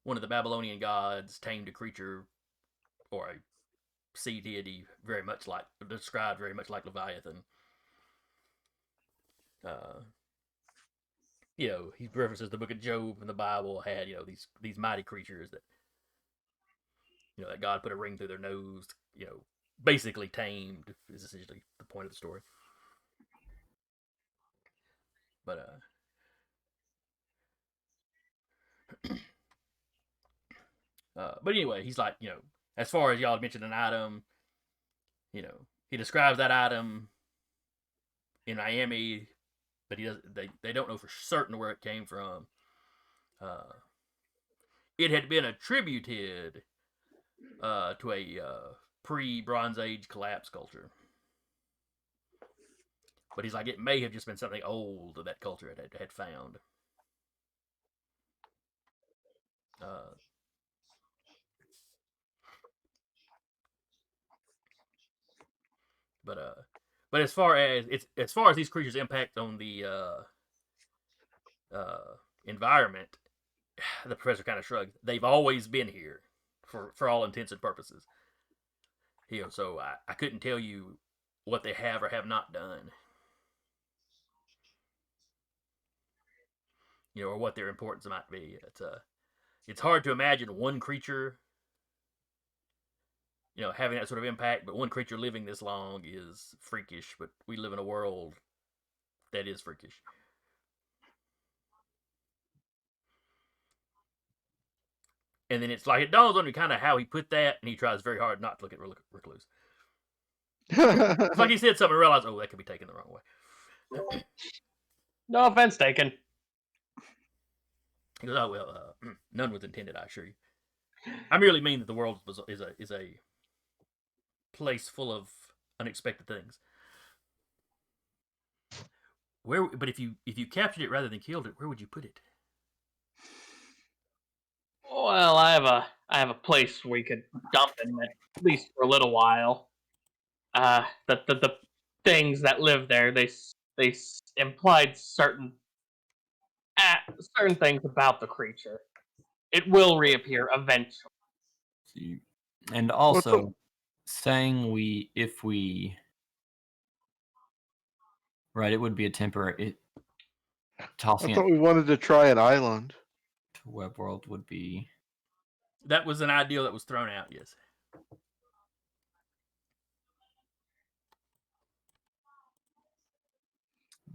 One of the Babylonian gods tamed a creature or a sea deity described very much like Leviathan. He references the Book of Job and the Bible had these mighty creatures that that God put a ring through their nose, basically tamed is essentially the point of the story. But anyway, he's like, as far as y'all had mentioned an item, he describes that item in Miami, but they don't know for certain where it came from. It had been attributed to a pre-Bronze Age collapse culture. But he's like, it may have just been something old that culture had found. But as far as these creatures' impact on the environment, the professor kind of shrugged. They've always been here, for all intents and purposes. So I couldn't tell you what they have or have not done, or what their importance might be. It's hard to imagine one creature, having that sort of impact, but one creature living this long is freakish. But we live in a world that is freakish. And then it's like it dawns on me kind of how he put that, and he tries very hard not to look at Recluse. It's like he said something and realized, oh, that could be taken the wrong way. No offense taken. He goes, oh well, none was intended, I assure you. I merely mean that the world is a place full of unexpected things. But if you captured it rather than killed it, where would you put it? Well, I have a place we could dump him at least for a little while. The things that live there, they implied certain things about the creature. It will reappear eventually. See, and also saying right, it would be a temporary. Tossing I thought it we wanted to try an island. to web world would be. That was an idea that was thrown out. Yes.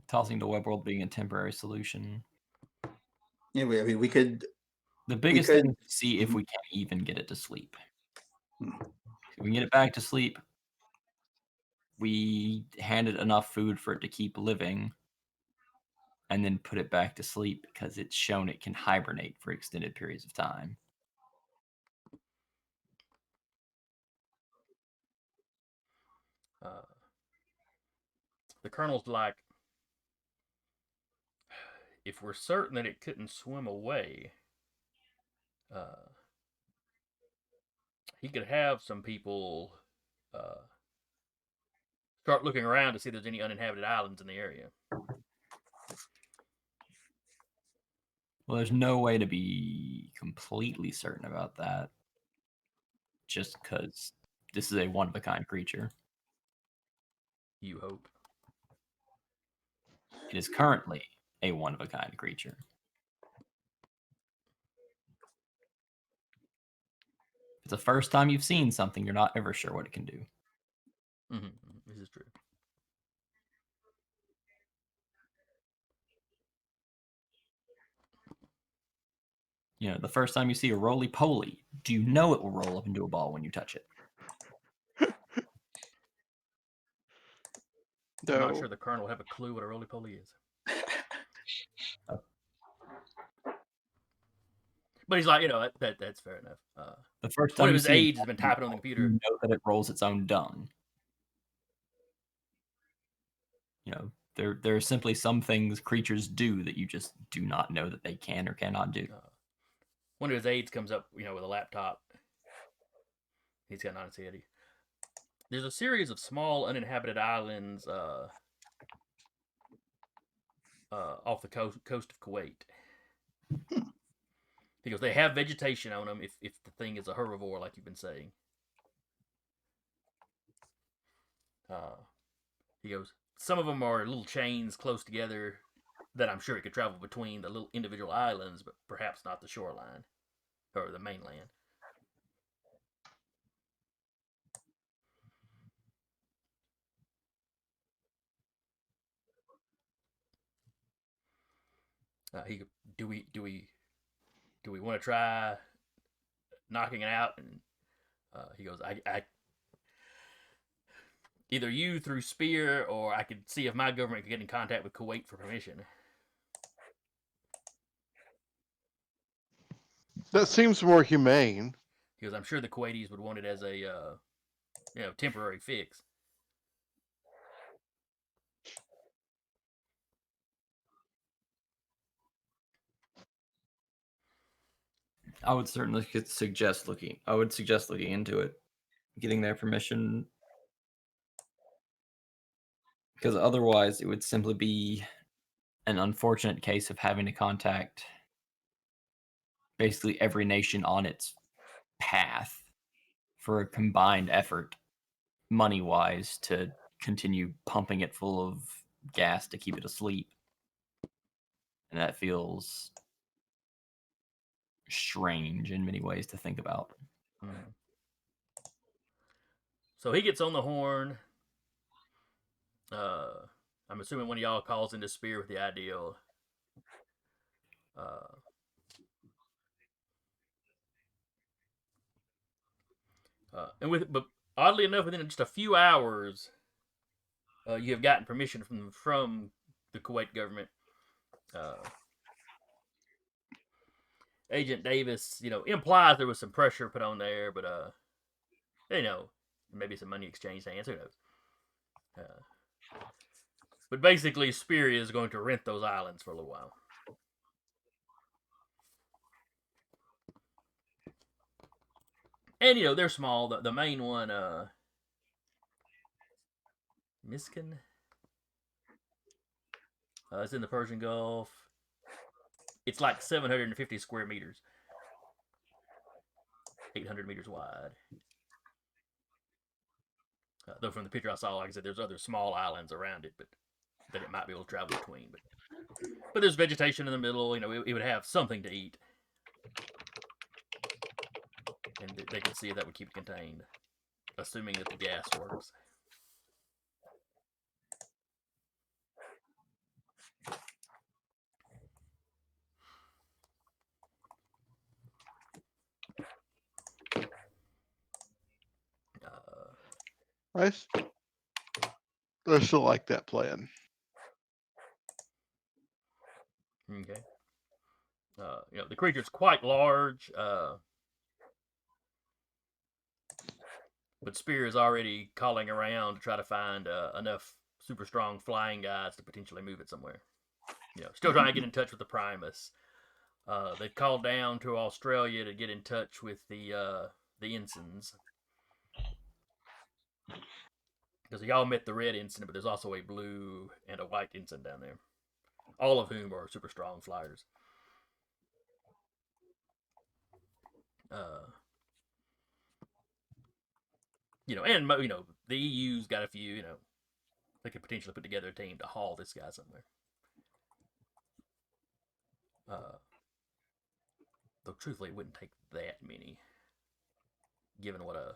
Tossing to web world being a temporary solution. Yeah, we could. The biggest thing is to see if we can even get it to sleep. If we can get it back to sleep, we hand it enough food for it to keep living, and then put it back to sleep because it's shown it can hibernate for extended periods of time. The colonel's like, if we're certain that it couldn't swim away, he could have some people start looking around to see if there's any uninhabited islands in the area. Well, there's no way to be completely certain about that, just because this is a one-of-a-kind creature. You hope. It is currently a one-of-a-kind creature. If it's the first time you've seen something, you're not ever sure what it can do. Mm-hmm. This is true. The first time you see a roly-poly, do you know it will roll up into a ball when you touch it? I'm not No. sure the colonel will have a clue what a roly-poly is. But he's like, that's fair enough. The first One time of you his see aides has been typing on the computer. you know that it rolls its own dung. There are simply some things creatures do that you just do not know that they can or cannot do. One of his aides comes up, with a laptop. He's got on his head. There's a series of small uninhabited islands off the coast of Kuwait. He goes, they have vegetation on them if the thing is a herbivore, like you've been saying. He goes, some of them are little chains close together that I'm sure it could travel between the little individual islands, but perhaps not the shoreline or the mainland. Do we want to try knocking it out? And he goes, I either you through Spear, or I could see if my government could get in contact with Kuwait for permission. That seems more humane. He goes, I'm sure the Kuwaitis would want it as a temporary fix. I would certainly suggest looking into it, getting their permission, because otherwise it would simply be an unfortunate case of having to contact basically every nation on its path for a combined effort, money-wise, to continue pumping it full of gas to keep it asleep. And that feels strange in many ways to think about. So he gets on the horn. I'm assuming one of y'all calls into Spear with the ideal. But oddly enough, within just a few hours, you have gotten permission from the Kuwait government. Agent Davis, implies there was some pressure put on there, but maybe some money exchanged hands. Who knows? But basically, Spear is going to rent those islands for a little while. And they're small. The main one, Miskin. It's in the Persian Gulf. It's like 750 square meters. 800 meters wide. Though from the picture I saw, like I said, there's other small islands around it, but that it might be able to travel between. But there's vegetation in the middle. It would have something to eat. And they could see if that would keep it contained, assuming that the gas works. I still like that plan. Okay. The creature's quite large, but Spear is already calling around to try to find enough super strong flying guys to potentially move it somewhere. Still trying to get in touch with the Primus. They've called down to Australia to get in touch with the ensigns. Because y'all met the red ensign, but there's also a blue and a white ensign down there. All of whom are super strong flyers. And the EU's got a few. They could potentially put together a team to haul this guy somewhere. Though truthfully, it wouldn't take that many, given what a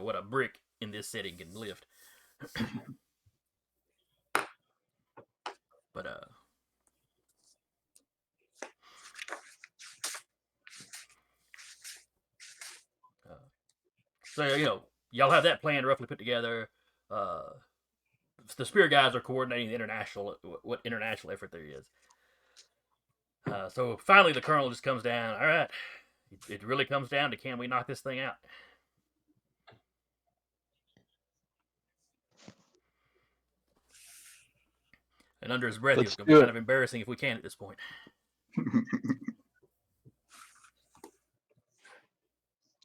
what a brick in this setting can lift. But so y'all have that plan roughly put together. the Spear guys are coordinating what international effort there is. So finally, the colonel just comes down. All right, it really comes down to can we knock this thing out? And under his breath, he was Let's going to be do kind it. of embarrassing if we can at this point.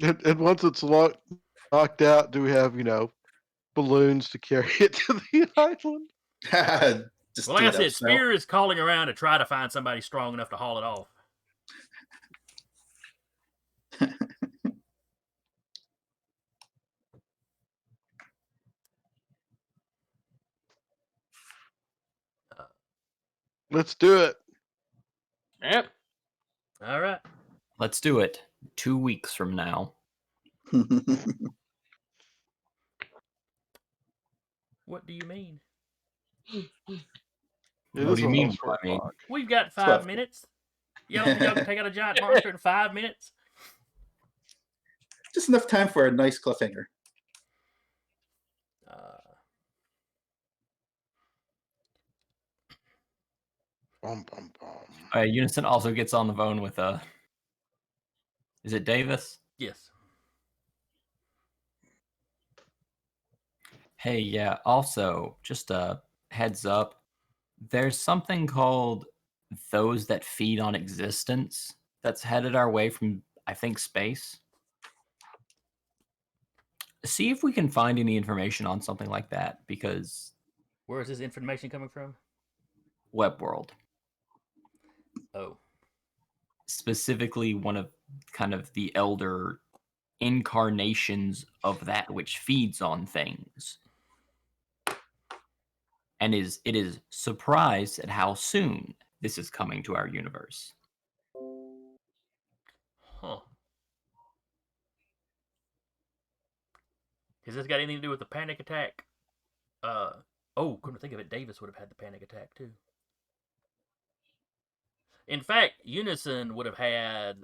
And once it's knocked out, do we have, balloons to carry it to the island? Just Well, like do I it said, outside. Spear is calling around to try to find somebody strong enough to haul it off. Let's do it. Yep. All right. Let's do it. 2 weeks from now. What do you mean? It What is do you mean? almost 4 I mean, o'clock. We've got 5 12. minutes. Y'all don't think y'all can take out a giant monster in 5 minutes? Just enough time for a nice cliffhanger. Bum, bum, bum. Unison also gets on the phone with is it Davis? Yes. Hey, yeah. Also, just a heads up. There's something called Those That Feed on Existence that's headed our way from, I think, space. See if we can find any information on something like that, because Where is this information coming from? Web World, Oh. specifically one of kind of the elder incarnations of that which feeds on things. And it is surprised at how soon this is coming to our universe. Huh. Has this got anything to do with the panic attack? Couldn't think of it. Davis would have had the panic attack too. In fact, Unison would have had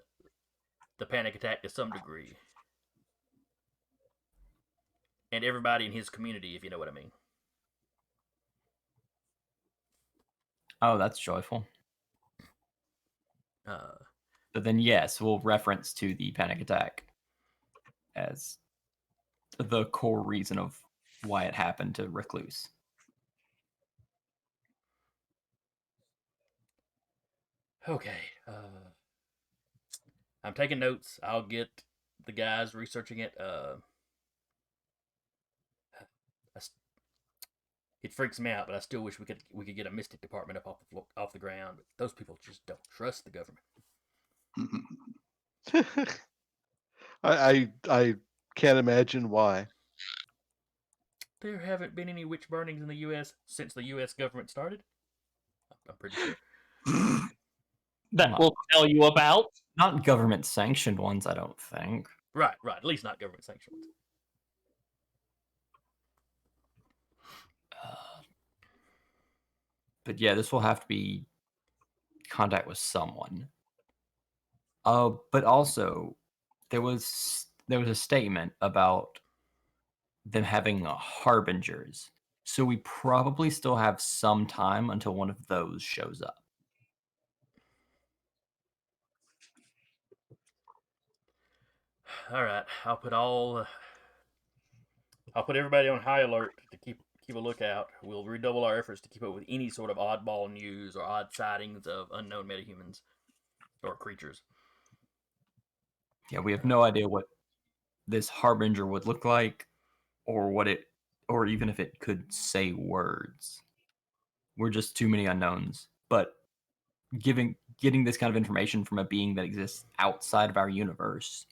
the panic attack to some degree. And everybody in his community, if you know what I mean. Oh, that's joyful. But then, yes, we'll reference to the panic attack as the core reason of why it happened to Recluse. Okay. I'm taking notes. I'll get the guys researching it. It freaks me out, but I still wish we could get a mystic department up off the ground. But those people just don't trust the government. I can't imagine why. There haven't been any witch burnings in the U.S. since the U.S. government started. I'm pretty sure. That we'll tell you about. Not government sanctioned ones, I don't think. Right. At least not government sanctioned. But yeah, this will have to be contact with someone. But also, there was a statement about them having harbingers. So we probably still have some time until one of those shows up. All right. I'll put everybody on high alert to keep a lookout. We'll redouble our efforts to keep up with any sort of oddball news or odd sightings of unknown metahumans or creatures. Yeah, we have no idea what this harbinger would look like, or even if it could say words. We're just too many unknowns. But getting this kind of information from a being that exists outside of our universe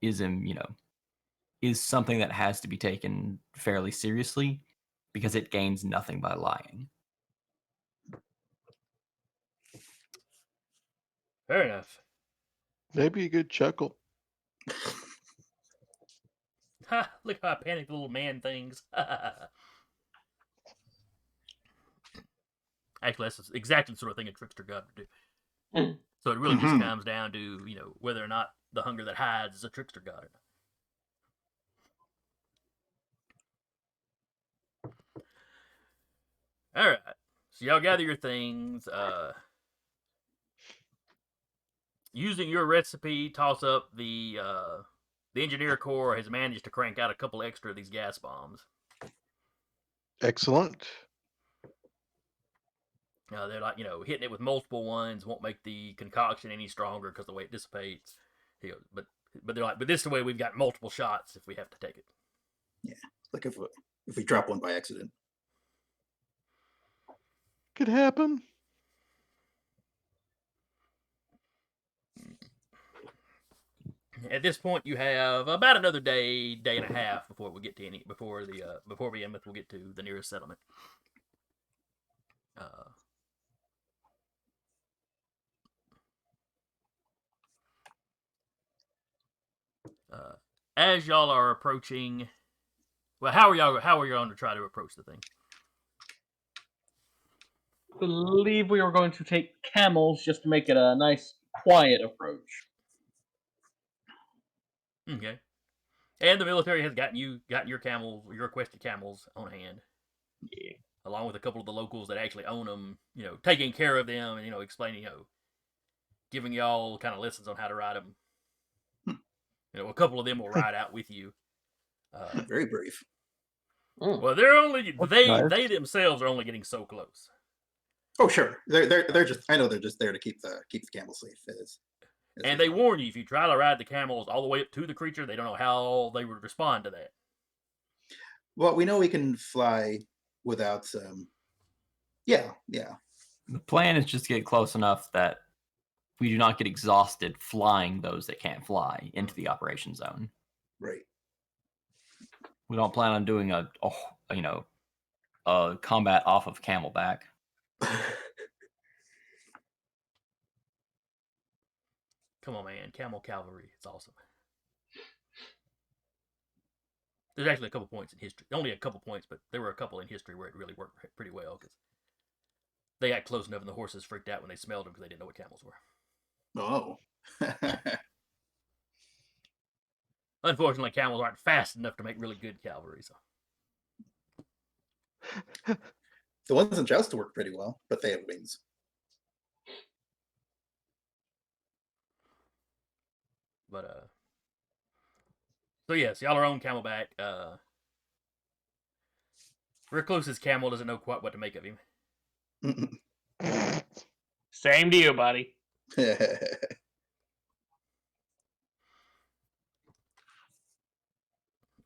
is something that has to be taken fairly seriously, because it gains nothing by lying. Fair enough. Maybe a good chuckle. Ha! Look how I panicked the little man things. Actually, that's exactly the sort of thing a trickster god would do. So it really just comes down to, whether or not the hunger that hides is a trickster god or not. All right. So y'all gather your things. Using your recipe, toss up the engineer corps has managed to crank out a couple extra of these gas bombs. Excellent. They're like, hitting it with multiple ones won't make the concoction any stronger because the way it dissipates. He goes, but they're like, but this is the way we've got multiple shots if we have to take it. Yeah, like if we drop one by accident. Could happen. At this point, you have about another day and a half before we get to before Behemoth will get to the nearest settlement. As y'all are approaching, well, how are y'all going to try to approach the thing? I believe we were going to take camels just to make it a nice, quiet approach. Okay. And the military has gotten your camels, your requested camels on hand. Yeah. Along with a couple of the locals that actually own them, taking care of them and, explaining, giving y'all kind of lessons on how to ride them. A couple of them will ride out with you. Very brave. Well, they're only, nice. they themselves are only getting so close. Oh, sure. They're just, I know they're just there to keep the camel safe. And they warn you, if you try to ride the camels all the way up to the creature, they don't know how they would respond to that. Well, we know we can fly without. Yeah. The plan is just to get close enough that we do not get exhausted flying those that can't fly into the operation zone. Right. We don't plan on doing a combat off of Camelback. Come on, man. Camel cavalry. It's awesome. There's actually a couple points in history. Only a couple points, but there were a couple in history where it really worked pretty well because they got close enough and the horses freaked out when they smelled them because they didn't know what camels were. Oh. Unfortunately, camels aren't fast enough to make really good cavalry. So. The ones in Joust work pretty well, but they have wings. But so yes, y'all are on Camelback. Recluse's camel doesn't know quite what to make of him. Same to you, buddy.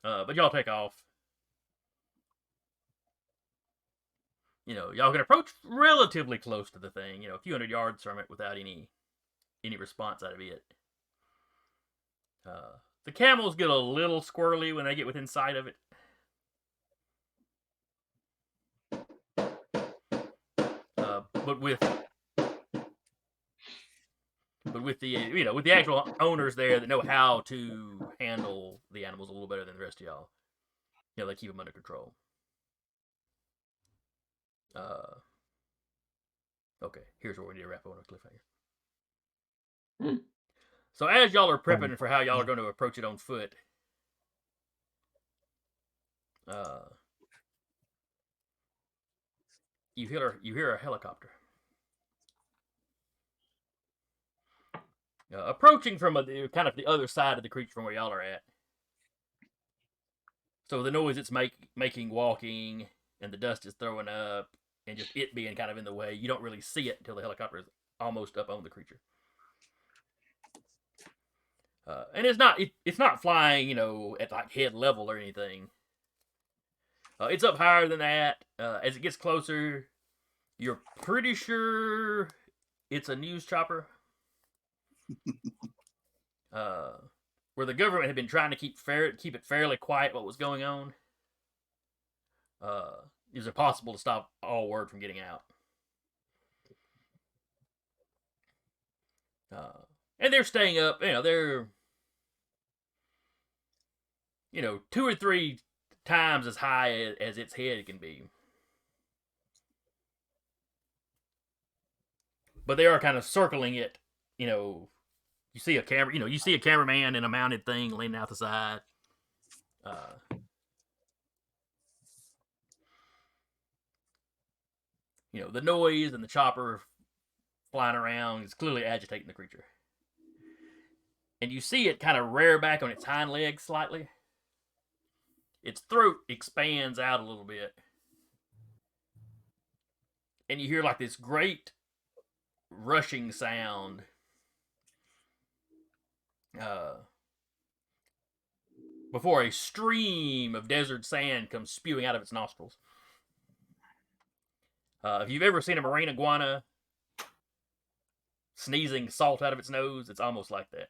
But y'all take off. Y'all can approach relatively close to the thing. A few hundred yards from it without any response out of it. The camels get a little squirrely when they get within sight of it. But with the with the actual owners there that know how to handle the animals a little better than the rest of y'all, they keep them under control. Okay, here's where we need to wrap up on a cliffhanger. So as y'all are prepping for how y'all are going to approach it on foot, you hear a helicopter approaching from kind of the other side of the creature from where y'all are at. So the noise it's making walking and the dust is throwing up and just it being kind of in the way, you don't really see it until the helicopter is almost up on the creature. And it's not flying, at like head level or anything. It's up higher than that. As it gets closer, you're pretty sure it's a news chopper. Where the government had been trying to keep it fairly quiet what was going on. It was impossible to stop all word from getting out. And they're staying up. They're 2 or 3 times as high as its head can be. But they are kind of circling it. You see a camera. You see a cameraman in a mounted thing leaning out the side. the noise and the chopper flying around is clearly agitating the creature. And you see it kind of rear back on its hind legs slightly. Its throat expands out a little bit. And you hear like this great rushing sound. Before a stream of desert sand comes spewing out of its nostrils. If you've ever seen a marine iguana sneezing salt out of its nose, it's almost like that.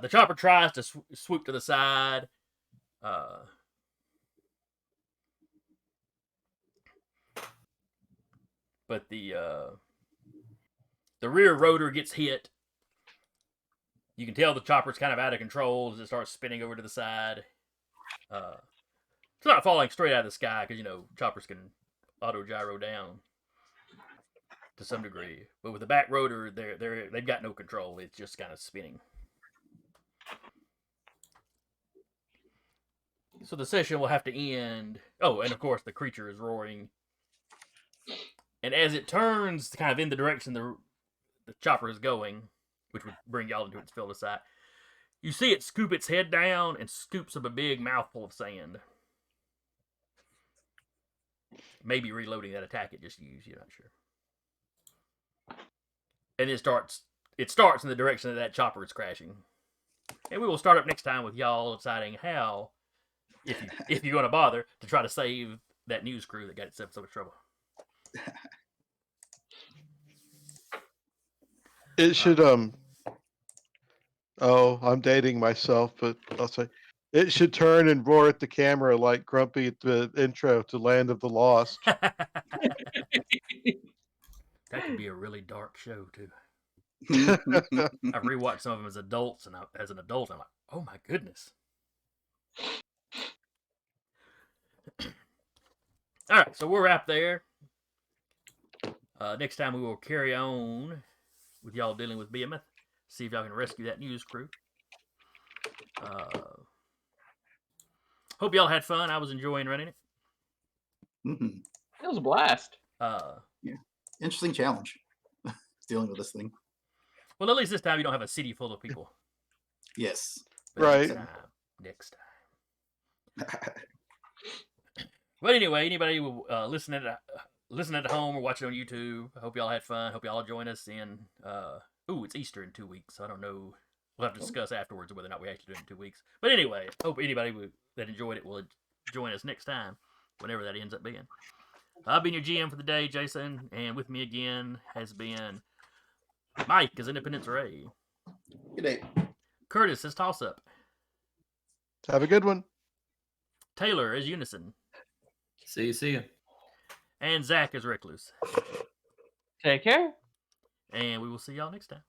The chopper tries to swoop to the side. But the rear rotor gets hit. You can tell the chopper's kind of out of control as it starts spinning over to the side. It's not falling straight out of the sky because, choppers can auto-gyro down to some degree. But with the back rotor, they've got no control. It's just kind of spinning. So the session will have to end. Oh, and of course the creature is roaring. And as it turns kind of in the direction the chopper is going, which would bring y'all into its field of sight, you see it scoop its head down and scoops up a big mouthful of sand. Maybe reloading that attack it just used, you're not sure. And it starts in the direction that chopper is crashing. And we will start up next time with y'all deciding how, if you're going to bother, to try to save that news crew that got itself in so much trouble. It should I'm dating myself, but I'll say it should turn and roar at the camera like Grumpy at the intro to Land of the Lost. That could be a really dark show too. I've rewatched some of them as adults, and as an adult, I'm like, oh my goodness. All right, so we'll wrap there. Next time we will carry on with y'all dealing with Behemoth. See if y'all can rescue that news crew. Hope y'all had fun. I was enjoying running it. Mm-hmm. It was a blast. Interesting challenge. Dealing with this thing. Well, at least this time you don't have a city full of people. Yes. But Right. Next time. But anyway, anybody listening at home or watching on YouTube, I hope y'all had fun. Hope y'all join us in. It's Easter in 2 weeks. So I don't know. We'll have to discuss afterwards whether or not we actually do it in 2 weeks. But anyway, hope anybody that enjoyed it will join us next time, whenever that ends up being. I've been your GM for the day, Jason, and with me again has been Mike as Independence Ray. Good day. Curtis as Toss Up. Have a good one. Taylor as Unison. See ya. And Zach as Recluse. Take care. And we will see y'all next time.